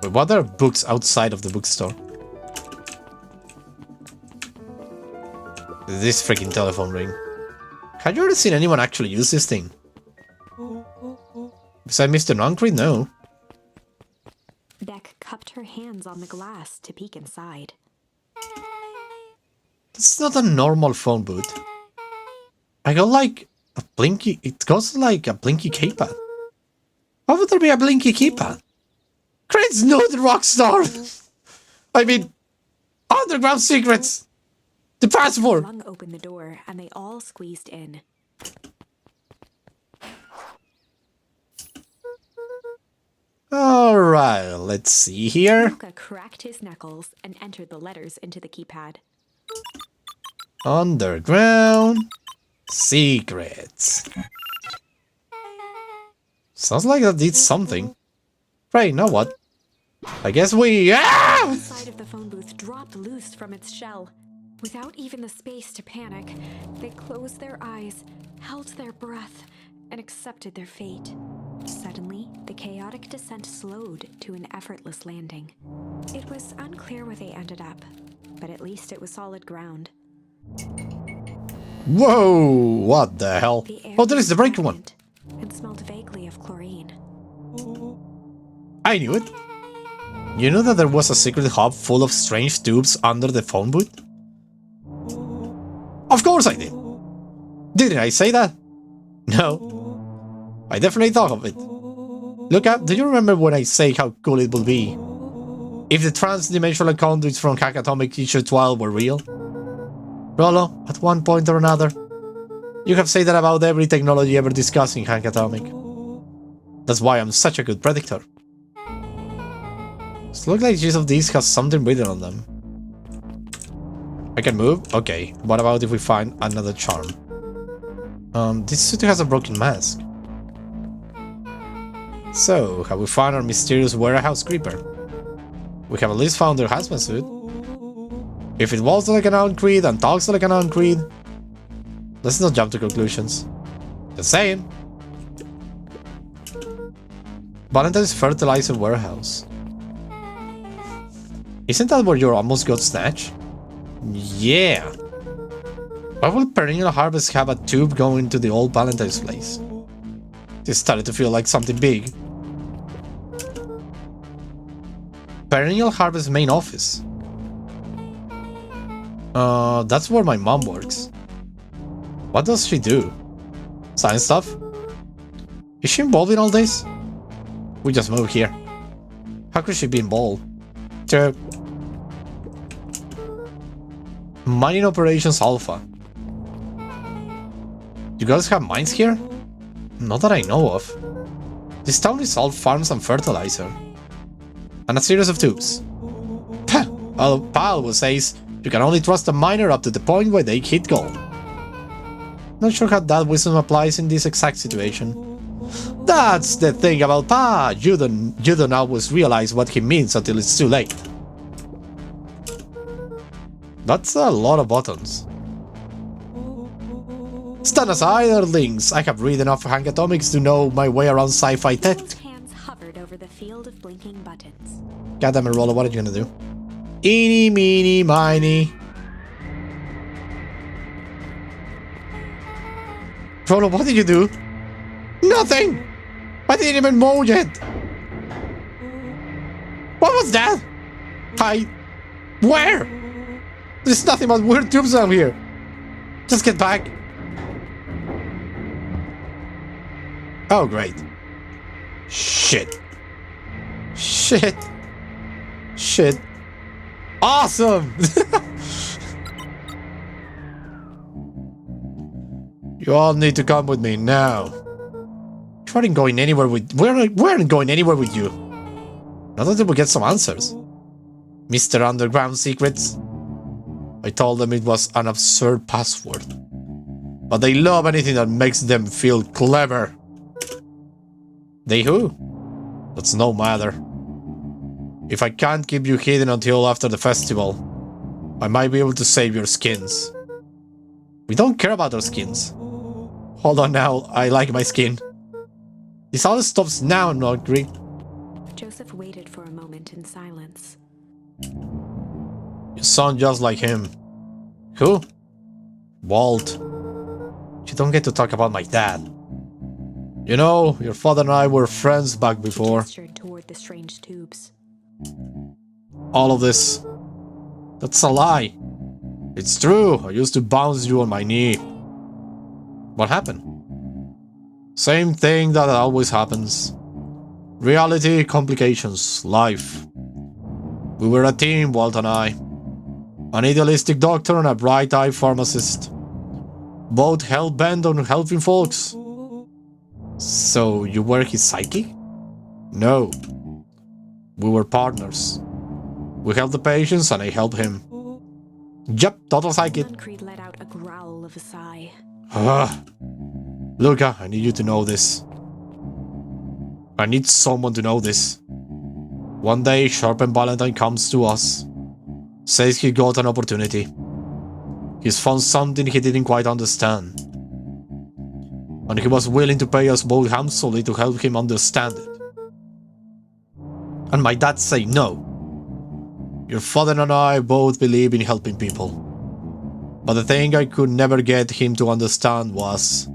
Wait, what are books outside of the bookstore? This freaking telephone ring. Have you ever seen anyone actually use this thing? Besides Mr. Non-Crit? No. Beck cupped her hands on the glass to peek inside. It's not a normal phone booth. I got like a blinky. It goes like a blinky keypad. Why would there be a blinky keypad? Crane's nude rockstar! I mean, underground secrets! The passport! Flung open the door and they all squeezed in. Alright, let's see here. Luca cracked his knuckles and entered the letters into the keypad. Underground secrets. Sounds like that did something. Right, now what? I guess we... Ah! The side of the phone booth dropped loose from its shell. Without even the space to panic, they closed their eyes, held their breath, and accepted their fate. Suddenly, the chaotic descent slowed to an effortless landing. It was unclear where they ended up, but at least it was solid ground. Whoa! What the hell? The air Oh, there is the was breaking one. stagnant and smelled vaguely of chlorine. I knew it. You knew that there was a secret hub full of strange tubes under the phone booth? Of course I did. Didn't I say that? No. I definitely thought of it. Look up, do you remember when I say how cool it would be if the trans-dimensional conduits from Hackatomic Issue 12 were real? Rolo, at one point or another, you have said that about every technology ever discussed in Hackatomic. That's why I'm such a good predictor. It looks like each of these has something written on them. I can move? Okay. What about if we find another charm? This suit has a broken mask. So, have we found our mysterious warehouse creeper? We have at least found their hazmat suit. If it walks like an Creed and talks like an Creed, let's not jump to conclusions. Just saying. Valentine's fertilizer warehouse. Isn't that where your almost got snatched? Yeah. Why would Perennial Harvest have a tube going to the old Valentine's place? This started to feel like something big. Perennial Harvest main office. That's where my mom works. What does she do? Science stuff? Is she involved in all this? We just moved here. How could she be involved? Mining Operations Alpha. You guys have mines here? Not that I know of. This town is all farms and fertilizer. And a series of tubes. Well, Pal will says you can only trust a miner up to the point where they hit gold. Not sure how that wisdom applies in this exact situation. That's the thing about Pa! You don't always realize what he means until it's too late. That's a lot of buttons. Stand aside, Earthlings! I have read enough Hankatomics to know my way around sci-fi tech. His hands hovered over the field of blinking buttons. Goddamn it, Rolla, what are you gonna do? Eeny, meeny, miny. Rolla, what did you do? Nothing! I didn't even mow yet! What was that? Where? There's nothing but weird tubes down here. Just get back. Oh, great. Shit. Shit. Shit. Awesome! You all need to come with me now. We aren't going anywhere with... We aren't going anywhere with you. Not until we get some answers. Mr. Underground Secrets. I told them it was an absurd password. But they love anything that makes them feel clever. They who? That's no matter. If I can't keep you hidden until after the festival, I might be able to save your skins. We don't care about our skins. Hold on now, I like my skin. This all stops now, not Greek. Joseph waited for a moment in silence. You sound just like him. Who? Walt. You don't get to talk about my dad. You know, your father and I were friends back before. He gestured toward the strange tubes. All of this. That's a lie. It's true. I used to bounce you on my knee. What happened? Same thing that always happens. Reality, complications, life. We were a team, Walt and I. An idealistic doctor and a bright-eyed pharmacist. Both hell-bent on helping folks. So, you were his psychic? No. We were partners. We helped the patients and I helped him. Yep, total psychic. Creed let out a growl of a sigh. Luca, I need you to know this. I need someone to know this. One day, Sharp and Valentine comes to us. Says he got an opportunity. He's found something he didn't quite understand. And he was willing to pay us both handsomely to help him understand it. And my dad said no. Your father and I both believe in helping people. But the thing I could never get him to understand was,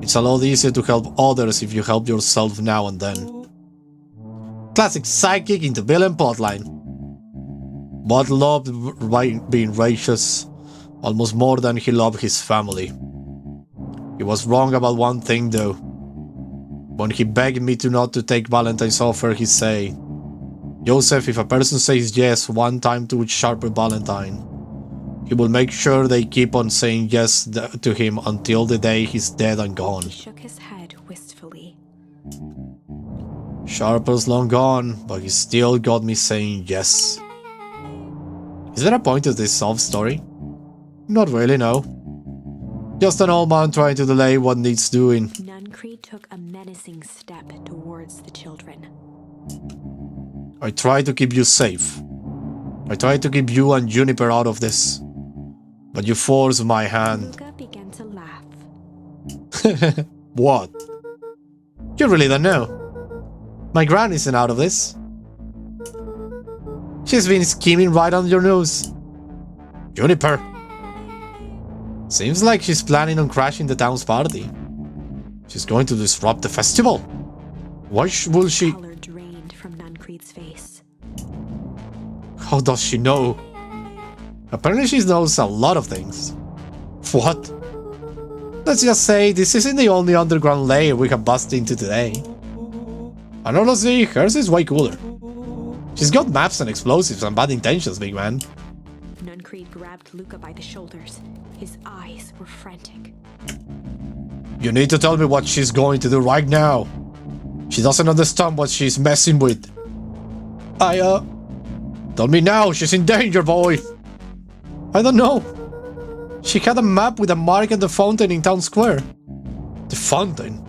it's a lot easier to help others if you help yourself now and then. Classic psychic into villain plotline. But loved being righteous almost more than he loved his family. He was wrong about one thing though. When he begged me to not to take Valentine's offer, he said, Joseph, if a person says yes one time to Sharp and Valentine, he will make sure they keep on saying yes to him until the day he's dead and gone. He shook his head wistfully. Sharp is long gone, but he still got me saying yes. Is there a point to this sob story? Not really, no. Just an old man trying to delay what needs doing. Nuncreed took a menacing step towards the children. I try to keep you safe. I try to keep you and Juniper out of this. But you force my hand. Luca began to laugh. What? You really don't know. My gran isn't out of this. She's been scheming right on your nose. Juniper. Seems like she's planning on crashing the town's party. She's going to disrupt the festival. Why will she? Color drained from Nuncreed's face. How does she know? Apparently she knows a lot of things. What? Let's just say this isn't the only underground layer we have busted into today. And honestly, hers is way cooler. She's got maps and explosives and bad intentions, big man. Nuncreed grabbed Luca by the shoulders. His eyes were frantic. You need to tell me what she's going to do right now. She doesn't understand what she's messing with. Tell me now, she's in danger, boy. I don't know. She had a map with a mark at the fountain in town square. The fountain?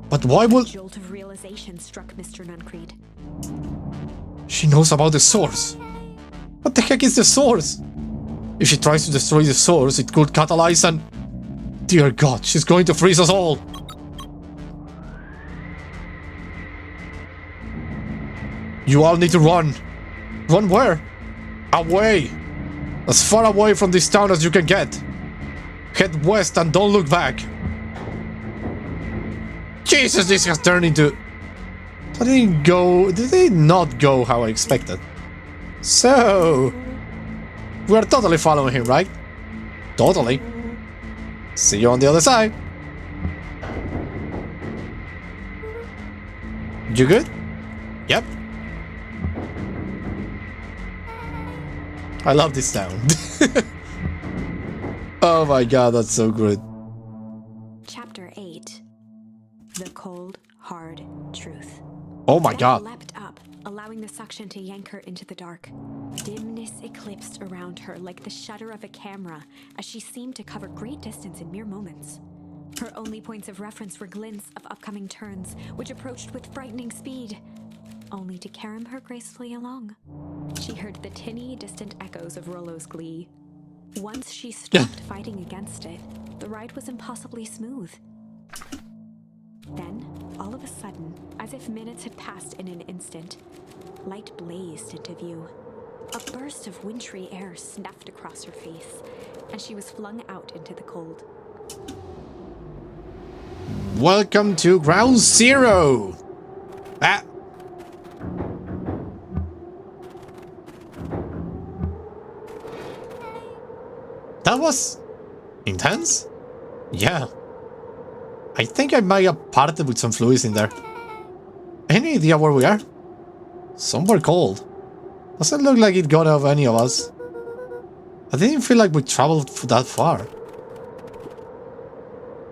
But why would... A jolt of realization struck Mr. Nuncreed. She knows about the source. What the heck is the source? If she tries to destroy the source, it could catalyze and... Dear God, she's going to freeze us all. You all need to run. Run where? Away. As far away from this town as you can get. Head west and don't look back. Jesus, this has turned into... Did it not go how I expected? So... We're totally following him, right? Totally. See you on the other side. You good? Yep. I love this town. Oh my god, that's so good. Chapter 8. The Cold, Hard Truth. Oh my Beth god. leapt up, allowing the suction to yank her into the dark. Dimness eclipsed around her like the shutter of a camera, as she seemed to cover great distance in mere moments. Her only points of reference were glints of upcoming turns, which approached with frightening speed, only to carry her gracefully along. She heard the tinny, distant echoes of Rollo's glee. Once she stopped fighting against it, the ride was impossibly smooth. Then, all of a sudden, as if minutes had passed in an instant, light blazed into view. A burst of wintry air snuffed across her face, and she was flung out into the cold. Welcome to Ground Zero! Ah! That was intense? Yeah. I think I might have parted with some fluids in there. Any idea where we are? Somewhere cold. Doesn't look like it got off any of us. I didn't feel like we traveled that far.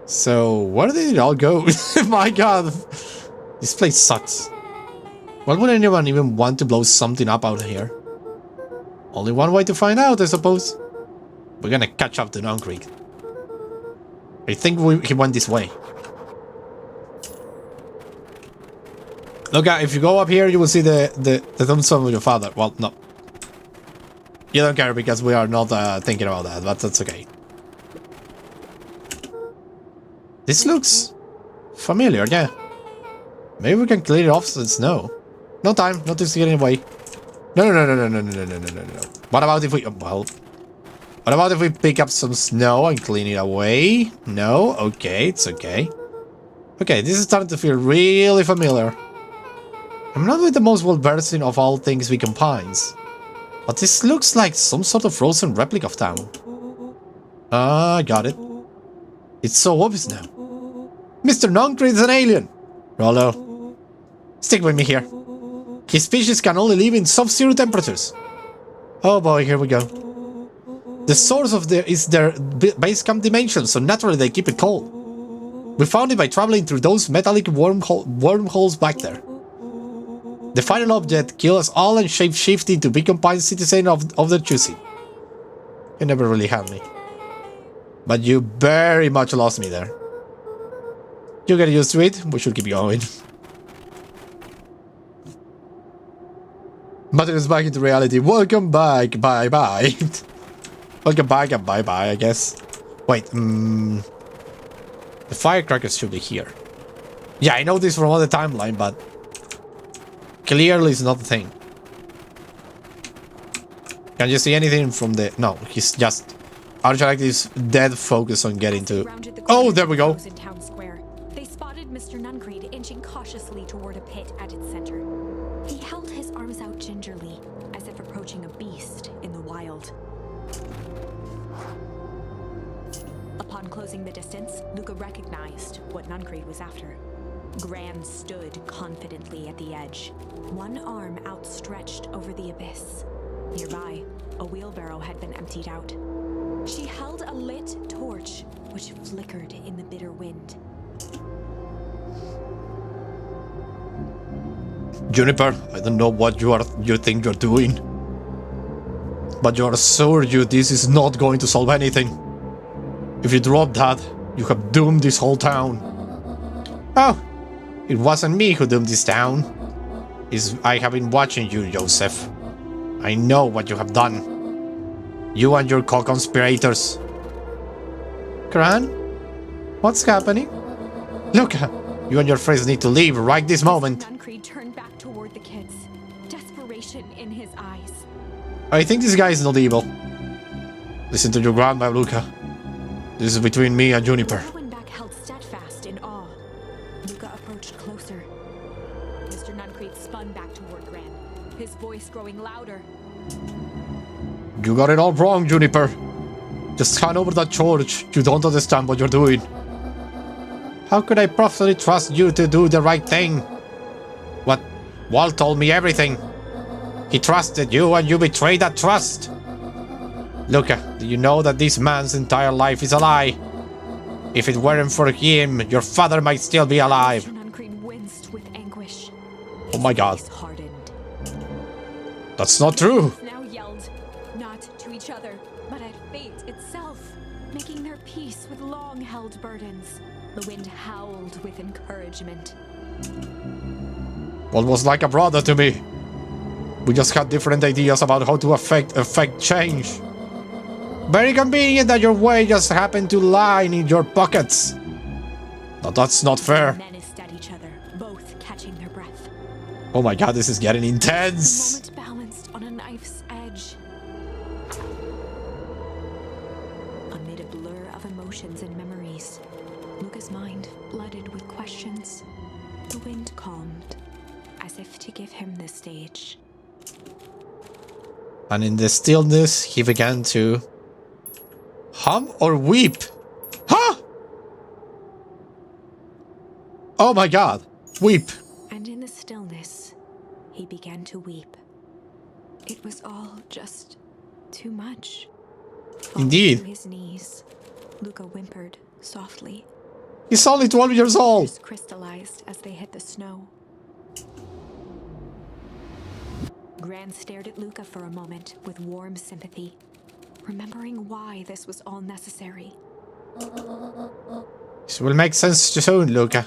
So, where did it all go? My god. This place sucks. Why would anyone even want to blow something up out here? Only one way to find out, I suppose. We're gonna catch up to Nun Creek. I think he went this way. Look, if you go up here, you will see the tombstone of your father. Well, no. You don't care because we are not thinking about that, but that's okay. This looks familiar, yeah. Maybe we can clear it off some snow. No time, not to get away. No. What about if we... Well... What about if we pick up some snow and clean it away? No? Okay, it's okay. Okay, this is starting to feel really familiar. I'm not with the most well-versed in of all things vegan pines. But this looks like some sort of frozen replica of town. Ah, got it. It's so obvious now. Mr. Noncrete is an alien! Rollo. Stick with me here. His species can only live in sub-zero temperatures. Oh boy, here we go. The source of is their base camp dimension, so naturally they keep it cold. We found it by traveling through those metallic wormholes back there. The final object killed us all and shape-shifted into beacon pine citizen of their choosing. You never really had me. But you very much lost me there. You get used to it, we should keep going. Matter is back into reality. Welcome back, bye-bye. Welcome back and bye-bye, I guess. Wait, the firecrackers should be here. Yeah, I know this from other timeline, but clearly it's not the thing. Can you see anything from the... No, he's just... Archelac is dead focused on getting to... Oh, there we go. They spotted Mr. Nuncrete inching cautiously toward a pit at its center. He held his arms out gingerly, as if approaching a beast in the wild. Upon closing the distance, Luca recognized what Nuncrete was after. Gran stood confidently at the edge, one arm outstretched over the abyss. Nearby, a wheelbarrow had been emptied out. She held a lit torch, which flickered in the bitter wind. Juniper, I don't know what you think you're doing, but you're sure this is not going to solve anything. If you drop that, you have doomed this whole town. Oh, it wasn't me who doomed this town. I have been watching you, Joseph. I know what you have done. You and your co-conspirators. Gran? What's happening? Look, you and your friends need to leave right this moment. Nuncrete turned back toward the kids, desperation in his eyes. I think this guy is not evil. Listen to your grandma, Luca. This is between me and Juniper. Back held steadfast in awe. Luca approached closer. Mr. Nuncrete spun back toward Gran, his voice growing louder. You got it all wrong, Juniper. Just hand over that torch. You don't understand what you're doing. How could I possibly trust you to do the right thing? What? Walt told me everything. He trusted you and you betrayed that trust. Luca, do you know that this man's entire life is a lie? If it weren't for him, your father might still be alive. Nuncrete winced with anguish. Oh my god. His face hardened. That's not true. Now yelled, not to each other, but at fate itself, making their peace with long-held burdens. The wind howled with encouragement. Walt was like a brother to me. We just had different ideas about how to affect change. Very convenient that your way just happened to lie in your pockets. But that's not fair. The menaced at each other, both catching their breath. Oh my god, this is getting intense. The moment balanced on a knife's edge. Amid a blur of emotions and memories, Luca's mind flooded with questions. The wind calmed, as if to give him the stage. And in the stillness, he began to Hum or weep? Huh? Oh my god. Weep. And in the stillness, he began to weep. It was all just too much. Falling Indeed. to his knees, Luca whimpered softly. He's only 12 years old. Tears crystallized as they hit the snow. Gran stared at Luca for a moment with warm sympathy, remembering why this was all necessary. This will make sense soon, Luca.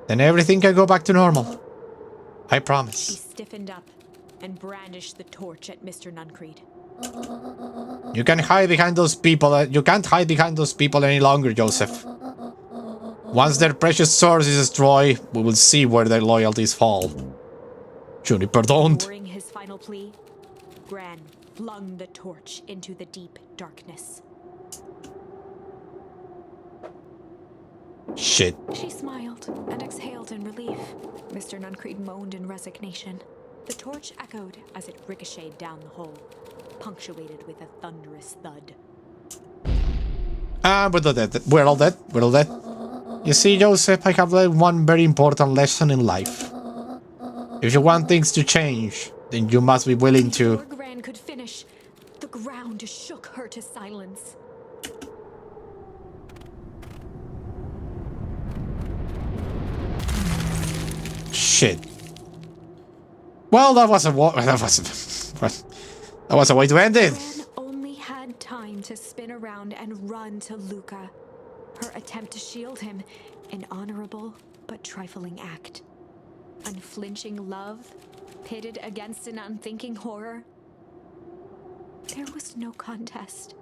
Then everything can go back to normal. I He promise. stiffened up and brandished the torch at Mr. Nuncreed. You can hide behind those people. You can't hide behind those people any longer, Joseph. Once their precious source is destroyed, we will see where their loyalties fall. Juniper, don't. During his final plea, Gran flung the torch into the deep darkness. Shit. She smiled and exhaled in relief. Mr. Nuncreed moaned in resignation. The torch echoed as it ricocheted down the hole, punctuated with a thunderous thud. We're all dead. We're all dead. We're all dead. You see, Joseph, I have learned one very important lesson in life. If you want things to change, then you must be willing to... Before Gran could finish, the ground shook her to silence. Shit. Well, that was a way to end it. Gran only had time to spin around and run to Luca. Her attempt to shield him, an honorable but trifling act. Unflinching love, pitted against an unthinking horror. There was no contest.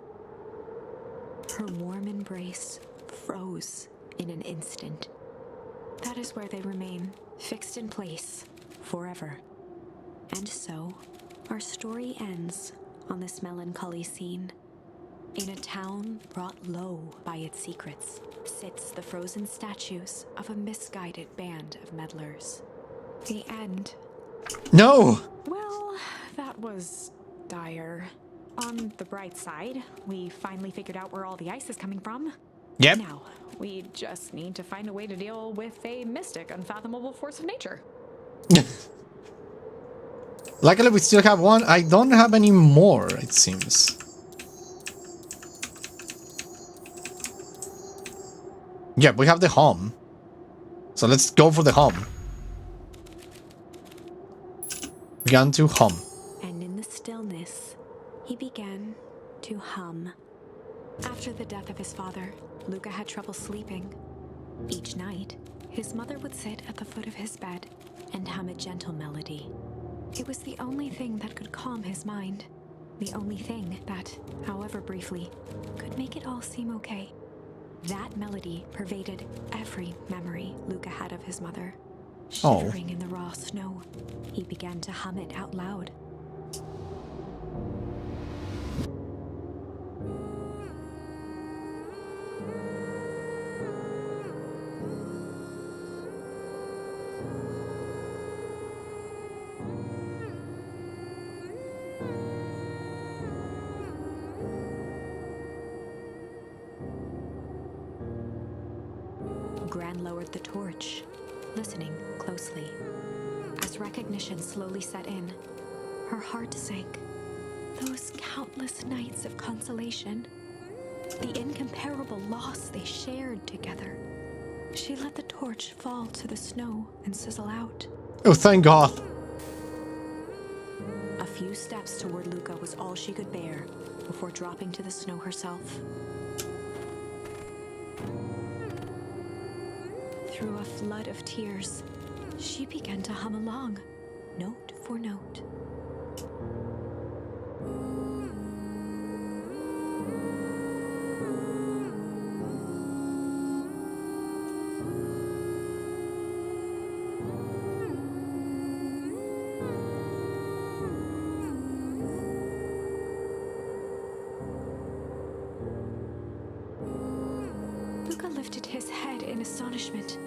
Her warm embrace froze in an instant. That is where they remain, fixed in place, forever. And so, our story ends on this melancholy scene. In a town brought low by its secrets, sits the frozen statues of a misguided band of meddlers. The end. No! Well, that was dire. On the bright side, we finally figured out where all the ice is coming from. Yep. Now, we just need to find a way to deal with a mystic, unfathomable force of nature. Luckily, we still have one. I don't have any more, it seems. Yeah, we have the hum. So let's go for the hum. Began to hum. And in the stillness, he began to hum. After the death of his father, Luca had trouble sleeping. Each night, his mother would sit at the foot of his bed and hum a gentle melody. It was the only thing that could calm his mind. The only thing that, however briefly, could make it all seem okay. That melody pervaded every memory Luca had of his mother. Shivering in the raw snow, he began to hum it out loud. Gran lowered the torch, listening closely. As recognition slowly set in, her heart sank. Those countless nights of consolation, the incomparable loss they shared together. She let the torch fall to the snow and sizzle out. Oh, thank God. A few steps toward Luca was all she could bear before dropping to the snow herself. Through a flood of tears, she began to hum along, note for note. Luca lifted his head in astonishment.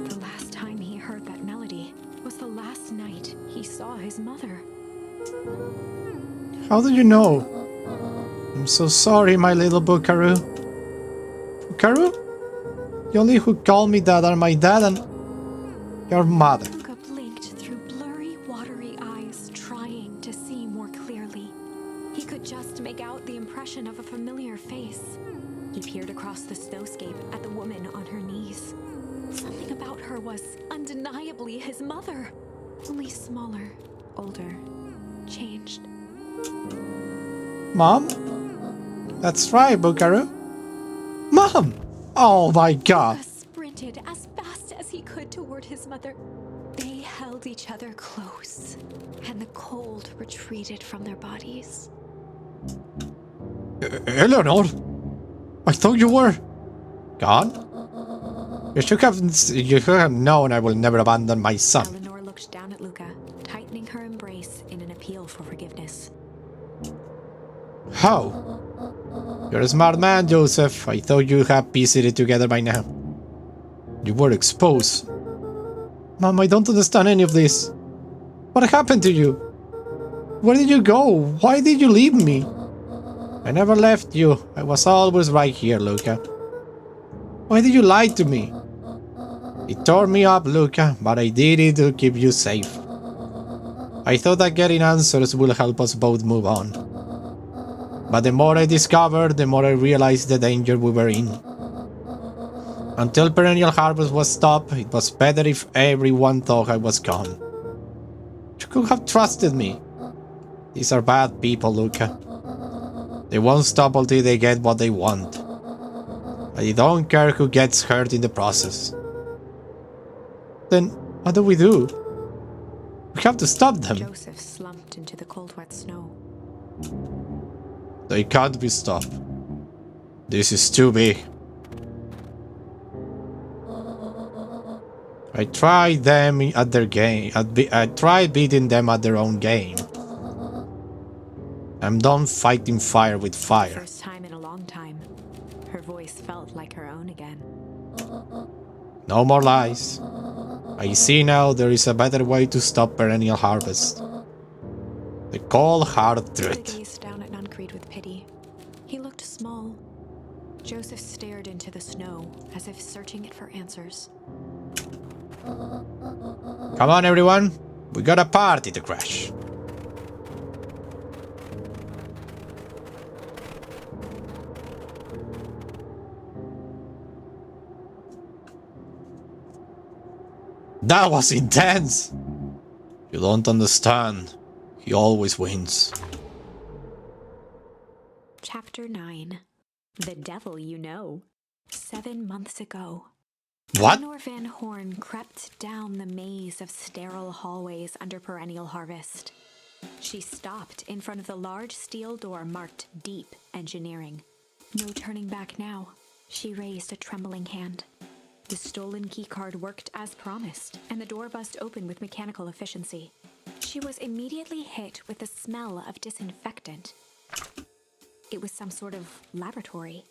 The last time he heard that melody was the last night he saw his mother. How did you know? I'm so sorry, my little Buckaroo. Buckaroo? The only who call me that are my dad and your mother. Luca blinked through blurry, watery eyes, trying to see more clearly. He could just make out the impression of a familiar face. He peered across the snowscape at the woman on her knees. Something about her was undeniably his mother, only smaller, older, changed. Mom? That's right, Buckaroo. Mom! Oh my god. Luca sprinted as fast as he could toward his mother. They held each other close, and the cold retreated from their bodies. Eleanor? I thought you were gone? You should have known I will never abandon my son. Eleanor looked down at Luca, tightening her embrace in an appeal for forgiveness. How? You're a smart man, Joseph. I thought you had pieced it together by now. You were exposed. Mom, I don't understand any of this. What happened to you? Where did you go? Why did you leave me? I never left you. I was always right here, Luca. Why did you lie to me? It tore me up, Luca, but I did it to keep you safe. I thought that getting answers will help us both move on. But the more I discovered, the more I realized the danger we were in. Until perennial harvest was stopped, it was better if everyone thought I was gone. You could have trusted me. These are bad people, Luca. They won't stop until they get what they want. I don't care who gets hurt in the process. Then, what do? We have to stop them. Joseph slumped into the cold, wet snow. They can't be stopped. This is too big. I tried them at their game. I tried beating them at their own game. I'm done fighting fire with fire. First time in a long time, her voice felt like her own again. No more lies. I see now there is a better way to stop perennial harvest. The cold, hard Luca truth. gazed down at Nuncreed with pity. He looked small. Joseph stared into the snow, as if searching it for answers. Come on, everyone. We got a party to crash. That was intense! You don't understand. He always wins. Chapter 9. The Devil You Know. 7 months ago. What? Eleanor Van Horn crept down the maze of sterile hallways under perennial harvest. She stopped in front of the large steel door marked Deep Engineering. No turning back now. She raised a trembling hand. The stolen keycard worked as promised, and the door buzzed open with mechanical efficiency. She was immediately hit with the smell of disinfectant. It was some sort of laboratory.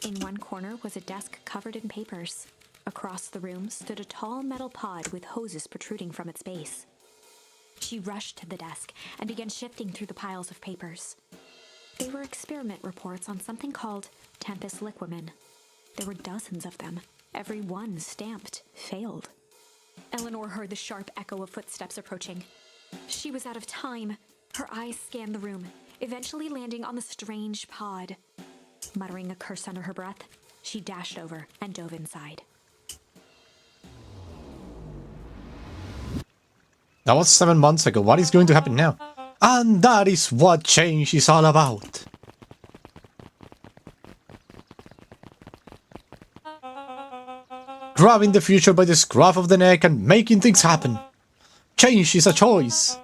In one corner was a desk covered in papers. Across the room stood a tall metal pod with hoses protruding from its base. She rushed to the desk and began shifting through the piles of papers. They were experiment reports on something called Tempus Liquamen. There were dozens of them. Every one stamped failed. Eleanor heard the sharp echo of footsteps approaching. She was out of time. Her eyes scanned the room, eventually landing on the strange pod. Muttering a curse under her breath, she dashed over and dove inside. That was 7 months ago. What is going to happen now? And that is what change is all about. Grabbing the future by the scruff of the neck and making things happen. Change is a choice.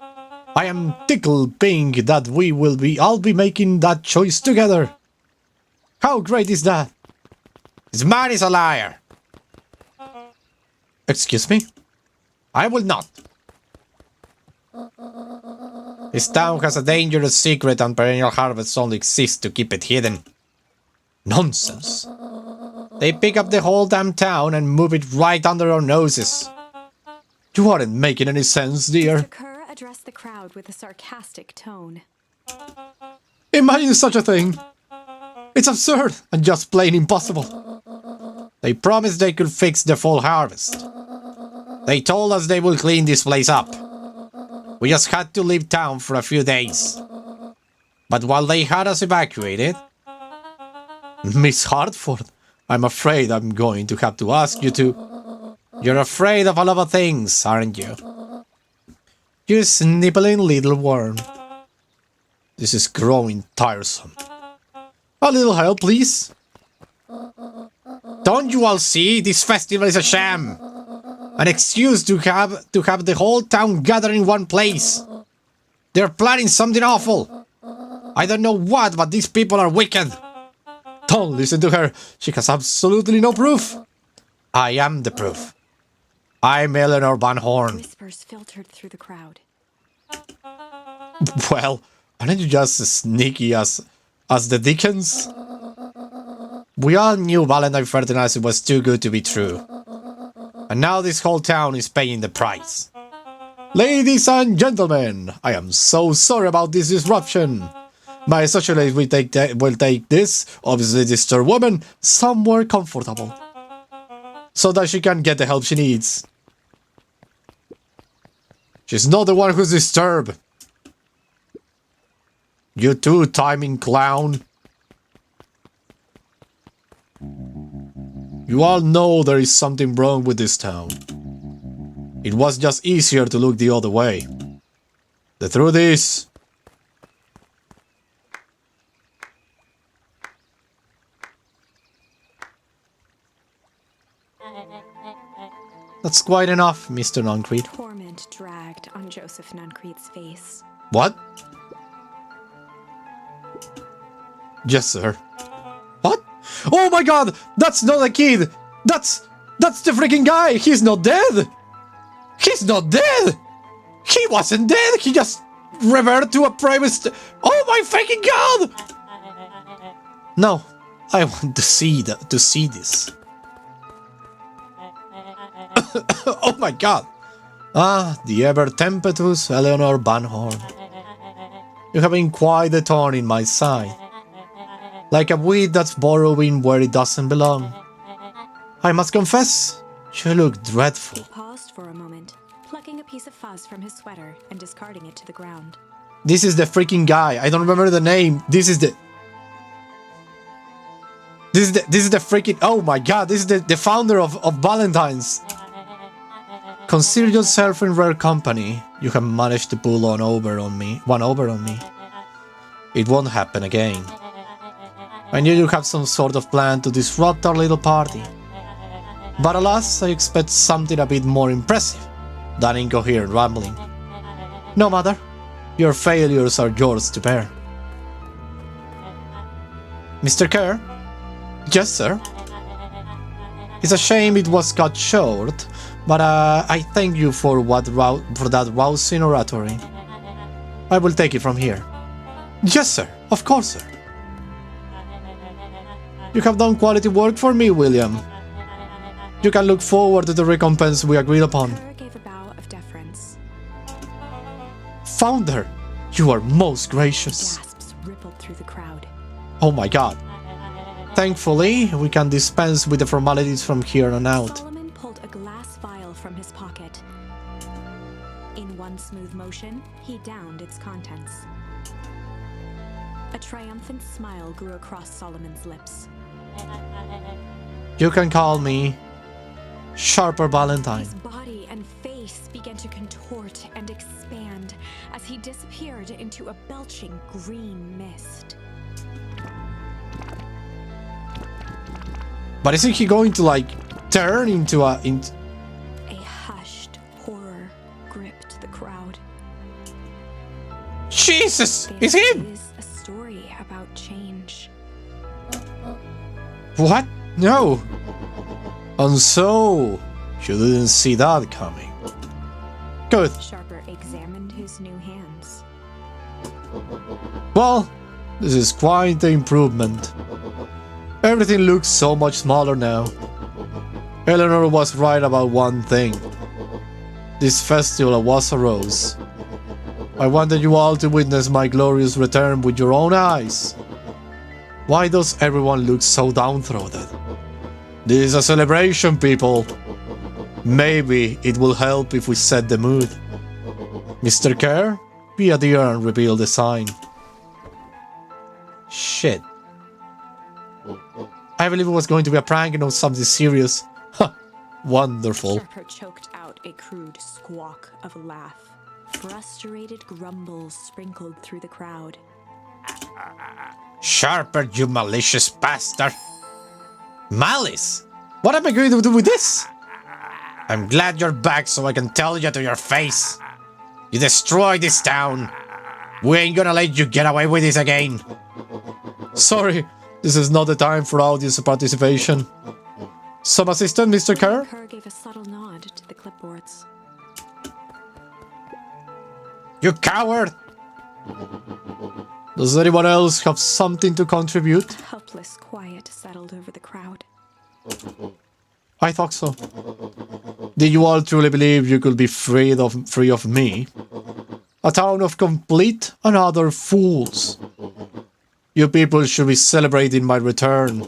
I am tickled pink that we will all be making that choice together. How great is that? This man is a liar. Excuse me? I will not. This town has a dangerous secret and perennial harvests only exist to keep it hidden. Nonsense. They pick up the whole damn town and move it right under our noses. You aren't making any sense, dear. Mr. Kerr addressed the crowd with a sarcastic tone. Imagine such a thing. It's absurd and just plain impossible. They promised they could fix the fall harvest. They told us they would clean this place up. We just had to leave town for a few days. But while they had us evacuated... Miss Hartford, I'm afraid I'm going to have to ask you to... You're afraid of a lot of things, aren't you? You sniveling little worm. This is growing tiresome. A little help, please. Don't you all see? This festival is a sham. An excuse to have the whole town gather in one place. They're planning something awful. I don't know what, but these people are wicked. Don't listen to her. She has absolutely no proof. I am the proof. I'm Eleanor Van Horn. Whispers filtered through the crowd. Well, aren't you just as sneaky as the Dickens? We all knew Valentine Fertilizer was too good to be true. And now this whole town is paying the price. Ladies and gentlemen, I am so sorry about this disruption. My associate will take this, obviously disturbed woman, somewhere comfortable. So that she can get the help she needs. She's not the one who's disturbed. You too, timing clown. You all know there is something wrong with this town. It was just easier to look the other way. The truth is... That's quite enough, Mr. Nuncrete. Torment dragged on Joseph Nuncrete's face. What? Yes, sir. What? Oh my god! That's not a kid! That's the freaking guy! He's not dead! He's not dead! He wasn't dead! He just reverted to a private oh my freaking god! No, I want to see this. Oh my god! Ah, the ever-tempestuous Eleanor Van Horn. You have been quite a thorn in my side. Like a weed that's burrowing where it doesn't belong. I must confess, you look dreadful. He paused for a moment, plucking a piece of fuzz from his sweater and discarding it to the ground. This is the freaking guy. I don't remember the name. This is the freaking... Oh my god, this is the founder of Valentine's. Consider yourself in rare company. You have managed to pull one over on me. It won't happen again. I knew you have some sort of plan to disrupt our little party. But alas, I expect something a bit more impressive than incoherent rambling. No matter, your failures are yours to bear. Mr. Kerr? Yes, sir? It's a shame it was cut short, but I thank you for that rousing oratory. I will take it from here. Yes, sir. Of course, sir. You have done quality work for me, William. You can look forward to the recompense we agreed upon. Kerr gave a bow of deference. Founder, you are most gracious. Gasps rippled through the crowd. Oh my god. Thankfully, we can dispense with the formalities from here on out. Solomon pulled a glass vial from his pocket. In one smooth motion, he downed its contents. A triumphant smile grew across Solomon's lips. You can call me Sharper Valentine. His body and face began to contort and expand as he disappeared into a belching green mist. But isn't he going to like turn into a... A hushed horror gripped the crowd. Jesus! It's him! It is a story about change. What? No! And so, you didn't see that coming. Good. Sharper examined his new hands. Well, this is quite the improvement. Everything looks so much smaller now. Eleanor was right about one thing. This festival was a rose. I wanted you all to witness my glorious return with your own eyes. Why does everyone look so downtrodden? This is a celebration, people. Maybe it will help if we set the mood. Mr. Kerr, be a dear and reveal the sign. Shit. I believe it was going to be a prank and not something serious. Huh. Wonderful. Sharper choked out a crude squawk of a laugh. Frustrated grumbles sprinkled through the crowd. Sharper, you malicious bastard. Malice? What am I going to do with this? I'm glad you're back so I can tell you to your face. You destroyed this town. We ain't gonna let you get away with this again. Sorry, this is not the time for audience participation. Some assistant, Mr. Kerr? Kerr gave a subtle nod to the clipboards. You coward! Does anyone else have something to contribute? Helpless quiet settled over the crowd. I thought so. Did you all truly believe you could be free of me? A town of complete and utter fools. You people should be celebrating my return.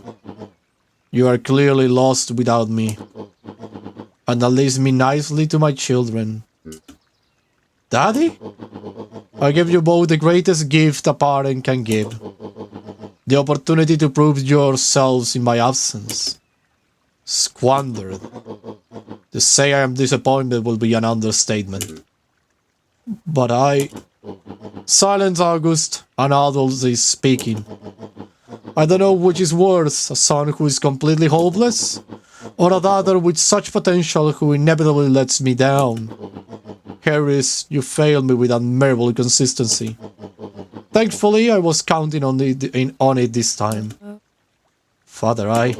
You are clearly lost without me. And that leaves me nicely to my children. Daddy? I give you both the greatest gift a parent can give. The opportunity to prove yourselves in my absence. Squandered. To say I am disappointed will be an understatement. But I... Silence, August. An adult is speaking. I don't know which is worse, a son who is completely hopeless, or a daughter with such potential who inevitably lets me down. Harris, you failed me with admirable consistency. Thankfully, I was counting on it this time. Father, I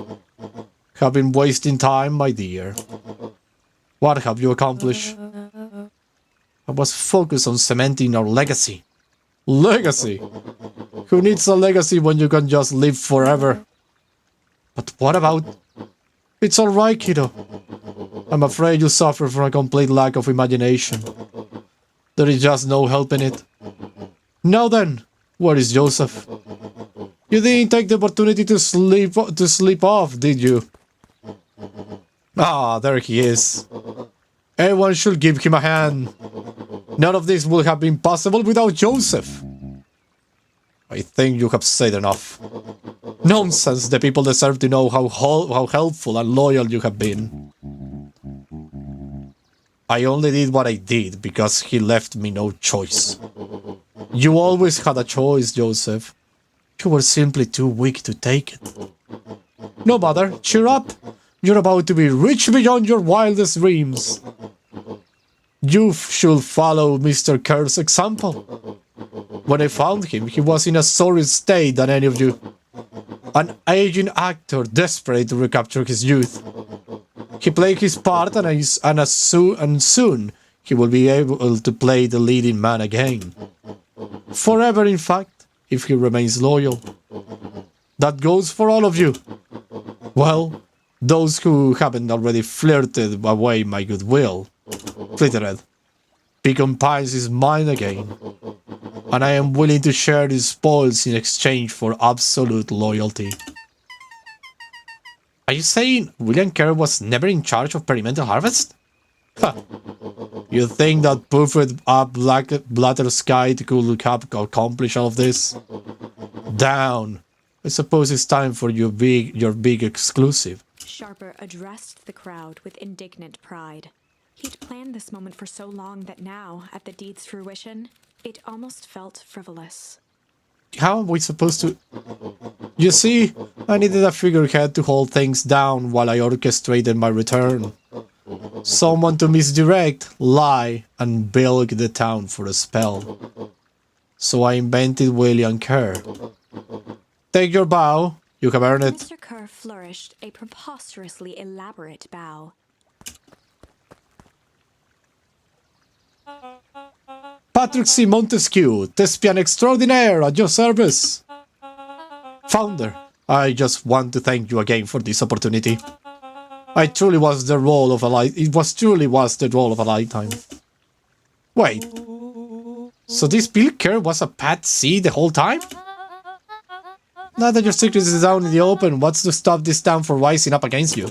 have been wasting time, my dear. What have you accomplished? I was focused on cementing our legacy. Legacy? Who needs a legacy when you can just live forever? But what about... It's alright, kiddo. I'm afraid you suffer from a complete lack of imagination. There is just no helping it. Now then, where is Joseph? You didn't take the opportunity to sleep off, did you? Ah, there he is. Everyone should give him a hand. None of this would have been possible without Joseph. I think you have said enough. Nonsense, the people deserve to know how helpful and loyal you have been. I only did what I did because he left me no choice. You always had a choice, Joseph. You were simply too weak to take it. No matter, cheer up. You're about to be rich beyond your wildest dreams. You should follow Mr. Kerr's example. When I found him, he was in a sorry state than any of you. An aging actor desperate to recapture his youth. He played his part and soon he will be able to play the leading man again. Forever, in fact, if he remains loyal. That goes for all of you. Well, those who haven't already flirted away my goodwill. Flittered. Pecan Pines is mine again. And I am willing to share the spoils in exchange for absolute loyalty. Are you saying William Kerr was never in charge of Perimental Harvest? Ha! You think that puffed up blatter sky could have accomplished all of this? Down! I suppose it's time for your big exclusive. Sharper addressed the crowd with indignant pride. He'd planned this moment for so long that now, at the deed's fruition, it almost felt frivolous. How are we supposed to... You see, I needed a figurehead to hold things down while I orchestrated my return. Someone to misdirect, lie, and bilk the town for a spell. So I invented William Kerr. Take your bow, you have earned it. Mr. Kerr flourished a preposterously elaborate bow. Patrick C. Montesquieu, thespian extraordinaire, at your service. Founder, I just want to thank you again for this opportunity. It truly was the role of a lifetime. Wait, so this Bill Kerr was a patsy the whole time? Now that your secret is out in the open, what's to stop this town from rising up against you?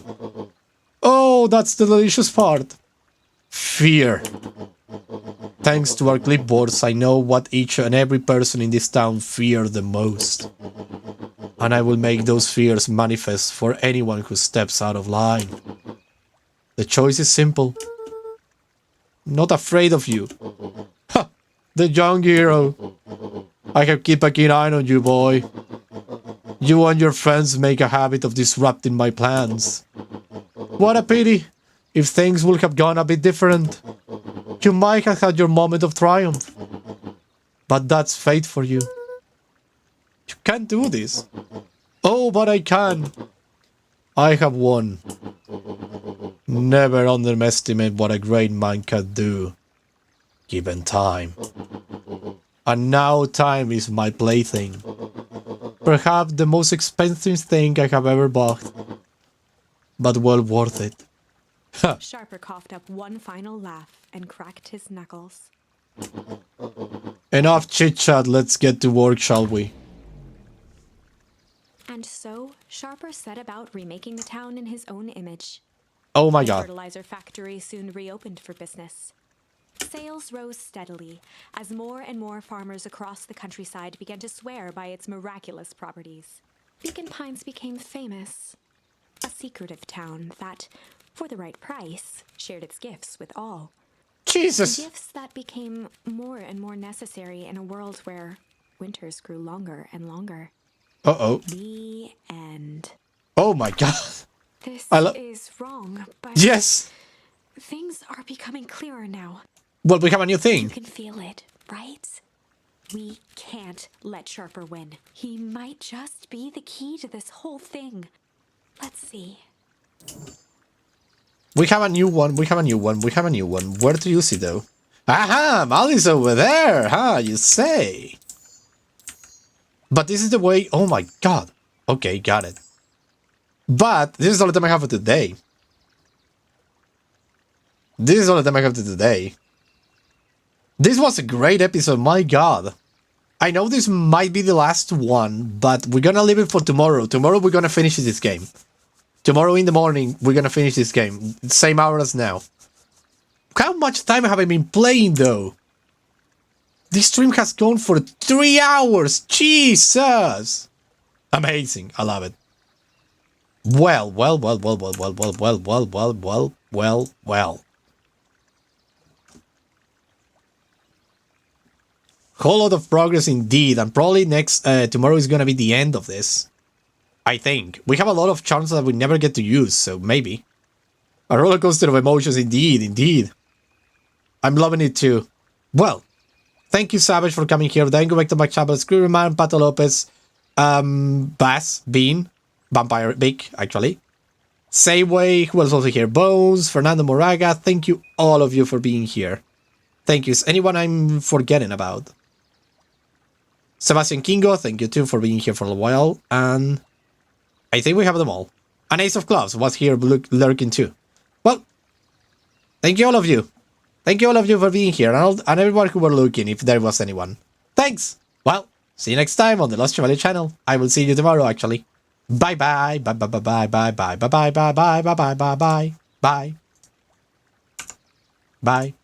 Oh, that's the delicious part. Fear. Thanks to our clipboards, I know what each and every person in this town fear the most. And I will make those fears manifest for anyone who steps out of line. The choice is simple. Not afraid of you. Ha! The young hero. I have kept a keen eye on you, boy. You and your friends make a habit of disrupting my plans. What a pity. If things would have gone a bit different, you might have had your moment of triumph. But that's fate for you. You can't do this. Oh, but I can. I have won. Never underestimate what a great man can do, given time. And now time is my plaything. Perhaps the most expensive thing I have ever bought. But well worth it. Sharper coughed up one final laugh and cracked his knuckles. Enough chit-chat, let's get to work, shall we? And so, Sharper set about remaking the town in his own image. Oh my The god. fertilizer factory soon reopened for business. Sales rose steadily as more and more farmers across the countryside began to swear by its miraculous properties. Beacon Pines became famous. A secretive town that, for the right price, shared its gifts with all. Jesus! Gifts that became more and more necessary in a world where winters grew longer and longer. Uh-oh. The end. Oh my god. This I is wrong, but Yes! things are becoming clearer now. Well, we have a new You thing. can feel it, right? We can't let Sharper win. He might just be the key to this whole thing. Let's see. We have a new one, we have a new one, we have a new one. Where to use it though? Aha! Molly's over there, huh? You say? But this is the way... Oh my god. Okay, got it. But this is all the time I have for today. This is all the time I have for today. This was a great episode, my god. I know this might be the last one, but we're gonna leave it for tomorrow. Tomorrow we're gonna finish this game. Tomorrow in the morning, we're gonna finish this game. Same hour as now. How much time have I been playing, though? This stream has gone for 3 hours! Jesus! Amazing. I love it. Well. Whole lot of progress indeed, and probably tomorrow is gonna be the end of this. I think. We have a lot of charms that we never get to use, so maybe. A roller coaster of emotions indeed. I'm loving it too. Well, thank you, Savage, for coming here. Then go back to my channel, Screamerman, Pato Lopez, Bass, Bean, Vampire, Big, actually. Sayway, who was also here? Bones, Fernando Moraga, thank you all of you for being here. Thank you. Is anyone I'm forgetting about? Sebastian Kingo, thank you too for being here for a while. And I think we have them all. And Ace of Clubs was here lurking too. Well, thank you all of you. Thank you all of you for being here, and everyone who were looking, if there was anyone. Thanks! Well, see you next time on the Lost Chevalier channel. I will see you tomorrow, actually. Bye bye. Bye bye bye bye bye bye bye bye bye bye bye bye bye bye bye. Bye.